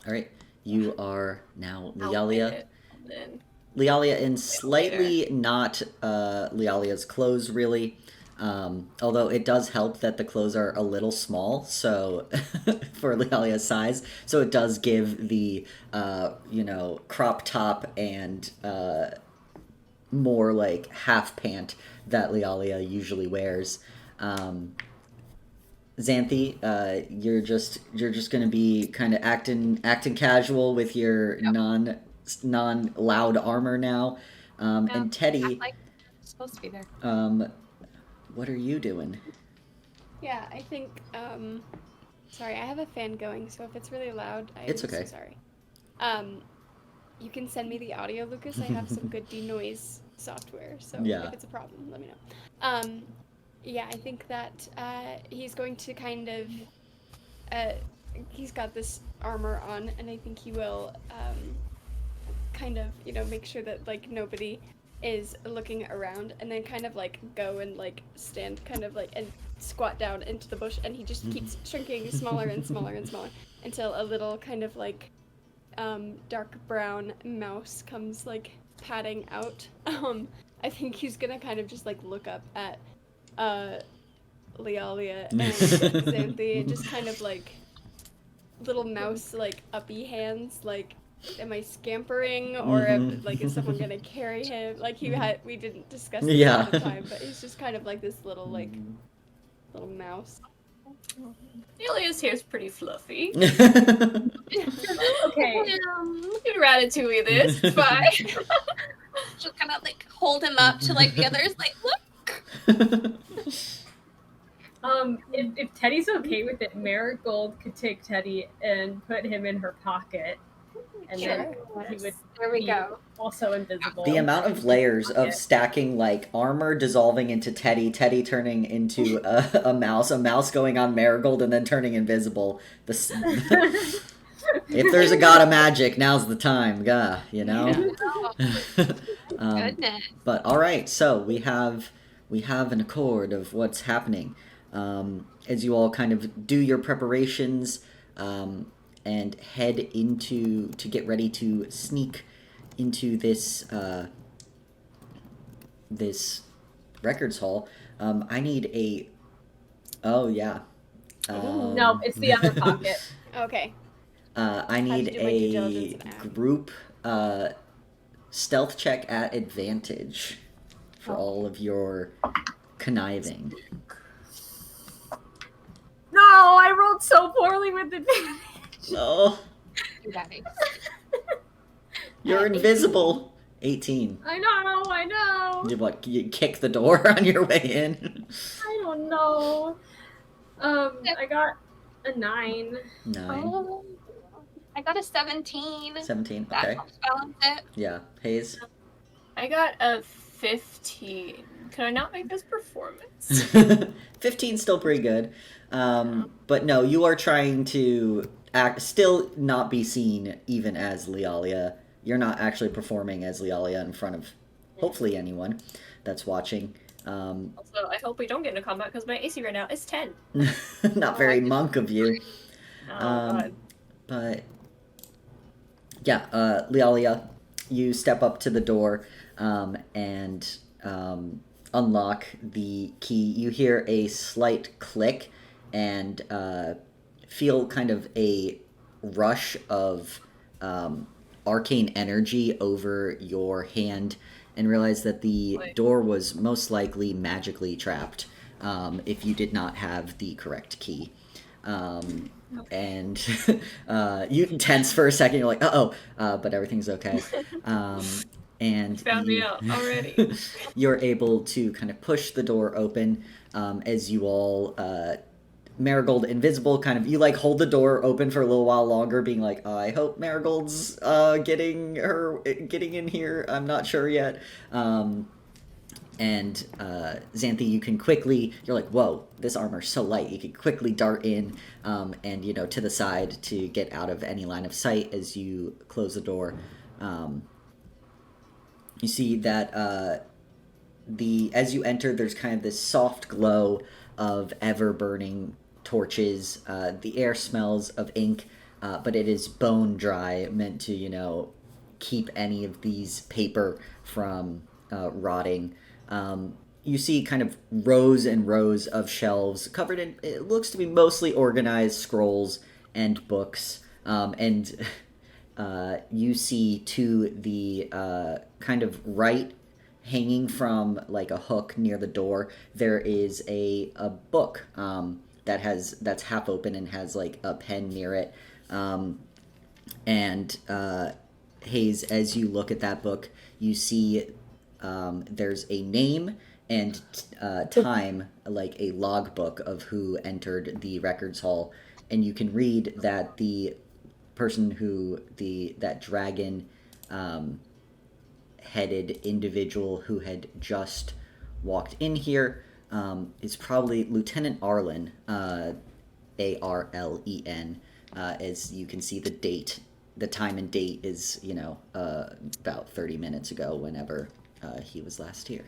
All right. You are now I'll Lealia. write it, and then Lealia in slightly not Lealia's clothes, really. Although it does help that the clothes are a little small, so for Lealia's size, so it does give the crop top and more like half pant that Lealia usually wears. Xanthi, you're just gonna be kind of acting casual with your non loud armor now. And Teddy, I'm like supposed to be there. what are you doing? Yeah, I think, sorry, I have a fan going, so if it's really loud, It's okay. so sorry. You can send me the audio, Lucas. I have some good denoise software, so Yeah. if it's a problem, let me know. Yeah, I think that he's going to kind of, he's got this armor on, and I think he will kind of, make sure that, like, nobody is looking around, and then kind of, like, go and, like, stand kind of, like, and squat down into the bush, and he just keeps shrinking smaller and smaller and smaller until a little kind of, like, dark brown mouse comes, like, padding out. I think he's gonna kind of just, like, look up at Lealia and Xanthi and just kind of, like, little mouse, like, uppy hands, like, am I scampering, or is someone gonna carry him? Like, we didn't discuss this at the time, but he's just kind of like this little, like, little mouse. Elia's hair's pretty fluffy. Okay. Good ratatouille this, it's fine. Just kind of like hold him up to like the others, like look. If Teddy's okay with it, Marigold could take Teddy and put him in her pocket, and then he would There we be go. also invisible. The amount of layers of stacking, like, armor dissolving into Teddy turning into a mouse going on Marigold, and then turning invisible. If there's a god of magic, now's the time, Goodness. But all right, so we have an accord of what's happening. As you all kind of do your preparations and head to get ready to sneak into this this records hall. I need a. Oh yeah. No, it's the other pocket. Okay. I need do my due diligence a and act. group stealth check at advantage for all of your conniving. No, I rolled so poorly with advantage. Oh. Do that. You're 18. invisible. 18. I know. Did what? You kick the door on your way in? I don't know. I got a 9. 9. Oh, I got a 17. 17. That Okay. helps balance it. Yeah. Hayes. I got a 15. Can I not make this performance? 15 still pretty good. But no, you are trying to still not be seen even as Lialia. You're not actually performing as Lialia in front of hopefully anyone that's watching. Also, I hope we don't get into combat because my AC right now is 10. Not very monk of you. Oh, God. But yeah, Lialia, you step up to the door and unlock the key. You hear a slight click and feel kind of a rush of arcane energy over your hand and realize that the door was most likely magically trapped if you did not have the correct key. And you tense for a second. You're like, but everything's okay. And Found me out already. You're able to kind of push the door open as you all, Marigold invisible, kind of, you like hold the door open for a little while longer, being like, I hope Marigold's getting in here. I'm not sure yet. And Xanthi, you can quickly, you're like, whoa, this armor's so light. You can quickly dart in and, to the side to get out of any line of sight as you close the door. You see that as you enter, there's kind of this soft glow of ever-burning torches. The air smells of ink, but it is bone dry, meant to, keep any of these paper from rotting. You see kind of rows and rows of shelves covered in, it looks to be mostly organized scrolls and books. And you see to the kind of right, hanging from like a hook near the door, there is a book that's half open and has like a pen near it. And Hayes, as you look at that book, you see there's a name and time, like a logbook of who entered the records hall, and you can read that the person who that dragon headed individual who had just walked in here is probably Lieutenant Arlen, Arlen, as you can see the date. The time and date is, about 30 minutes ago, whenever he was last here.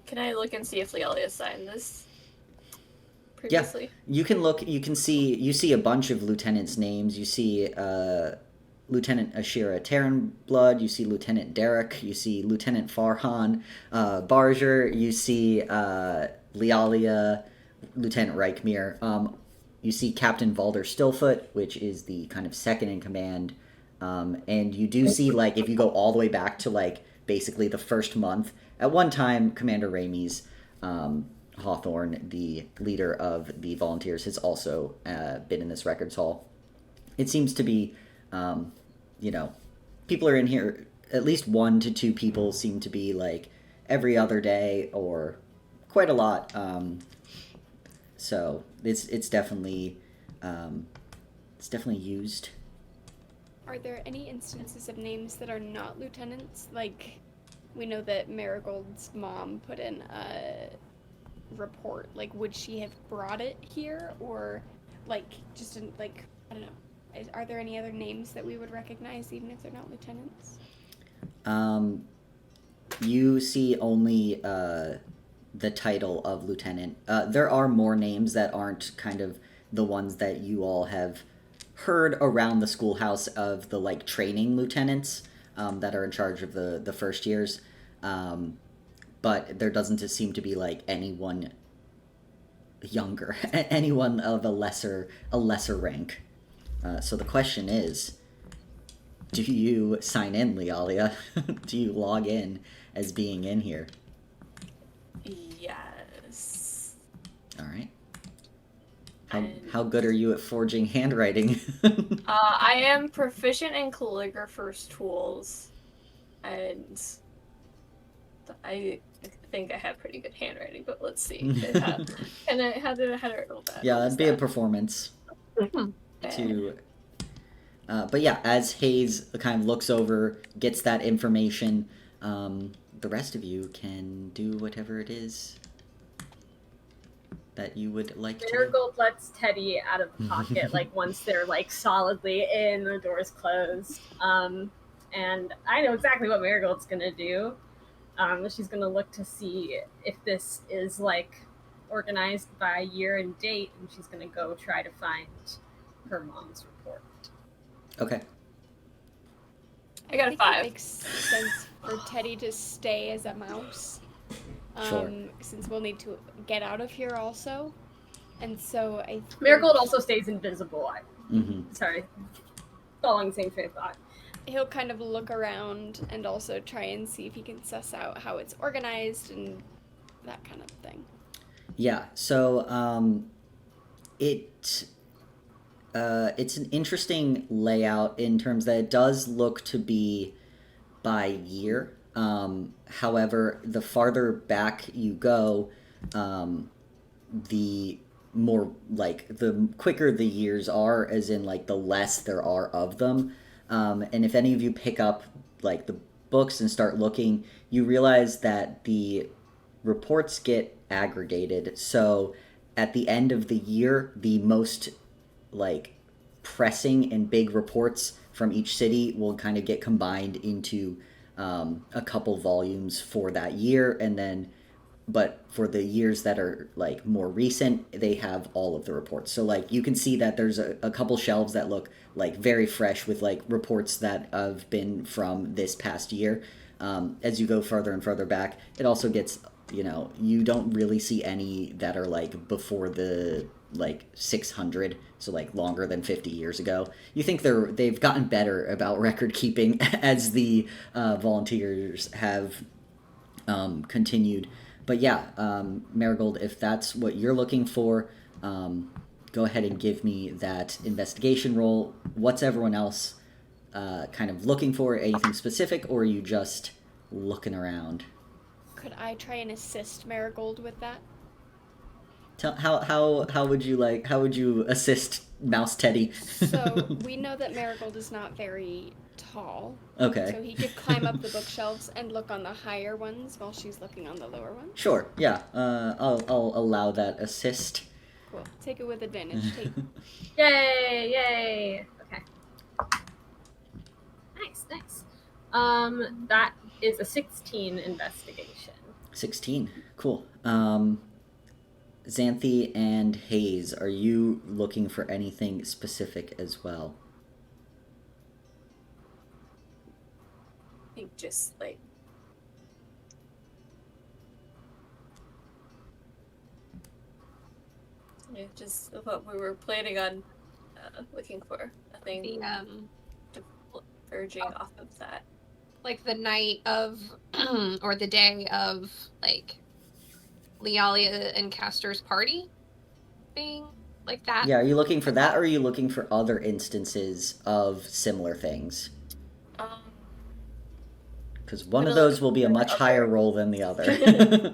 Can I look and see if Lialia signed this previously? Yeah, you can look. You see a bunch of lieutenants' names. You see Lieutenant Ashira Terranblood. You see Lieutenant Derek. You see Lieutenant Farhan Barger. You see Lialia, Lieutenant Reichmir. You see Captain Valder Stillfoot, which is the kind of second in command. And you do see, like, if you go all the way back to, like, basically the first month, at one time, Commander Ramey's Hawthorne, the leader of the volunteers, has also been in this records hall. It seems to be, people are in here, at least 1 to 2 people seem to be, like, every other day or quite a lot. So it's definitely used. Are there any instances of names that are not lieutenants? Like, we know that Marigold's mom put in a report. Like, would she have brought it here? Or, like, just in, like, I don't know. Are there any other names that we would recognize, even if they're not lieutenants? You see only the title of lieutenant. There are more names that aren't kind of the ones that you all have heard around the schoolhouse of the, like, training lieutenants that are in charge of the first years. But there doesn't seem to be, like, anyone younger, anyone of a lesser rank. So the question is, do you sign in, Lialia? Do you log in as being in here? Yes. All right. How good are you at forging handwriting? I am proficient in calligrapher's tools, and I think I have pretty good handwriting. But let's see. How did I roll that? Yeah, What that'd was be a that? performance Mhm. to. But yeah, as Hayes kind of looks over, gets that information, the rest of you can do whatever it is that you would like to do. Marigold lets Teddy out of the pocket, like once they're like solidly in, the door's closed. And I know exactly what Marigold's gonna do. She's gonna look to see if this is like organized by year and date, and she's gonna go try to find her mom's report. Okay. I got a think 5. It makes sense for Teddy to stay as a mouse. Sure. Since we'll need to get out of here also. And so I think Marigold also stays invisible. Mm-hmm. Sorry, following the same train of thought. he'll kind of look around and also try and see if he can suss out how it's organized and that kind of thing. Yeah. So it's an interesting layout in terms that it does look to be by year. However, the farther back you go, the more like the quicker the years are, as in like the less there are of them. And if any of you pick up like the books and start looking, you realize that the reports get aggregated. So at the end of the year, the most like pressing and big reports from each city will kind of get combined into a couple volumes for that year, and then but for the years that are like more recent, they have all of the reports. So like you can see that there's a couple shelves that look like very fresh with like reports that have been from this past year. As you go further and further back, it also gets, you don't really see any that are like before the like 600, so like longer than 50 years ago. You think they've gotten better about record keeping as the volunteers have continued. But yeah, Marigold, if that's what you're looking for, go ahead and give me that investigation roll. What's everyone else kind of looking for? Anything specific, or are you just looking around? Could I try and assist Marigold with that? How would you assist Mouse Teddy? So we know that Marigold is not very tall. Okay. So he could climb up the bookshelves and look on the higher ones while she's looking on the lower ones. Sure. Yeah. I'll allow that assist. Cool. Take it with advantage. Yay! Okay. Nice. That is a 16 investigation. 16. Cool. Xanthi and Hayes, are you looking for anything specific as well? I think just like just what we were planning on looking for. Nothing diverging off of that. Like the night of or the day of like Lealia and Castor's party being like that. Yeah, are you looking for that, or are you looking for other instances of similar things? Because one of those will be a much higher roll than the other.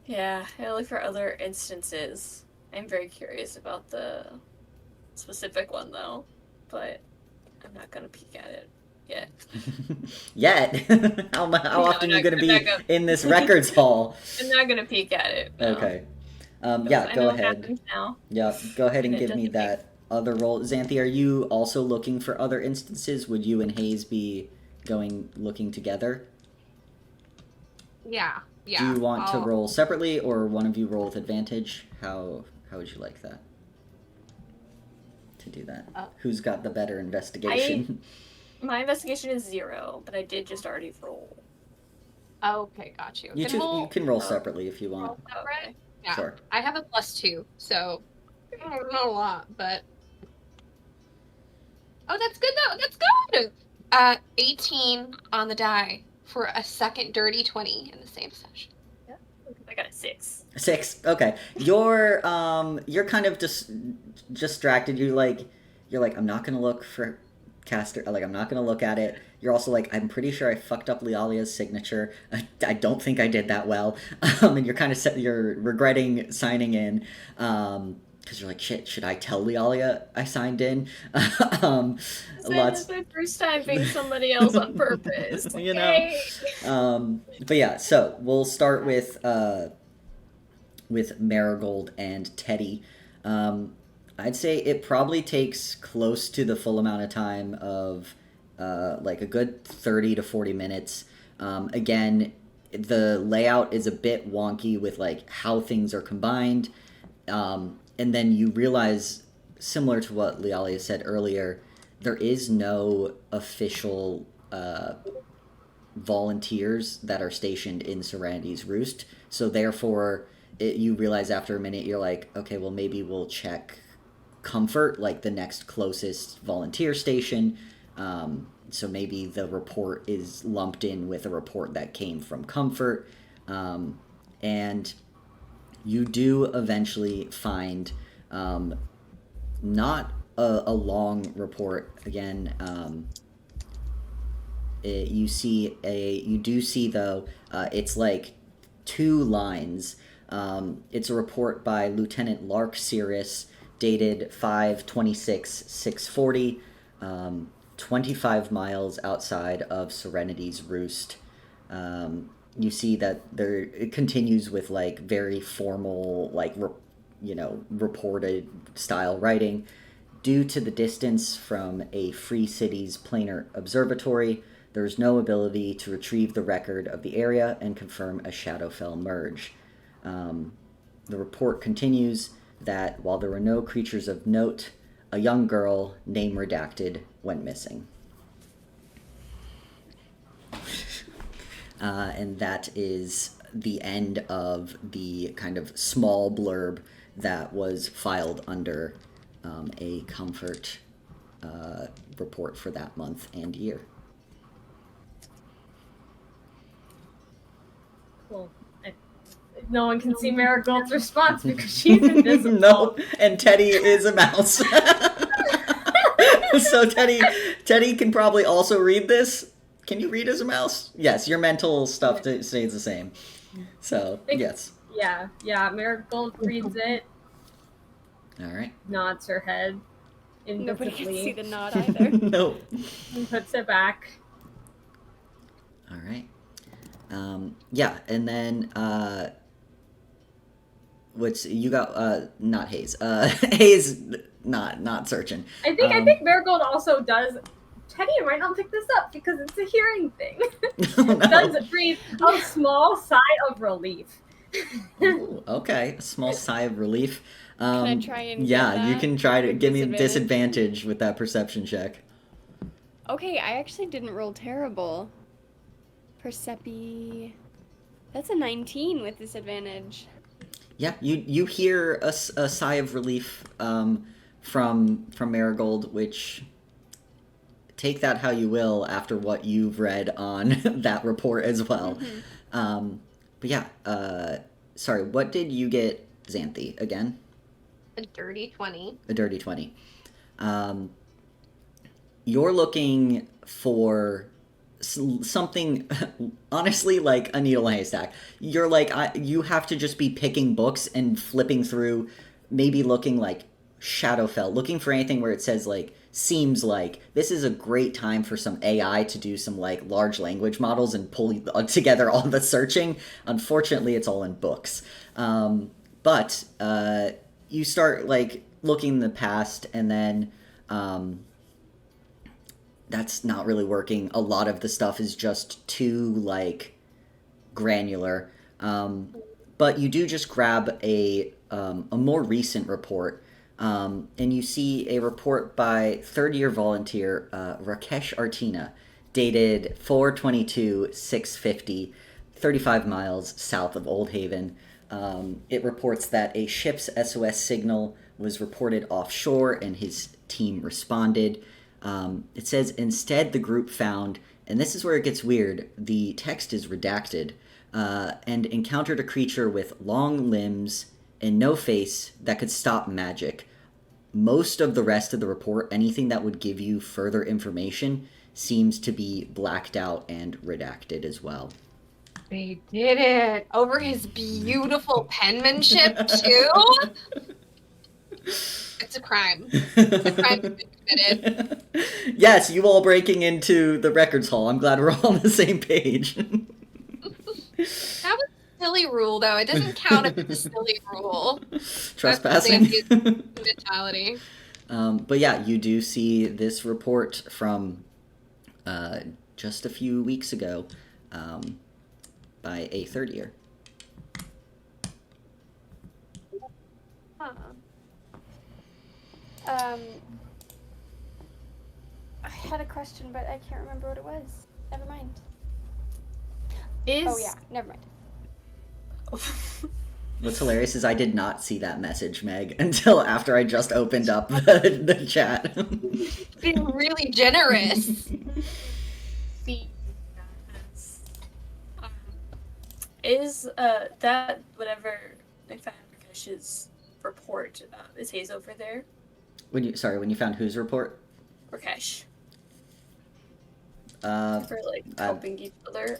Yeah, I look for other instances. I'm very curious about the specific one though, but I'm not gonna peek at it yet. Yet? How often are you going to be in this records hall? I'm not gonna peek at it. No. Okay. I Go know what ahead. happens now. Yeah, go ahead and And it give me doesn't that other roll. Xanthi, are you also looking for other instances? Would you and Hayes be looking together? Yeah. Do you want to roll separately, or one of you roll with advantage? How would you like that? To do that? Who's got the better investigation? My investigation is 0, but I did just already roll. Okay, got you. You can roll separately if you want. Roll separate? Okay. Yeah. Sure. I have a +2, so not a lot, but that's good though. That's good. 18 on the die for a second dirty 20 in the same session. I got a 6. 6. Okay. You're kind of just distracted. You're like I'm not gonna look for caster. Like I'm not gonna look at it. You're also like I'm pretty sure I fucked up Lialia's signature. I don't think I did that well. And you're kind of you're regretting signing in. Because you're like, shit, should I tell Lialia I signed in? It's my first time being somebody else on purpose. You know. But yeah, so we'll start with Marigold and Teddy. I'd say it probably takes close to the full amount of time of like a good 30 to 40 minutes. Again, the layout is a bit wonky with like how things are combined. And then you realize, similar to what Lialia said earlier, there is no official volunteers that are stationed in Serenity's Roost. So therefore, you realize after a minute, you're like, okay, well, maybe we'll check Comfort, like the next closest volunteer station. So maybe the report is lumped in with a report that came from Comfort. And you do eventually find not a long report. Again, you do see though, it's like 2 lines. It's a report by Lieutenant Lark Sirius, dated 5/26/640, 25 miles outside of Serenity's Roost. You see that it continues with like very formal, like reported style writing. Due to the distance from a free city's planar observatory, there is no ability to retrieve the record of the area and confirm a Shadowfell merge. The report continues that while there were no creatures of note, a young girl, name redacted, went missing. And that is the end of the kind of small blurb that was filed under a Comfort report for that month and year. Cool. No one can see Marigold's response because she's invisible. No, and Teddy is a mouse. So Teddy can probably also read this. Can you read as a mouse? Yes, your mental stuff stays the same. So, yes. Yeah, Marigold reads it. All right. Nods her head Nobody can see invisibly. the nod either. No. And puts it back. All right. Yeah, and then what's you got? Not Hayes. Hayes not searching. I think Marigold also does. Teddy might not pick this up because it's a hearing thing. Oh, no. Does breathe a small sigh of relief. Ooh, okay, a small sigh of relief. Can I try and get yeah, you that can try to with give me a disadvantage? disadvantage with that perception check. Okay, I actually didn't roll terrible. Percepi. That's a 19 with disadvantage. Yeah, you hear a sigh of relief from Marigold, which, take that how you will after what you've read on that report as well. Mm-hmm. But yeah, sorry, what did you get, Xanthi, again? A dirty 20. A dirty 20. You're looking for something, honestly, like a needle in a haystack. You're like, you have to just be picking books and flipping through, maybe looking like Shadowfell, looking for anything where it says like, seems like this is a great time for some AI to do some like large language models and pull together all the searching. Unfortunately, it's all in books. But you start like looking in the past, and then that's not really working. A lot of the stuff is just too like granular. But you do just grab a more recent report. And you see a report by third-year volunteer Rakesh Artina, dated 4/22/650, 35 miles south of Old Haven. It reports that a ship's SOS signal was reported offshore and his team responded. It says, instead the group found, and this is where it gets weird, the text is redacted, and encountered a creature with long limbs and no face that could stop magic. Most of the rest of the report, anything that would give you further information, seems to be blacked out and redacted as well. They did it over his beautiful penmanship too. It's a crime. It's a crime that's been committed. Yes, you all breaking into the records hall. I'm glad we're all on the same page. That was a silly rule, though. It doesn't count if it's a silly rule. Trespassing. That's mentality. But yeah, you do see this report from just a few weeks ago by a third year. Huh. I had a question, but I can't remember what it was. Never mind. Is Oh yeah, never mind. What's hilarious is I did not see that message, Meg, until after I just opened up the chat. Being really generous. Is that whatever they found Rakesh's report, is Hayes over there? When you found whose report? Rakesh. For For like helping each other.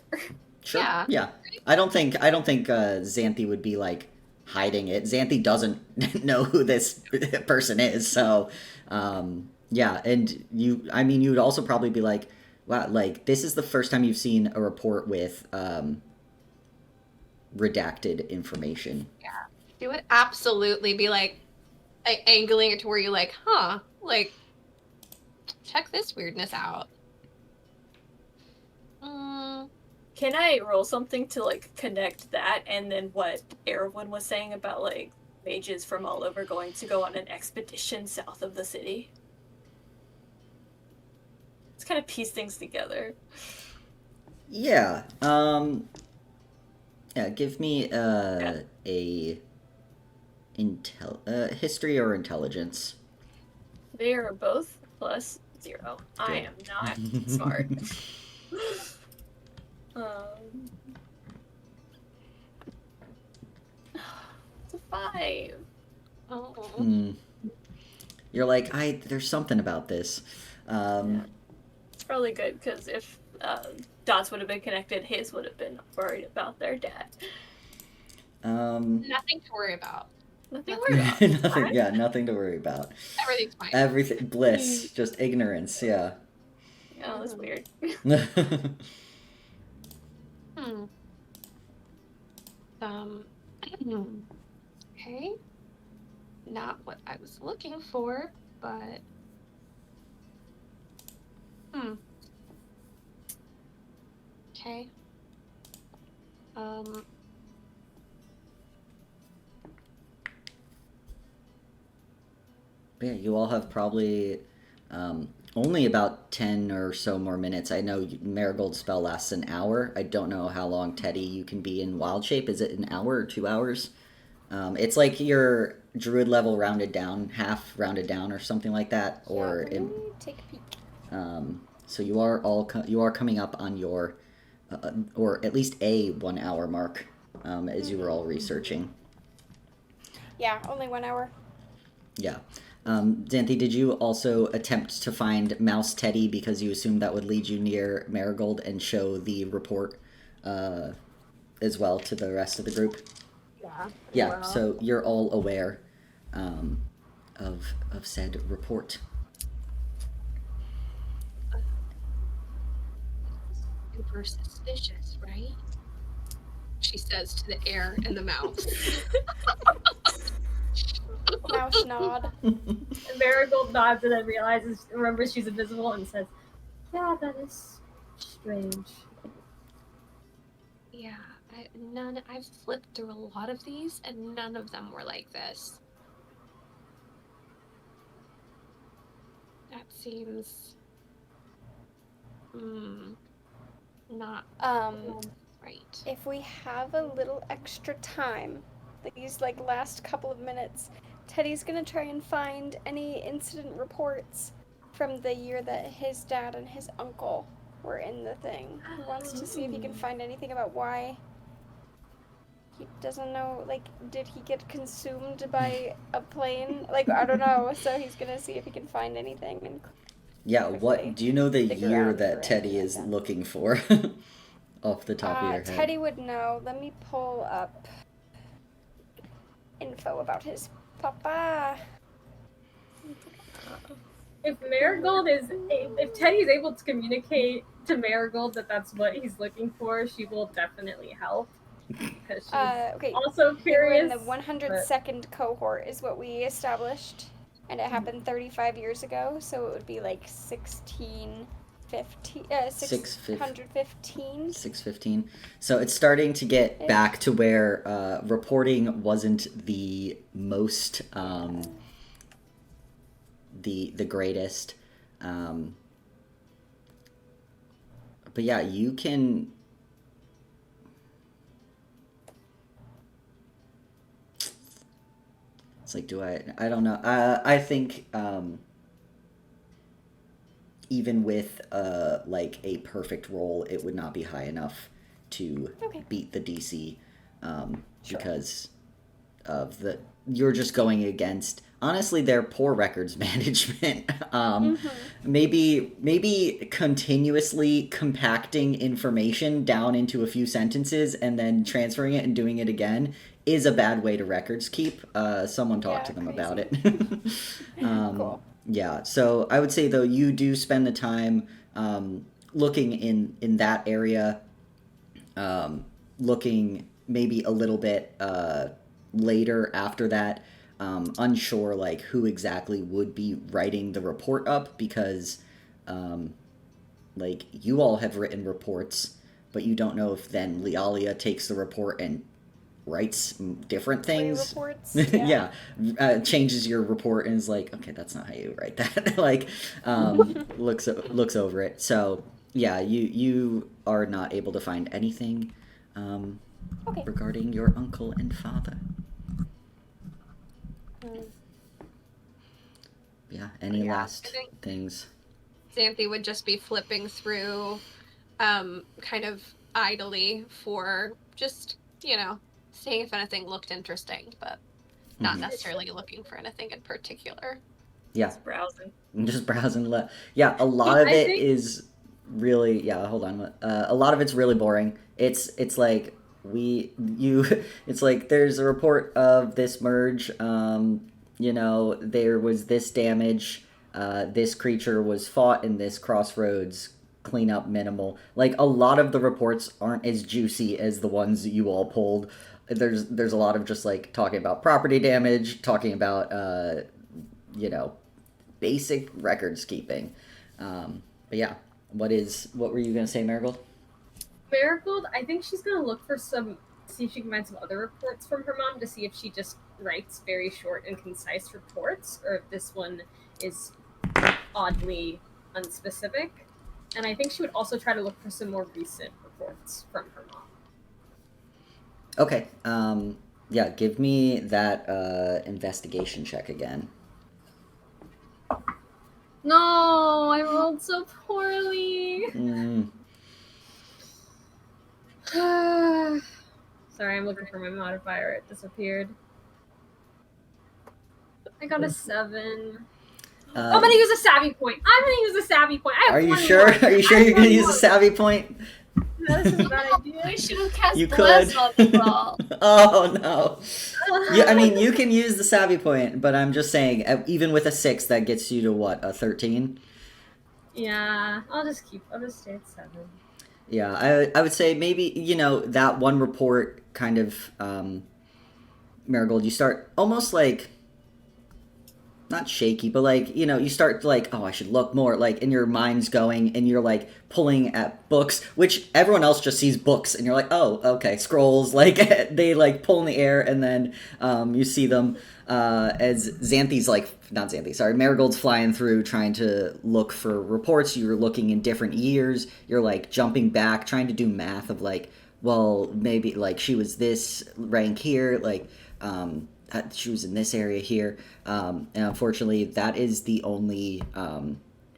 Sure. Yeah. Yeah. I don't think Xanthi would be like hiding it. Xanthi doesn't know who this person is, so yeah, and you'd also probably be like, wow, like this is the first time you've seen a report with redacted information. Yeah. You would absolutely be like angling it to where you're like, huh, like check this weirdness out. Can I roll something to like connect that and then what Erwin was saying about like mages from all over going to go on an expedition south of the city? Let's kind of piece things together. Yeah. Yeah, give me a history or intelligence. They are both +0. I am not smart. It's a 5. Oh. You're like, there's something about this. Yeah. It's probably good because if dots would have been connected, his would have been worried about their dad. Nothing to worry about. Nothing to worry about. Nothing, yeah, nothing to worry about. Everything's fine. Everything, bliss, just ignorance, yeah. Oh, that's weird. Okay. Not what I was looking for, but okay. Yeah, you all have probably only about 10 or so more minutes. I know Marigold's spell lasts an hour. I don't know how long, Teddy, you can be in wild shape. Is it an hour or 2 hours? It's like your druid level rounded down, half rounded down or something like that. Or yeah, let me take a peek. So you are coming up on your, or at least a 1 hour mark as you were all researching. Yeah, only 1 hour. Yeah. Xanthi, did you also attempt to find Mouse Teddy because you assumed that would lead you near Marigold and show the report as well to the rest of the group? Yeah. Yeah, Well. so you're all aware of said report. Super suspicious, right? She says to the air and the mouse. Mouse nod. And Marigold nods and then remembers she's invisible and says, "Yeah, that is strange." Yeah, I've flipped through a lot of these, and none of them were like this. That seems not right. If we have a little extra time, these like last couple of minutes, Teddy's gonna try and find any incident reports from the year that his dad and his uncle were in the thing. He wants to see if he can find anything about why he doesn't know, like, did he get consumed by a plane? Like, I don't know. So he's gonna see if he can find anything and Yeah, what quickly do you know the dig year around that for Teddy anything like is that. looking for off the top of your head? Teddy would know. Let me pull up info about his papa. If Marigold if Teddy is able to communicate to Marigold that that's what he's looking for, she will definitely help because she's Okay. also They were in curious. the 102nd cohort, is what we established, and it happened 35 years ago. So it would be like 615. 615. So it's starting to get back to where reporting wasn't the most the greatest. But yeah, you can. It's like, I don't know. I think even with like a perfect roll, it would not be high enough to beat the DC because of you're just going against, honestly, their poor records management. Maybe continuously compacting information down into a few sentences and then transferring it and doing it again is a bad way to records keep. Someone talk to them about it. Cool. Yeah, so I would say, though, you do spend the time looking in that area, looking maybe a little bit later after that, unsure like who exactly would be writing the report up, because like you all have written reports, but you don't know if then Lialia takes the report and writes different things. Reports. Yeah, changes your report and is like, okay, that's not how you write that. Like, looks over it. So yeah, you are not able to find anything regarding your uncle and father. Yeah, any last things? Xanthi would just be flipping through kind of idly for just, seeing if anything looked interesting, but not necessarily looking for anything in particular. Yeah. Just browsing. Yeah, a lot of it is really, hold on. A lot of it's really boring. It's like it's like there's a report of this merge, there was this damage, this creature was fought in this crossroads, cleanup minimal. Like, a lot of the reports aren't as juicy as the ones that you all pulled. There's a lot of just like talking about property damage, talking about basic records keeping. But yeah, what were you gonna say, Marigold? Marigold, I think she's gonna look for see if she can find some other reports from her mom to see if she just writes very short and concise reports, or if this one is oddly unspecific. And I think she would also try to look for some more recent reports from her mom. Okay. Yeah, give me that investigation check again. No, I rolled so poorly. Sorry, I'm looking for my modifier. It disappeared. I got a 7. I'm gonna use a savvy point. Are you sure? Are you sure you're gonna use a savvy point? No, this is a bad idea. I should have cast You Bless could. on the roll. Oh no. I mean, you can use the savvy point, but I'm just saying, even with a 6, that gets you to what, a 13? Yeah, I'll just stay at 7. Yeah, I would say maybe, that one report kind of, Marigold, you start almost like, not shaky, but like, you start like, oh, I should look more, like, and your mind's going, and you're like pulling at books, which everyone else just sees books, and you're like, oh, okay, scrolls, like, they like pull in the air, and then you see them as Marigold's flying through trying to look for reports. You're looking in different years, you're like jumping back, trying to do math of like, well, maybe like she was this rank here, like, she was in this area here, and unfortunately that is the only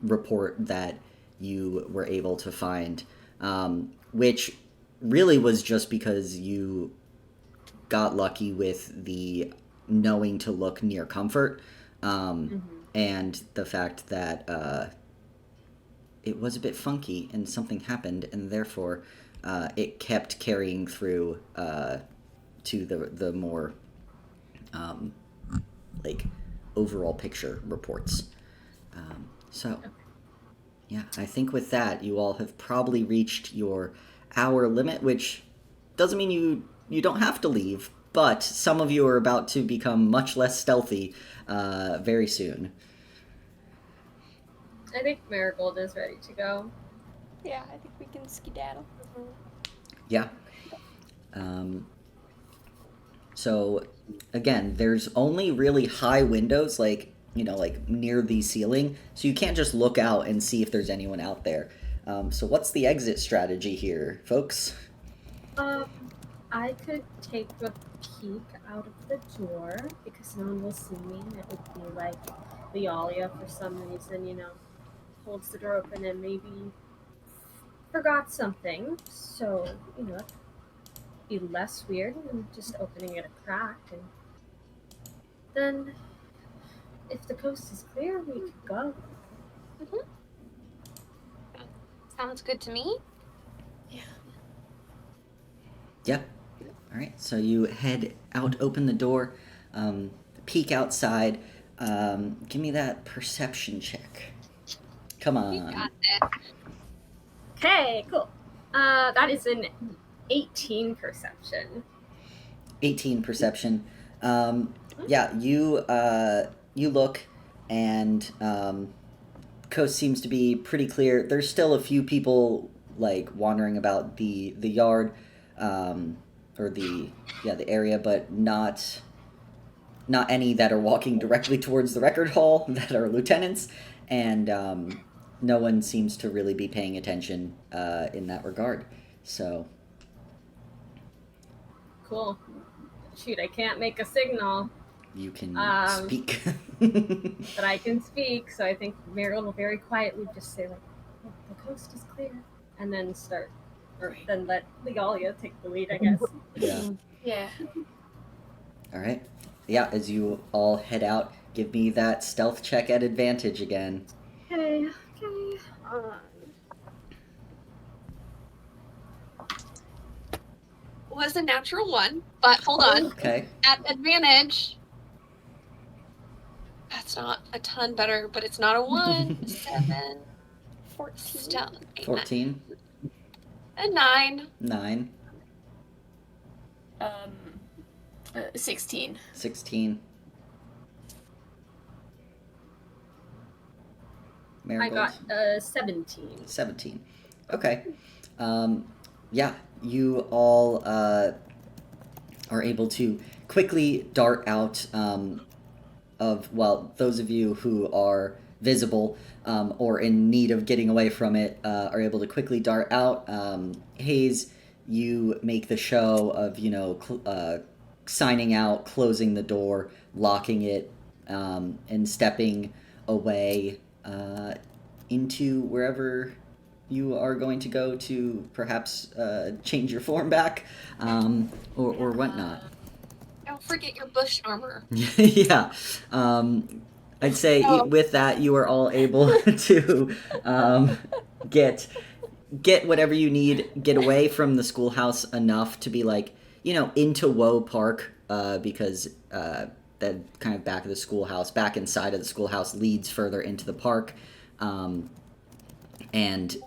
report that you were able to find, which really was just because you got lucky with the knowing to look near comfort, and the fact that it was a bit funky and something happened, and therefore it kept carrying through to the more like overall picture reports. So yeah, I think with that you all have probably reached your hour limit, which doesn't mean you don't have to leave, but some of you are about to become much less stealthy very soon. I think Marigold is ready to go. Yeah, I think we can skedaddle. Yeah. So again, there's only really high windows, like, like near the ceiling, so you can't just look out and see if there's anyone out there. So what's the exit strategy here, folks? I could take a peek out of the door because no one will see me, and it would be like Lydia for some reason, holds the door open and maybe forgot something. So, it'd be less weird than just opening it a crack. And then, if the coast is clear, we could go. Sounds good to me. Yeah. All right. So you head out, open the door, peek outside. Give me that perception check. Come You on. got this. Okay, cool. That is an 18 perception. 18 perception. Yeah, you look, and coast seems to be pretty clear. There's still a few people like wandering about the yard, or the area, but not any that are walking directly towards the record hall that are lieutenants, and no one seems to really be paying attention in that regard. So Cool. Shoot, I can't make a signal, you can speak. but I can speak. So I think Marigold will very quietly just say like, oh, "The coast is clear," and then start, or then let Lydia take the lead, I guess. Yeah. Yeah. All right. Yeah, as you all head out, give me that stealth check at advantage again. Okay. Was a natural 1, but hold on. Okay. At advantage. That's not a ton better, but it's not a 1. 7. 14. Still. 14. A 9. 9. 16. 16. I Marigold? got 17. 17. Okay. Yeah, you all are able to quickly dart out of, well, those of you who are visible or in need of getting away from it are able to quickly dart out. Hayes, you make the show of, signing out, closing the door, locking it, and stepping away into wherever you are going to go to perhaps change your form back, or whatnot. Don't forget your bush armor. Yeah. I'd say with that, you are all able to get whatever you need, get away from the schoolhouse enough to be like, into Woe Park, because that kind of back of the schoolhouse, back inside of the schoolhouse leads further into the park. And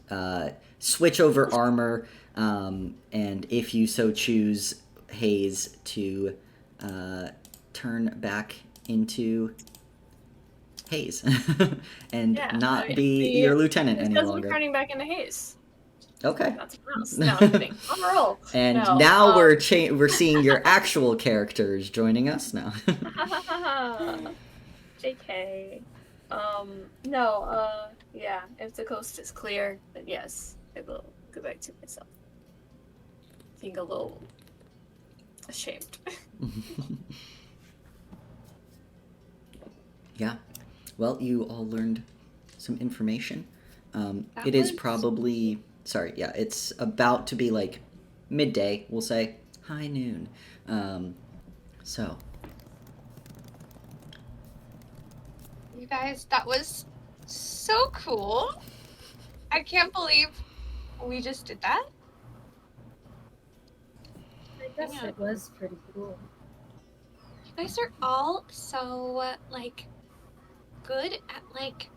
switch over armor, and if you so choose, Hayes, to turn back into Hayes and be your lieutenant any longer. Turning back into Hayes. Okay. That's gross. No, I'm kidding. I'm a roll. And No, now we're seeing your actual characters joining us now. JK. Yeah, if the coast is clear, then yes, I will go back to myself. Being a little ashamed. Yeah. Well, you all learned some information. It is probably... Sorry, yeah, it's about to be like midday, we'll say. high noon. So, You guys, that was so cool. I can't believe we just did that. I guess Yeah. it was pretty cool. You guys are all so, like, good at, like,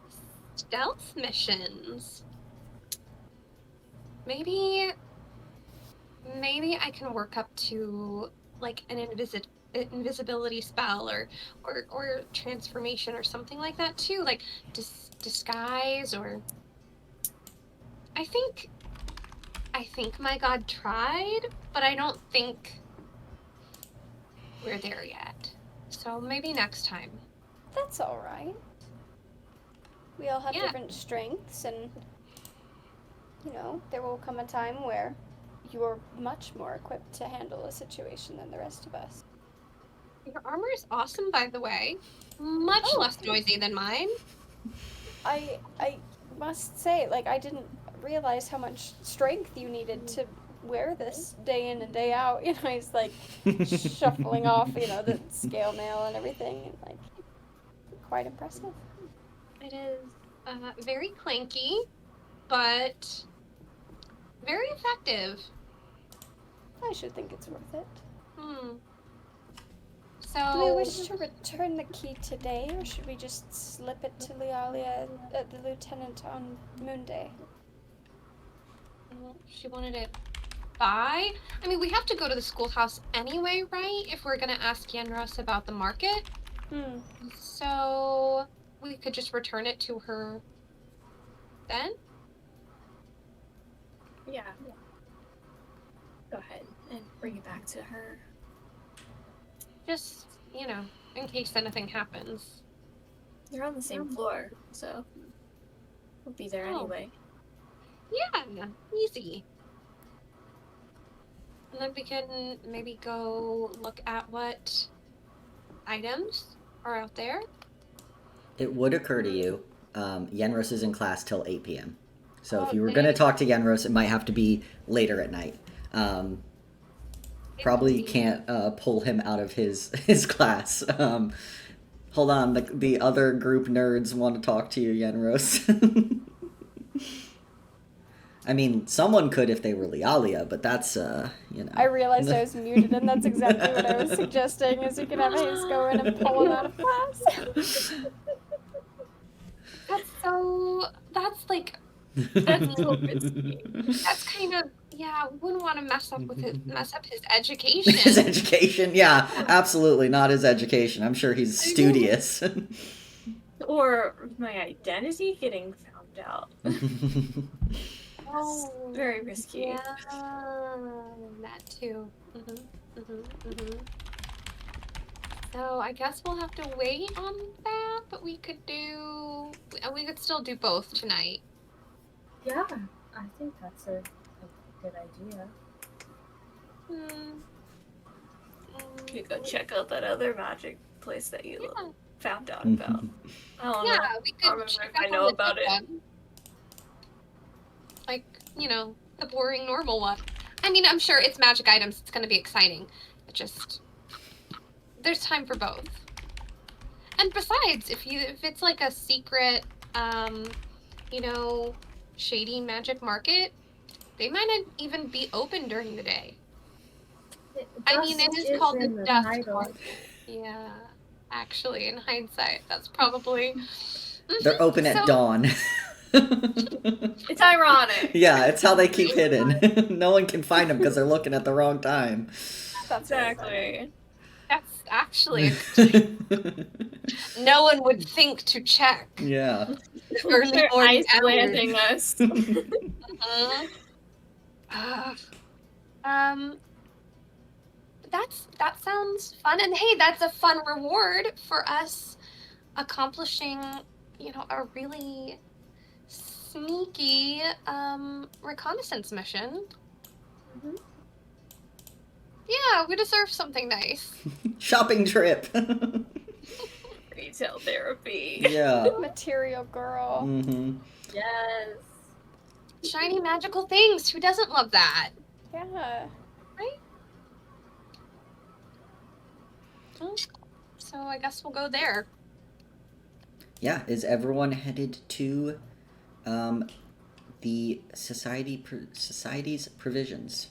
stealth missions. Maybe I can work up to, like, an invisibility spell or transformation or something like that too, like disguise. Or I think my god tried, but I don't think we're there yet. So maybe next time. That's all right. We all have Yeah. different strengths, and there will come a time where you're much more equipped to handle a situation than the rest of us. Your armor is awesome, by the way. Much Oh. less noisy than mine. I must say, like, I didn't realize how much strength you needed to wear this day in and day out. He's like shuffling off, the scale mail and everything, and like, quite impressive. It is very clanky, but very effective. I should think it's worth it. So Do we wish to return the key today, or should we just slip it to Lydia, the lieutenant, on Moon Day? She wanted it by. I mean, we have to go to the schoolhouse anyway, right? If we're gonna ask Yenros about the market. So we could just return it to her then? Yeah. Go ahead and bring it back to her. Just, in case anything happens. You're on the same floor, so we'll be there Oh. anyway. Yeah, easy. And then we can maybe go look at what items are out there. it would occur to you, Yenros is in class till 8 p.m. So if Oh, you were going to dang. talk to Yenros, it might have to be later at night. Probably can't pull him out of his class. Hold on, the other group nerds want to talk to you, Yenros. I mean, someone could if they were Lialia, but that's, I realized I was muted, and that's exactly what I was suggesting, is you can have Hayes go in and pull him out of class. That's like, That's so risky. that's kind of, wouldn't want to mess up his education. His education, yeah, absolutely not his education. I'm sure he's studious. Or my identity getting found out. Oh, Very risky. yeah, that too. So I guess we'll have to wait on that, but we could still do both tonight. Yeah, I think that's a good idea. You go check out that other magic place that you Yeah. found out about. I don't know. Yeah, we I could remember check if I out know on the about good it. one. Like, the boring normal one. I mean, I'm sure it's magic items. It's going to be exciting. But just, there's time for both. And besides, if it's like a secret, shady magic market, they might not even be open during the day. I mean, it is called the Dust title. Market. Yeah, actually, in hindsight, that's probably... They're open at So- dawn. It's ironic. Yeah, it's how they keep hidden. No one can find them because they're looking at the wrong time. That's Exactly. That's actually... No one would think to check. Yeah. The early They're morning Icelanding us. That sounds fun, and hey, that's a fun reward for us accomplishing, a really sneaky reconnaissance mission. Mhm. Yeah, we deserve something nice. Shopping trip. Retail therapy. Yeah. Material girl. Mm-hmm. Yes. Shiny magical things. Who doesn't love that? Yeah. So I guess we'll go there. Yeah, is everyone headed to the society's provisions?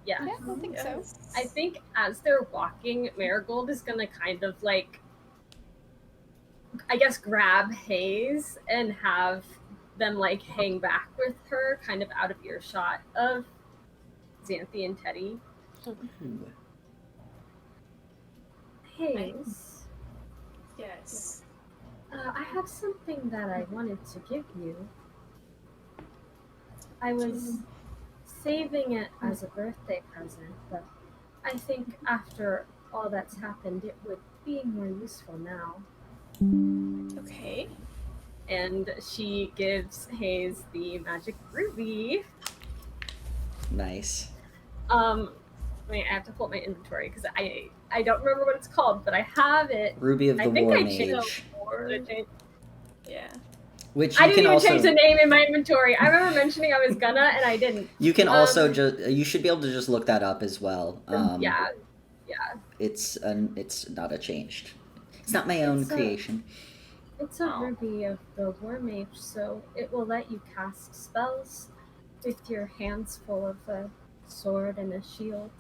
Yeah. Yeah, I think so. I think as they're walking, Marigold is gonna kind of like, I guess, grab Hayes and have them like hang back with her, kind of out of earshot of Xanthi and Teddy. Ooh. Hayes, Yes. I have something that I wanted to give you. I was saving it as a birthday present, but I think after all that's happened, it would be more useful now. Okay. And she gives Hayes the magic ruby. Nice. Wait, I have to pull up my inventory because I don't remember what it's called, but I have it. Ruby of the I think War I Mage. changed. Yeah. Which I you didn't can even also change the name in my inventory. I remember mentioning I was gonna, and I didn't. you can also just you should be able to just look that up as well. Yeah. It's not a changed. It's not my own It's a- creation. It's a ruby of the War Mage, so it will let you cast spells with your hands full of a sword and a shield.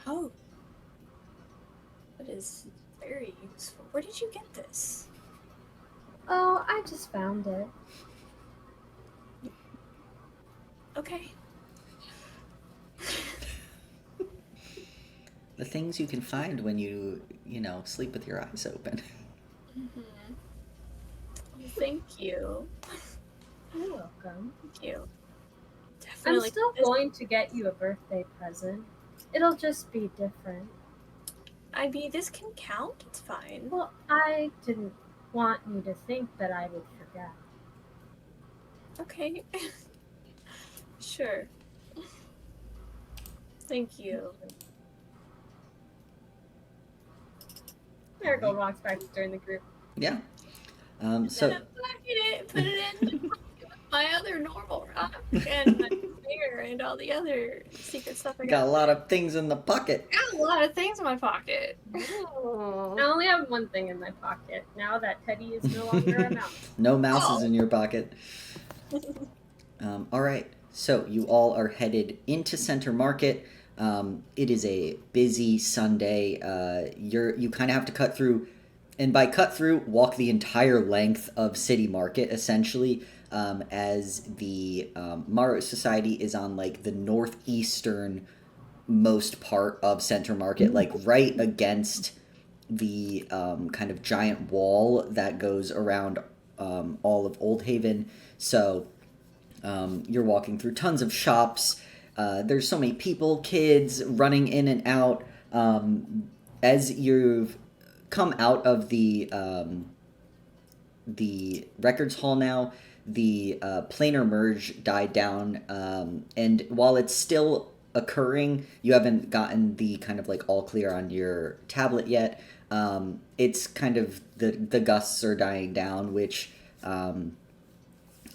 Oh. That is very useful. Where did you get this? Oh, I just found it. Okay. The things you can find when you sleep with your eyes open. Thank you. You're welcome. Thank you. I'm Definitely. still going to get you a birthday present. It'll just be different. I mean, this can count. It's fine. Well, I didn't want you to think that I would forget. Okay. Sure. Thank you. Marigold walks back to join the group. Yeah. Then So I'm packing it, put it in my other normal rock and my spear and all the other secret stuff I got a got. lot of things in the pocket. Got a lot of things in my pocket. Oh. I only have one thing in my pocket now that Teddy is no longer a mouse. No mouses Oh. in your pocket. All right. So you all are headed into Center Market. It is a busy Sunday. You kind of have to cut through, and by cut through, walk the entire length of City Market essentially, as the Maru Society is on like the northeastern most part of Center Market, like right against the kind of giant wall that goes around all of Old Haven. So you're walking through tons of shops. There's so many people, kids running in and out. As you've come out of the records hall now, the planar merge died down, and while it's still occurring, you haven't gotten the kind of like all clear on your tablet yet. It's kind of the gusts are dying down, which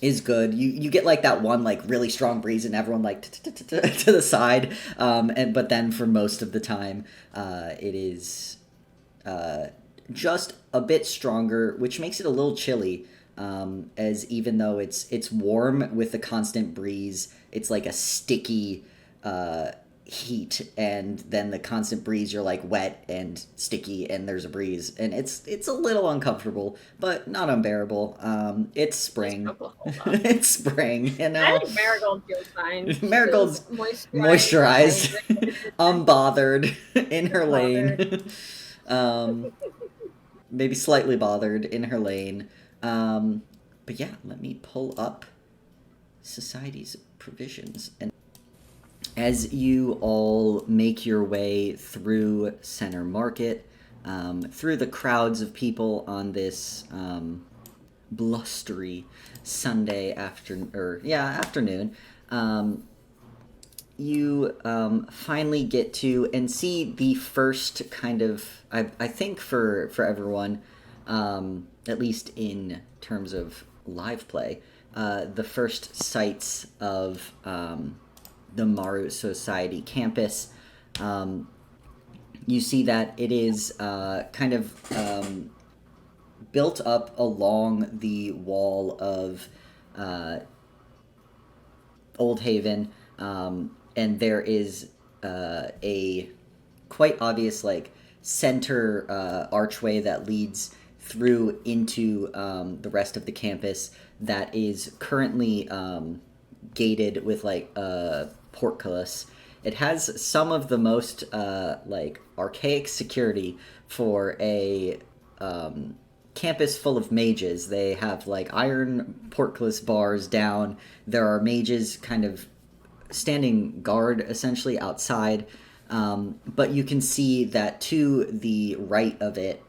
is good. You get like that one like really strong breeze and everyone like to the side, but then for most of the time it is just a bit stronger, which makes it a little chilly, as even though it's warm with the constant breeze, it's like a sticky heat, and then the constant breeze, you're like wet and sticky and there's a breeze, and it's a little uncomfortable but not unbearable. It's spring. It's spring, you I know. think Marigold feels fine. She Marigold's feels moisturized, unbothered in her Unbothered. lane. Maybe slightly bothered in her lane. But yeah, let me pull up Society's provisions. And as you all make your way through Center Market, through the crowds of people on this blustery Sunday afternoon, you finally get to and see the first kind of, I think for everyone, at least in terms of live play, the first sights of the Maru Society campus. you see that it is kind of built up along the wall of Old Haven, and there is a quite obvious like center archway that leads through into the rest of the campus that is currently gated with like a portcullis. It has some of the most like archaic security for a campus full of mages. They have like iron portcullis bars down. There are mages kind of standing guard essentially outside. But you can see that to the right of it,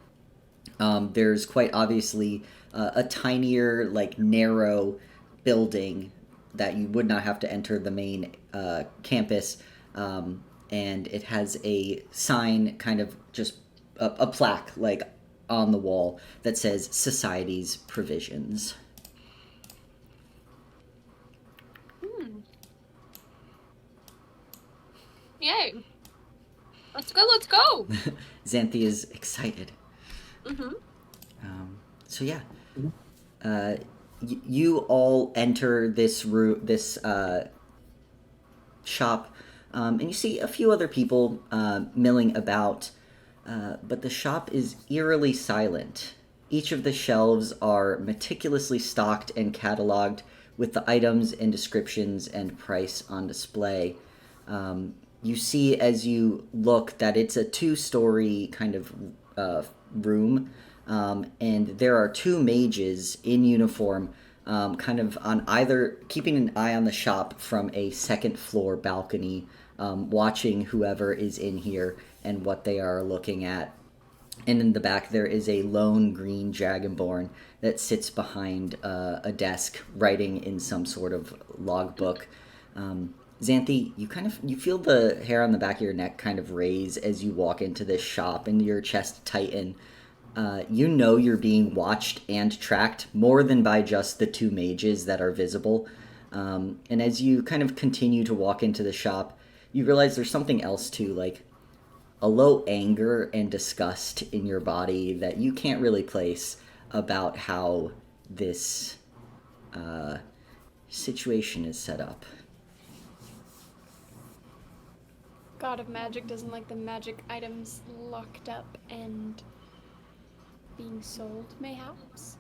there's quite obviously a tinier, like narrow building that you would not have to enter the main campus. And it has a sign, kind of just a plaque, like on the wall that says Society's Provisions. Yay. Let's go. Xanthi is excited. Mm-hmm. So yeah, you all enter this shop, and you see a few other people milling about, but the shop is eerily silent. Each of the shelves are meticulously stocked and cataloged with the items and descriptions and price on display. You see as you look that it's a 2-story kind of room, and there are 2 mages in uniform, kind of on either, keeping an eye on the shop from a 2nd floor balcony, watching whoever is in here and what they are looking at. And in the back there is a lone green dragonborn that sits behind a desk writing in some sort of logbook. Xanthi, you feel the hair on the back of your neck kind of raise as you walk into this shop, and your chest tighten. You know you're being watched and tracked more than by just the 2 mages that are visible. And as you kind of continue to walk into the shop, you realize there's something else too, like a low anger and disgust in your body that you can't really place about how this situation is set up. God of Magic doesn't like the magic items locked up and being sold, mayhaps?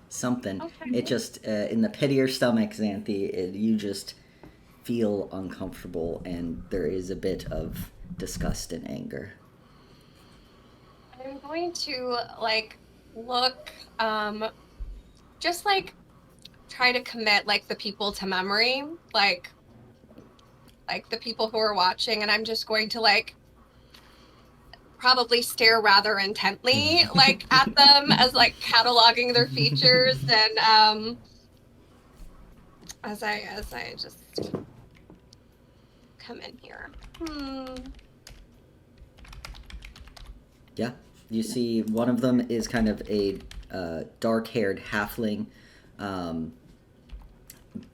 Something. Okay. It just, in the pit of your stomach, Xanthi, you just feel uncomfortable, and there is a bit of disgust and anger. I'm going to like look, just like try to commit like the people to memory, like the people who are watching, and I'm just going to like probably stare rather intently like at them as like cataloging their features, and as I just come in here. Yeah, you see one of them is kind of a dark-haired halfling,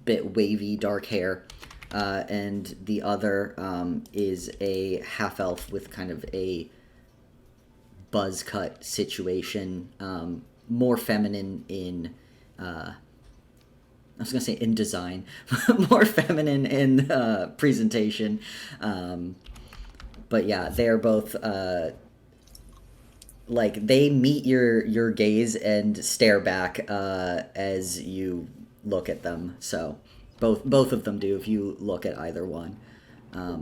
bit wavy dark hair, and the other is a half-elf with kind of a buzz cut situation, more feminine in I was gonna say in design, more feminine in presentation, but yeah, they are both like they meet your gaze and stare back as you look at them. So both of them do if you look at either one. I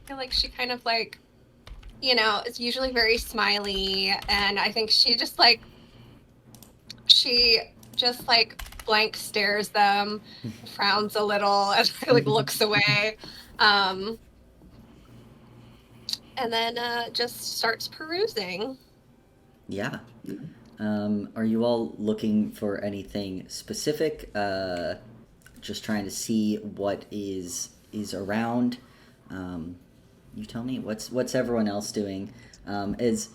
feel like she kind of like, you know, is usually very smiley, and I think she just like blank stares them, frowns a little, and like looks away, and then just starts perusing. Yeah. Are you all looking for anything specific? Just trying to see what is around. You tell me. What's everyone else doing? As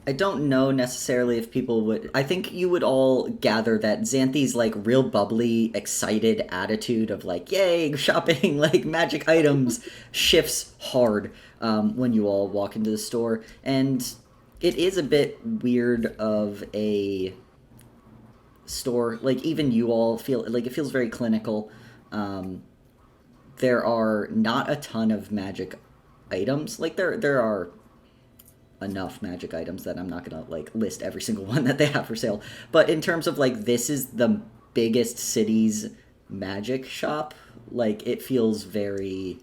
I don't know necessarily if people would. I think you would all gather that Xanthi's like real bubbly, excited attitude of like, yay, shopping, like magic items shifts hard when you all walk into the store. And it is a bit weird of a store. Like, even you all feel like it feels very clinical. There are not a ton of magic items. Like, there are enough magic items that I'm not gonna like list every single one that they have for sale. But in terms of like, this is the biggest city's magic shop, like it feels very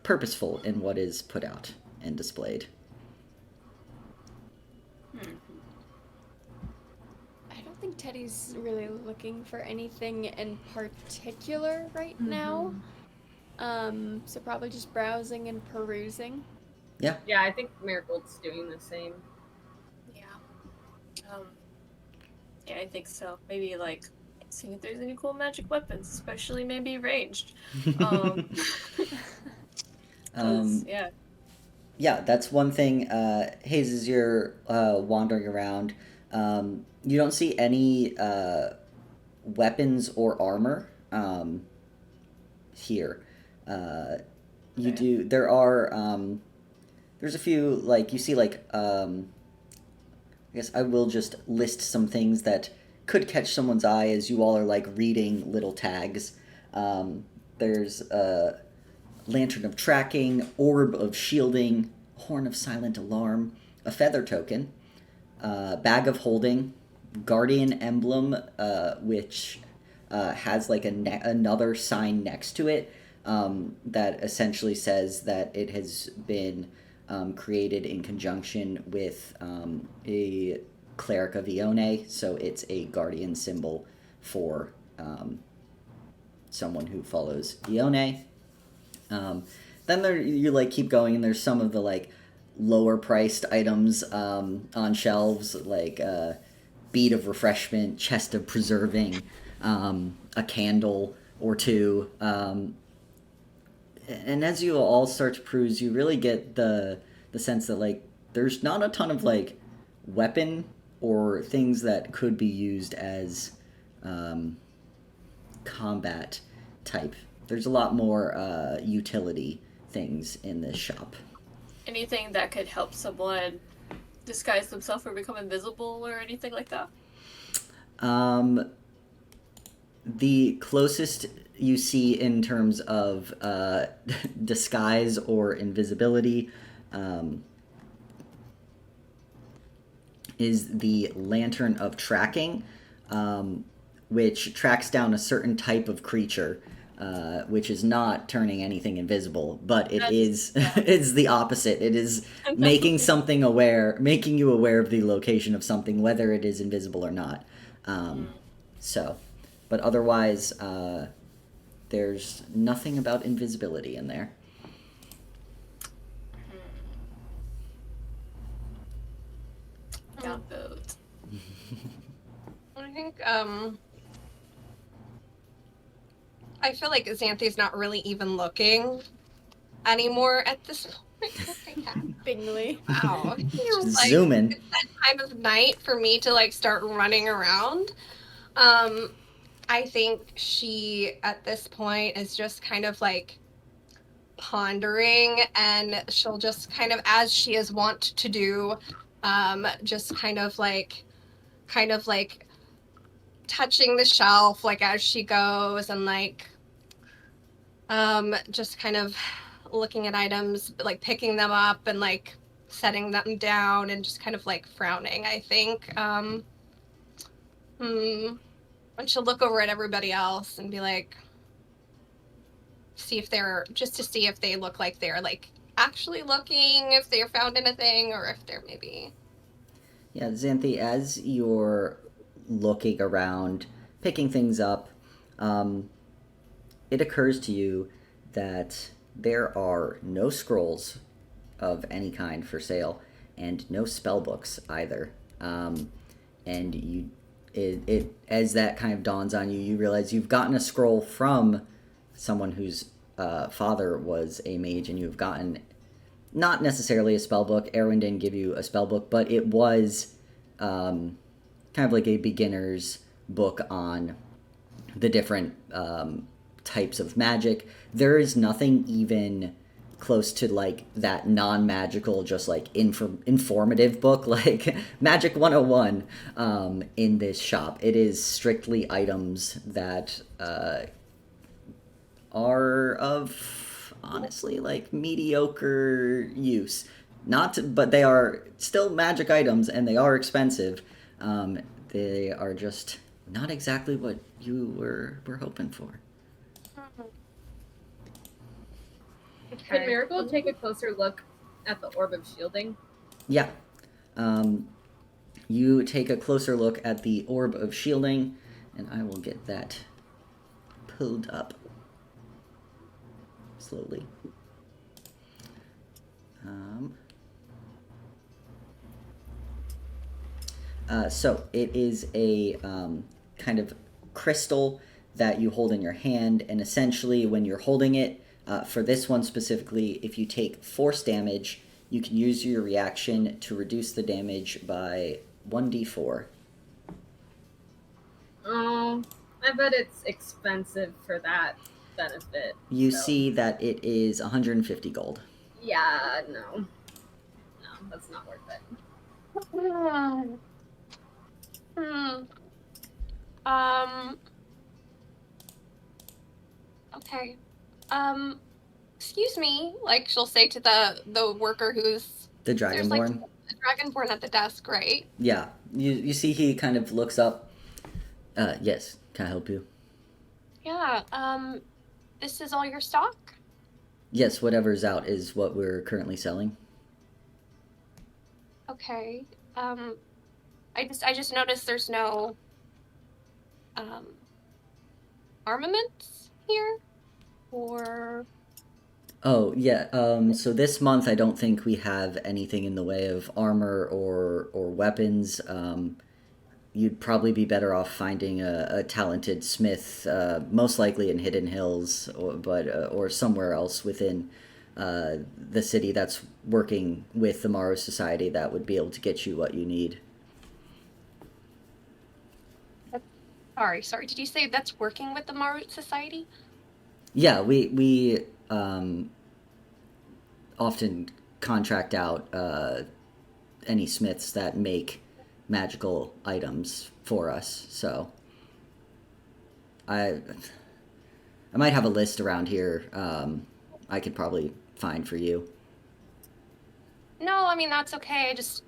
purposeful in what is put out and displayed. I don't think Teddy's really looking for anything in particular right now. So probably just browsing and perusing. Yeah. Yeah, I think Marigold's doing the same. Yeah. Yeah, I think so. Maybe like seeing if there's any cool magic weapons, especially maybe ranged. Yeah. Yeah, that's one thing. Hayes, as you're wandering around, you don't see any weapons or armor here. You do. There are. There's a few, like, you see, like, I guess I will just list some things that could catch someone's eye as you all are, like, reading little tags. There's a lantern of tracking, orb of shielding, horn of silent alarm, a feather token, bag of holding, guardian emblem, which has, like, another sign next to it that essentially says that it has been created in conjunction with a cleric of Ione, so it's a guardian symbol for someone who follows Ione. Then there, you like keep going, and there's some of the like lower priced items on shelves, like bead of refreshment, chest of preserving, a candle or two. And as you all start to peruse, you really get the sense that like there's not a ton of like weapon or things that could be used as combat type. There's a lot more utility things in this shop. Anything that could help someone disguise themselves or become invisible or anything like that? The closest you see in terms of disguise or invisibility is the lantern of tracking, which tracks down a certain type of creature, which is not turning anything invisible, but it is it's the opposite. It is making something aware, making you aware of the location of something, whether it is invisible or not. So, but otherwise, there's nothing about invisibility in there. Got boat. I think I feel like Xanthi's not really even looking anymore at this point. Bingley. Wow. Just zoom in. It's that time of night for me to like start running around. I think she at this point is just kind of like pondering, and she'll just kind of, as she is wont to do, just kind of like touching the shelf like as she goes, and like just kind of looking at items, like picking them up and like setting them down, and just kind of like frowning, I think. And she'll look over at everybody else and be like, see if they look like they're like actually looking, if they're found anything, or if they're maybe. Yeah, Xanthi, as you're looking around, picking things up, it occurs to you that there are no scrolls of any kind for sale, and no spell books either. And you, it as that kind of dawns on you, you realize you've gotten a scroll from someone whose father was a mage, and you've gotten not necessarily a spell book. Erwin didn't give you a spell book, but it was kind of like a beginner's book on the different types of magic. There is nothing even close to like that non-magical, just like informative book like Magic 101 in this shop. It is strictly items that are of honestly like mediocre use. But they are still magic items and they are expensive. They are just not exactly what you were hoping for. Could Marigold take a closer look at the Orb of Shielding? Yeah. You take a closer look at the Orb of Shielding, and I will get that pulled up slowly. So it is a kind of crystal that you hold in your hand, and essentially when you're holding it, for this one specifically, if you take force damage, you can use your reaction to reduce the damage by 1d4. Oh, I bet it's expensive for that benefit. You see that it is 150 gold. Yeah, no. No, that's not worth it. Okay. Excuse me, like she'll say to the worker who's The there's Dragonborn? like the Dragonborn at the desk, right? Yeah. You see he kind of looks up. Yes, can I help you? Yeah, this is all your stock? Yes, whatever's out is what we're currently selling. Okay. I just noticed there's no armaments here? Or Oh, yeah. So this month I don't think we have anything in the way of armor or weapons. You'd probably be better off finding a talented smith, most likely in Hidden Hills, or somewhere else within the city that's working with the Morrow Society that would be able to get you what you need. sorry, did you say that's working with the Marut Society? Yeah, we often contract out any smiths that make magical items for us. So I might have a list around here. I could probably find for you. No, I mean that's okay. I just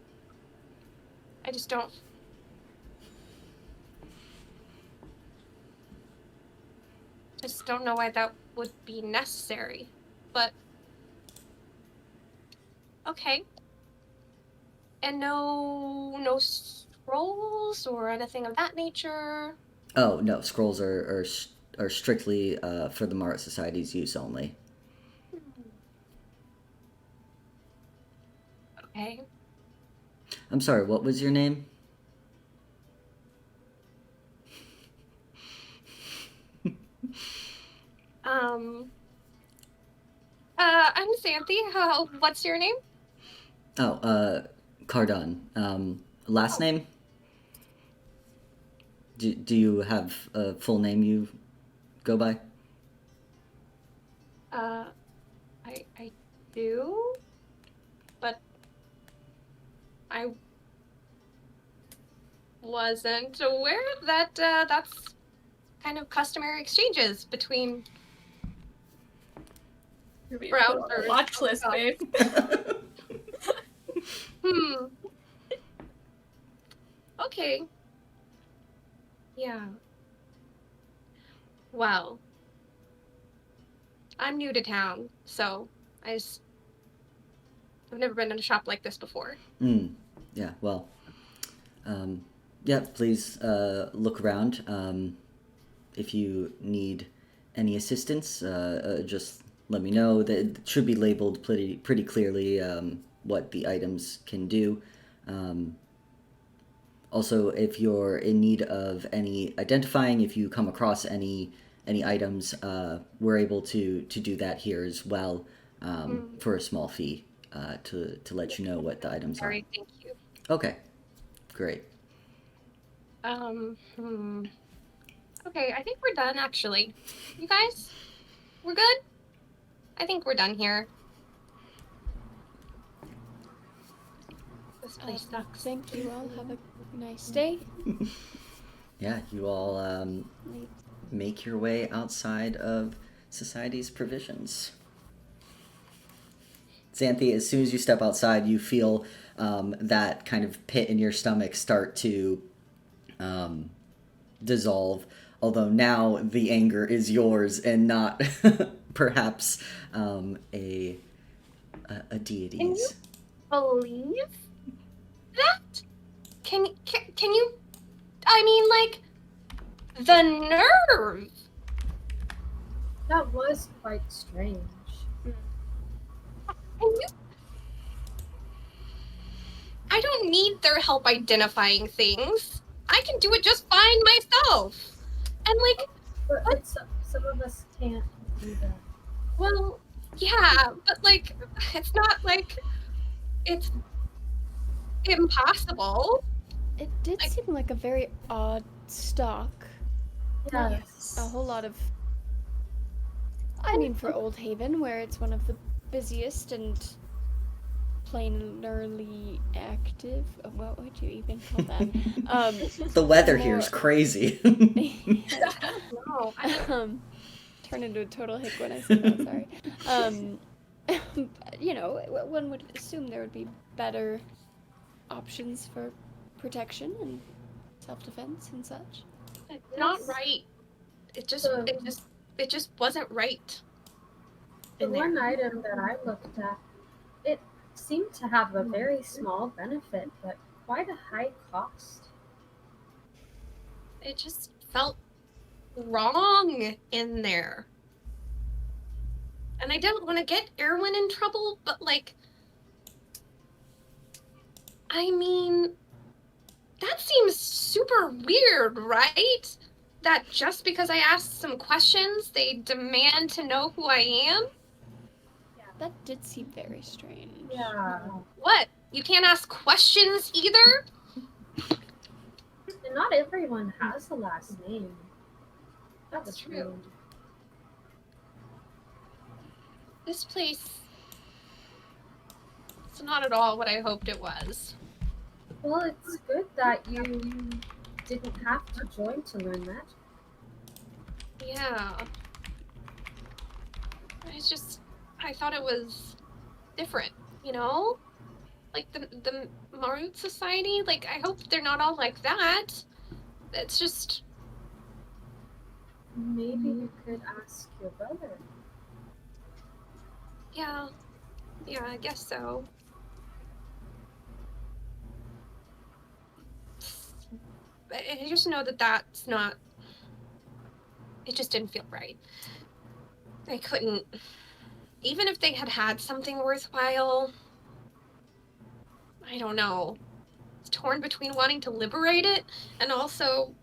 don't know why that would be necessary. But okay. And no scrolls or anything of that nature. Oh no, scrolls are strictly for the Marat Society's use only. Okay. I'm sorry, what was your name? I'm Xanthi. What's your name? Oh, Cardon. Last name? Do you have a full name you go by? I do, but I wasn't aware that that's kind of customary exchanges between browsers. Watch list, babe. Okay. Yeah. Well, I'm new to town, so I've never been in a shop like this before. Yeah, well, yeah, please look around. If you need any assistance, just let me know. That it should be labeled pretty clearly what the items can do. Also, if you're in need of any identifying, if you come across any items, we're able to do that here as well for a small fee to let you know what the items are. Sorry, thank you. Okay, great. Okay, I think we're done, actually. You guys? We're good? I think we're done here. This place sucks. Thank you all. Have a nice day. Yeah, you all make your way outside of Society's provisions. Xanthi, as soon as you step outside, you feel that kind of pit in your stomach start to dissolve, although now the anger is yours and not perhaps a deity's. Believe that? Can you? I mean, like, the nerve. That was quite strange. I don't need their help identifying things. I can do it just fine myself. And like, But some of us can't do that. well, yeah, but like, it's not like it's impossible. It did seem like a very odd stock. Yes. A whole lot of. I mean, for Old Haven, where it's one of the busiest and planarly active. What would you even call that? The weather here is crazy. No, Turn into a total hick when I say that. Sorry. You know, one would assume there would be better options for protection and self-defense and such. it's not right. It just wasn't right. The in there. one item that I looked at, it seemed to have a very small benefit, but quite a high cost. It just felt wrong in there. And I didn't want to get Erwin in trouble, but like, I mean, that seems super weird, right? That just because I asked some questions, they demand to know who I am? That did seem very strange. Yeah. What? You can't ask questions either? And not everyone has a last name. That's true. weird. This place, it's not at all what I hoped it was. Well, it's good that you didn't have to join to learn that. Yeah. I thought it was different, you know? Like the Marut Society, like, I hope they're not all like that. It's just, Maybe you could ask your brother. yeah, I guess so. I just know that that's not, it just didn't feel right. I couldn't, even if they had something worthwhile, I don't know. It's torn between wanting to liberate it and also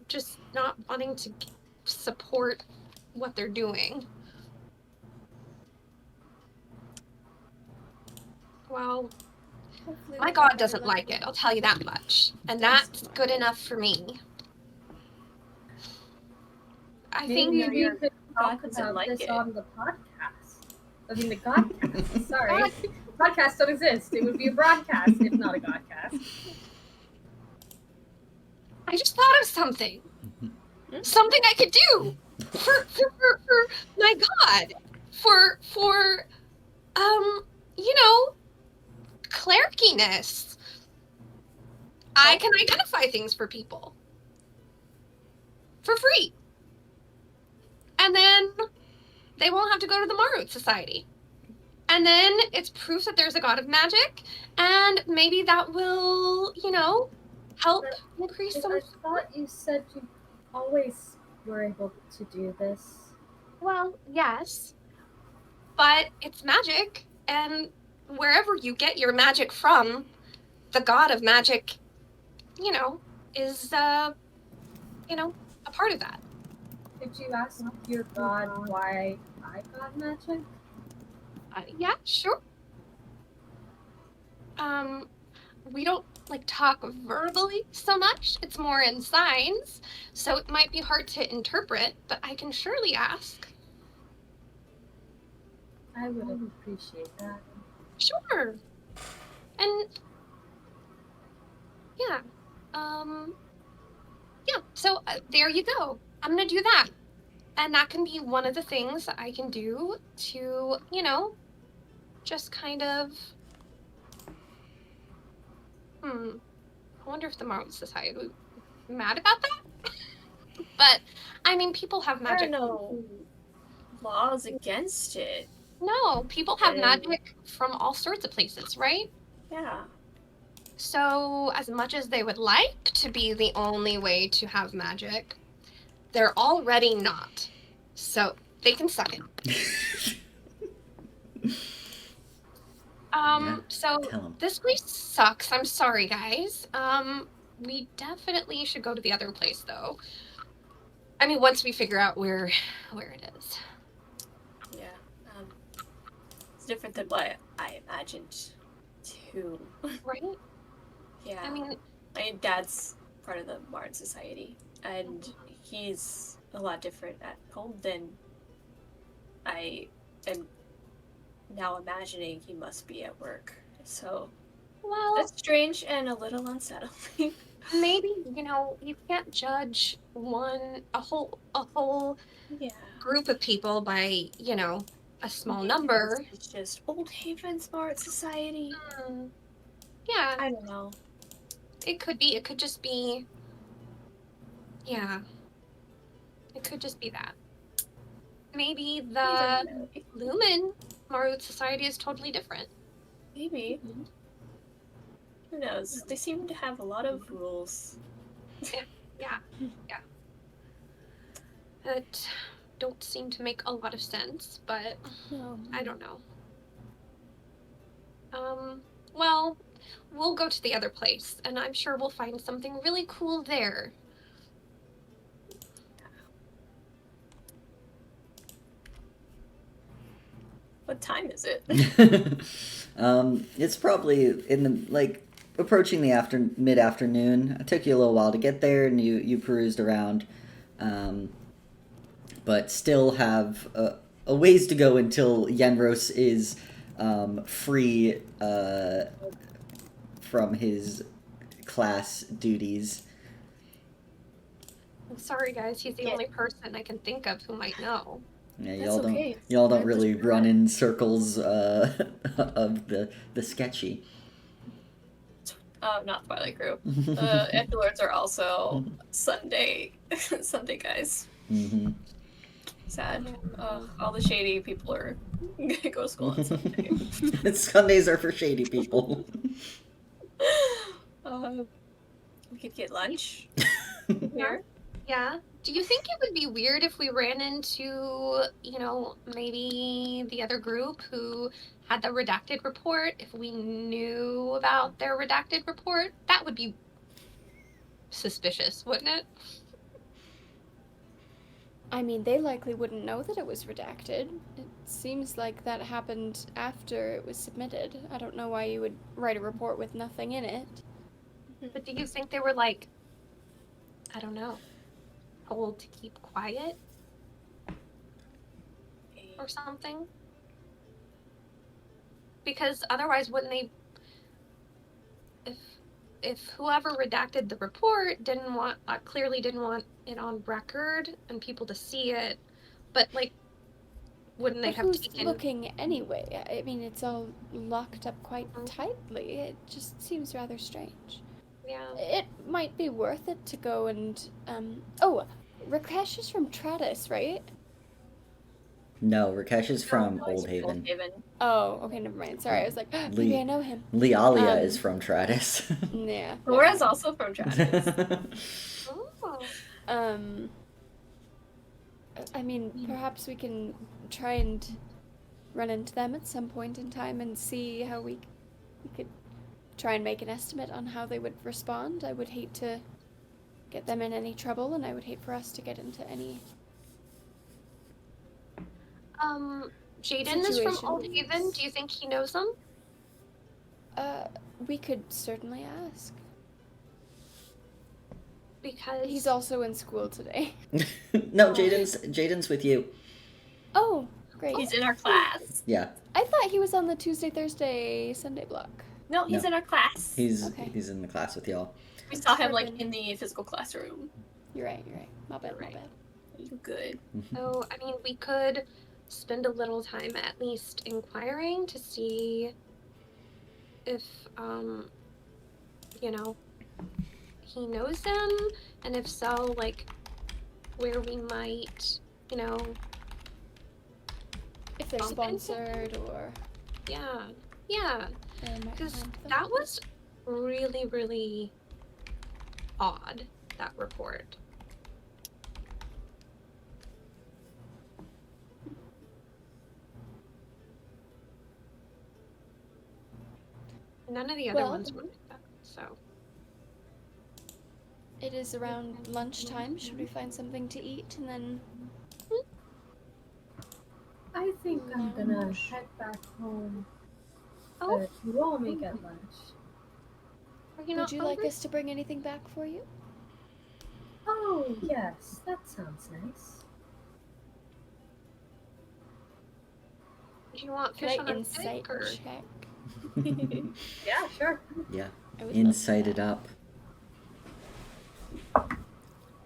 just not wanting to support what they're doing. Well, Hopefully my we'll god have doesn't better like luck. it, I'll tell you that much. And that's good enough for me. I think Maybe we could talk doesn't about like this it. on the podcast. I mean, the Godcast. Sorry. Podcasts don't exist. It would be a broadcast, if not a Godcast. I just thought of something. Something I could do for my god. For you know, clericiness. I can identify things for people. For free. And then they won't have to go to the Marut Society. And then it's proof that there's a god of magic, and maybe that will, you know, help increase some. I thought you said you always were able to do this. Well, yes, but it's magic, and wherever you get your magic from, the god of magic, you know, is, you know, a part of that. Did you ask your god why I got magic? Yeah, sure. we don't like talk verbally so much. It's more in signs, so it might be hard to interpret, but I can surely ask. I would appreciate that. Sure. And yeah. Yeah, so there you go. I'm gonna do that. And that can be one of the things that I can do to, just kind of I wonder if the Marvel Society would be mad about that. But I mean, people have There are magic. no laws against it. No, people have And- magic from all sorts of places, right? Yeah. So, as much as they would like to be the only way to have magic, they're already not. So, they can suck it. So Tell 'em. this place sucks. I'm sorry, guys. We definitely should go to the other place, though. I mean, once we figure out where it is. Yeah. It's different than what I imagined, too. Right? Yeah. I mean, My dad's part of the Martin Society, and he's a lot different at home than I am now imagining he must be at work. So well, that's strange and a little unsettling. maybe, you can't judge a whole Yeah. group of people by, a small number. It's just Old Haven Smart Society. Yeah, I don't know. it could be. It could just be. Yeah. It could just be that. Maybe the Lumen Marut Society is totally different. Maybe. Who knows? They seem to have a lot of rules. Yeah. That don't seem to make a lot of sense, but No. I don't know. Well, we'll go to the other place, and I'm sure we'll find something really cool there. What time is it? It's probably in the approaching the mid-afternoon. It took you a little while to get there, and you perused around, but still have a ways to go until Yenros is free from his class duties. I'm sorry, guys. He's the Yeah. only person I can think of who might know. Yeah, That's y'all don't okay. y'all don't I'm really just- run in circles of the sketchy. Not Twilight Group. Lords are also Sunday guys. Mm-hmm. Sad. All the shady people are gonna go to school on Sunday. Sundays are for shady people. We could get lunch Yeah. here. Yeah. Do you think it would be weird if we ran into, maybe the other group who had the redacted report? If we knew about their redacted report, that would be suspicious, wouldn't it? I mean, they likely wouldn't know that it was redacted. It seems like that happened after it was submitted. I don't know why you would write a report with nothing in it. But do you think they were I don't know, told to keep quiet or something? Because otherwise, wouldn't they? If whoever redacted the report clearly didn't want it on record and people to see it, but wouldn't they But have who's taken? looking anyway? I mean, it's all locked up quite tightly. It just seems rather strange. Yeah. It might be worth it to go and oh, Rakesh is from Travis, right? No, Rakesh is from No, Old Haven. Oh, okay, never mind. Sorry, I was like, maybe I know him. Lealia Um, is from Travis. Yeah. Laura's also from Travis. Oh. I mean, perhaps we can try and run into them at some point in time and see how we could try and make an estimate on how they would respond. I would hate to get them in any trouble, and I would hate for us to get into any. Jaden is from Situation. Old Haven. Do you think he knows them? We could certainly ask. Because He's also in school today. No, Jaden's with you. Oh, great. He's in our class. Yeah, I thought he was on the Tuesday, Thursday, Sunday block. No, he's No. in our class. he's Okay. he's in the class with y'all. We saw him Koryn. like in the physical classroom. You're right. My bad. Right. My bad. Good. So, I mean, we could spend a little time at least inquiring to see if, you know, he knows them, and if so, like, where we might, you know, If they're Bump into- sponsored or yeah, they might because find them. that was really, really odd, that report. None of the other Well- ones were like that, so. It is around lunchtime. Should we find something to eat and then? I think I'm gonna head back home. Oh, But you all may get lunch. are you Would not you hungry? like us to bring anything back for you? Oh, yes, that sounds nice. Do you want Can fish I on a insight stick, or? check? Yeah, sure. Yeah, I would love insight that. it up.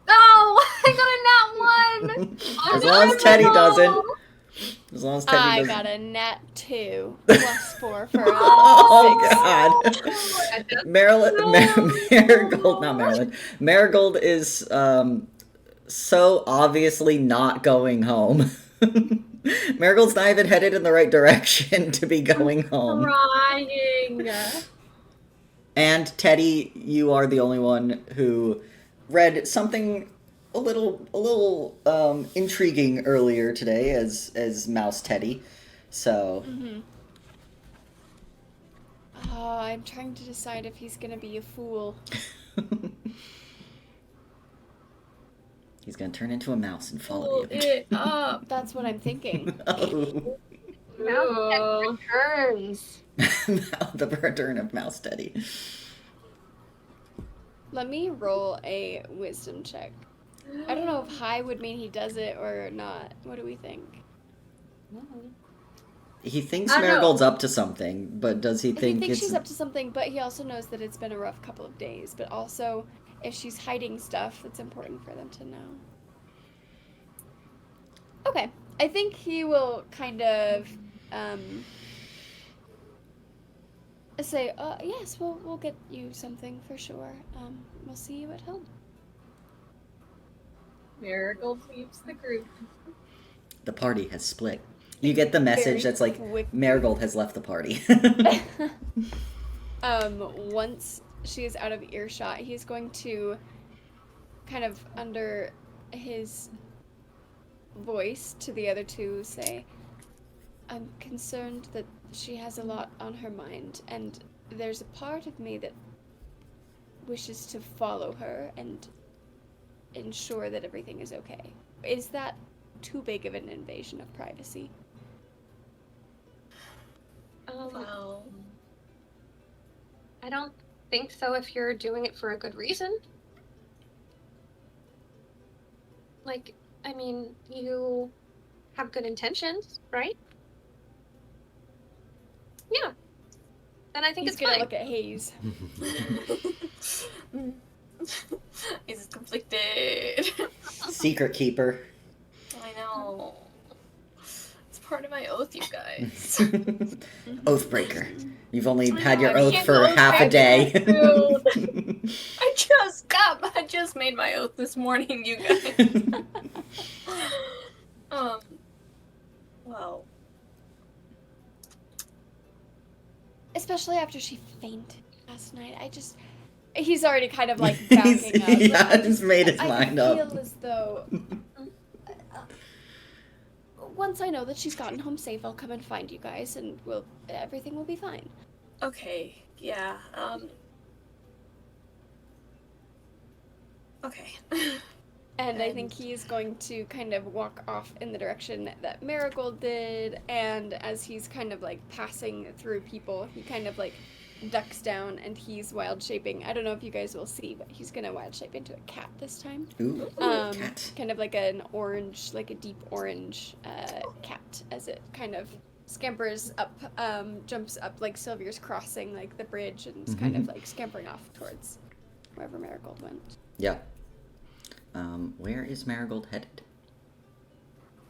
Oh, I got a nat one. As long as Teddy doesn't. As long as Teddy I doesn't. got a nat 2 plus 4 for a Oh 6. God! Marigold, not Maryland. Marigold is so obviously not going home. Marigold's not even headed in the right direction to be going home. Crying. And Teddy, you are the only one who read something a little intriguing earlier today as Mouse Teddy. So Oh, I'm trying to decide if he's gonna be a fool. he's gonna turn into a mouse and follow you. It up. That's what I'm thinking. Oh. Now Ooh. returns. The return of Mouse Teddy. Let me roll a wisdom check. I don't know if high would mean he does it or not. What do we think? He thinks I don't know. Marigold's up to something, but does he He think thinks it's she's up to something, but he also knows that it's been a rough couple of days. But also, if she's hiding stuff, it's important for them to know. Okay, I think he will kind of say, yes, we'll get you something for sure. We'll see you at home. Marigold leaves the group. the party has split? You get the message Very that's like quick. Marigold has left the party. Once she is out of earshot, he's going to kind of under his voice to the other two say, I'm concerned that she has a lot on her mind, and there's a part of me that wishes to follow her and ensure that everything is okay. Is that too big of an invasion of privacy? Well, I don't think so if you're doing it for a good reason. Like, I mean, you have good intentions, right? Yeah. Then I think He's it's gonna fine. look at Hayes. he's conflicted. Secret keeper. I know. It's part of my oath, you guys. Oathbreaker. You've only I had know, your I oath can't for go half a back day. I just made my oath this morning, you guys. Well, Especially after she fainted last night. He's already kind of like backing up. Yeah, he's made his I mind feel up. as though once I know that she's gotten home safe, I'll come and find you guys, and everything will be fine. okay, yeah, okay. And I think he's going to kind of walk off in the direction that Marigold did, and as he's kind of like passing through people, he kind of like ducks down and he's wild shaping. I don't know if you guys will see, but he's gonna wild shape into a cat this time. Ooh, cat. Kind of like an orange, like a deep orange cat, as it kind of scampers up, jumps up like Sylvia's crossing like the bridge and is kind of like scampering off towards wherever Marigold went. Yeah. Where is Marigold headed?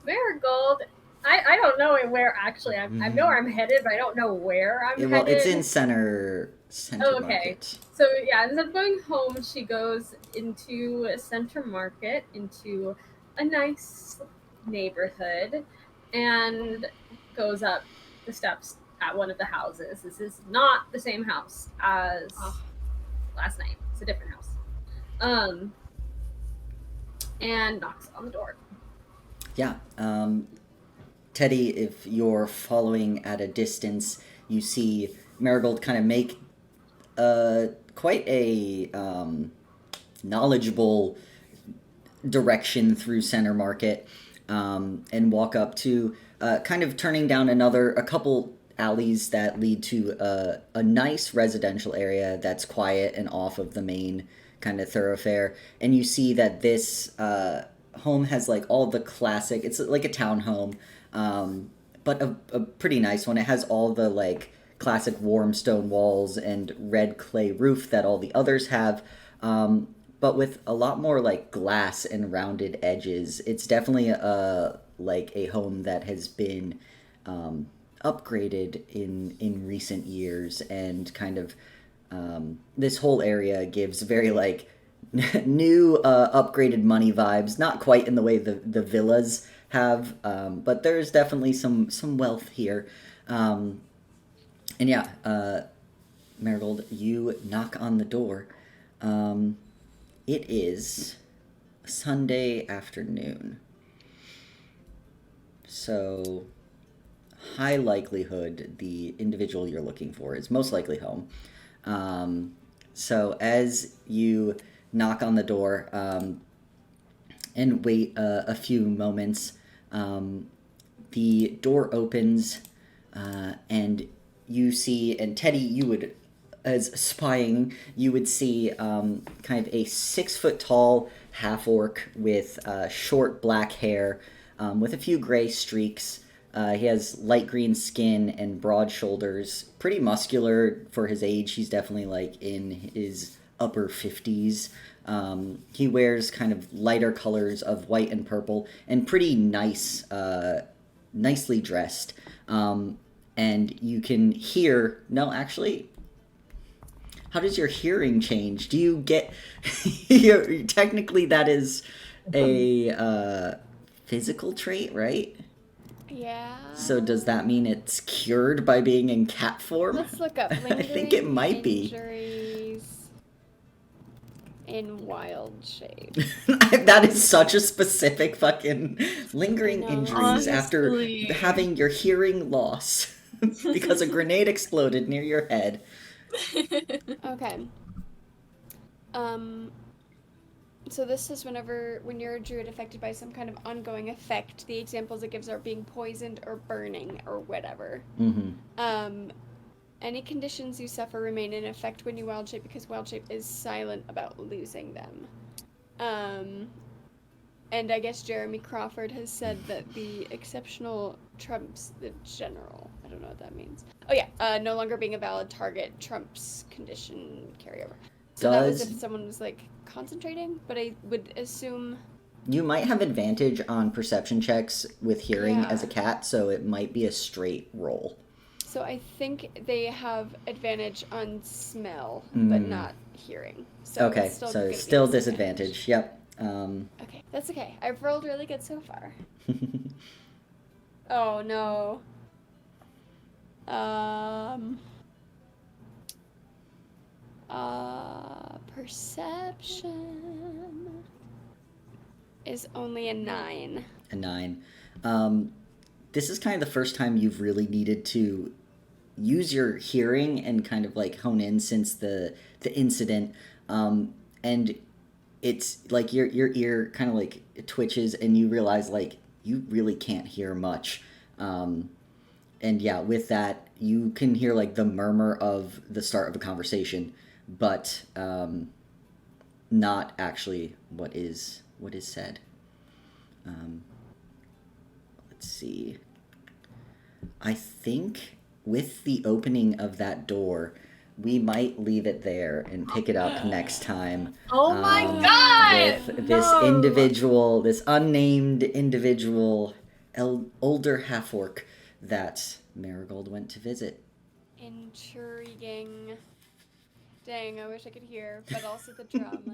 Marigold, I don't know where actually. I know where I'm headed, but I don't know where I'm Well, headed. it's in center Oh, okay. market. So yeah, instead of going home, she goes into Center Market, into a nice neighborhood, and goes up the steps at one of the houses. This is not the same house as last night. It's a different house. And knocks on the door. Yeah. Teddy, if you're following at a distance, you see Marigold kind of make quite a knowledgeable direction through Center Market, and walk up to kind of turning down a couple alleys that lead to a nice residential area that's quiet and off of the main kind of thoroughfare. And you see that this home has like all the classic, it's like a townhome, but a pretty nice one. It has all the like classic warm stone walls and red clay roof that all the others have, but with a lot more like glass and rounded edges. It's definitely like a home that has been upgraded in recent years, and kind of this whole area gives very like new upgraded money vibes. Not quite in the way the villas have, but there's definitely some wealth here. And yeah, Marigold, you knock on the door. It is Sunday afternoon, so high likelihood the individual you're looking for is most likely home. So as you knock on the door and wait a few moments, the door opens, and you see, and Teddy, you would, as spying, you would see kind of a 6 foot tall half orc with short black hair, with a few gray streaks. He has light green skin and broad shoulders, pretty muscular for his age. He's definitely like in his upper 50s. He wears kind of lighter colors of white and purple, and pretty nice, nicely dressed. And you can hear, no, actually, how does your hearing change? Do you get, technically that is a physical trait, right? Yeah. So does that mean it's cured by being in cat form? Let's look up lingering I think it might be. injuries in wild shape. That is such a specific fucking lingering I know. injuries after Honestly. having your hearing loss because a grenade exploded near your head. Okay. So this is when you're a druid affected by some kind of ongoing effect, the examples it gives are being poisoned or burning or whatever. Mm-hmm. Any conditions you suffer remain in effect when you wild shape, because wild shape is silent about losing them. And I guess Jeremy Crawford has said that the exceptional trumps the general. I don't know what that means. Oh yeah, no longer being a valid target trumps condition carryover. So that was if someone was like concentrating, but I would assume You might have advantage on perception checks with hearing Yeah. as a cat, so it might be a straight roll. so. I think they have advantage on smell, but not hearing. So Okay, it's so gonna be still a disadvantage. Yep. Okay, that's okay. I've rolled really good so far. Oh no. Perception is only a 9. A 9. This is kind of the first time you've really needed to use your hearing and kind of like hone in since the incident. And it's like your ear kind of like twitches, and you realize like you really can't hear much. And yeah, with that, you can hear like the murmur of the start of a conversation, but not actually what is said. Let's see. I think with the opening of that door, we might leave it there and pick it up next time. Oh my god! With this No! individual, this unnamed individual, older half-orc that Marigold went to visit. Intriguing. Dang, I wish I could hear, but also the drama.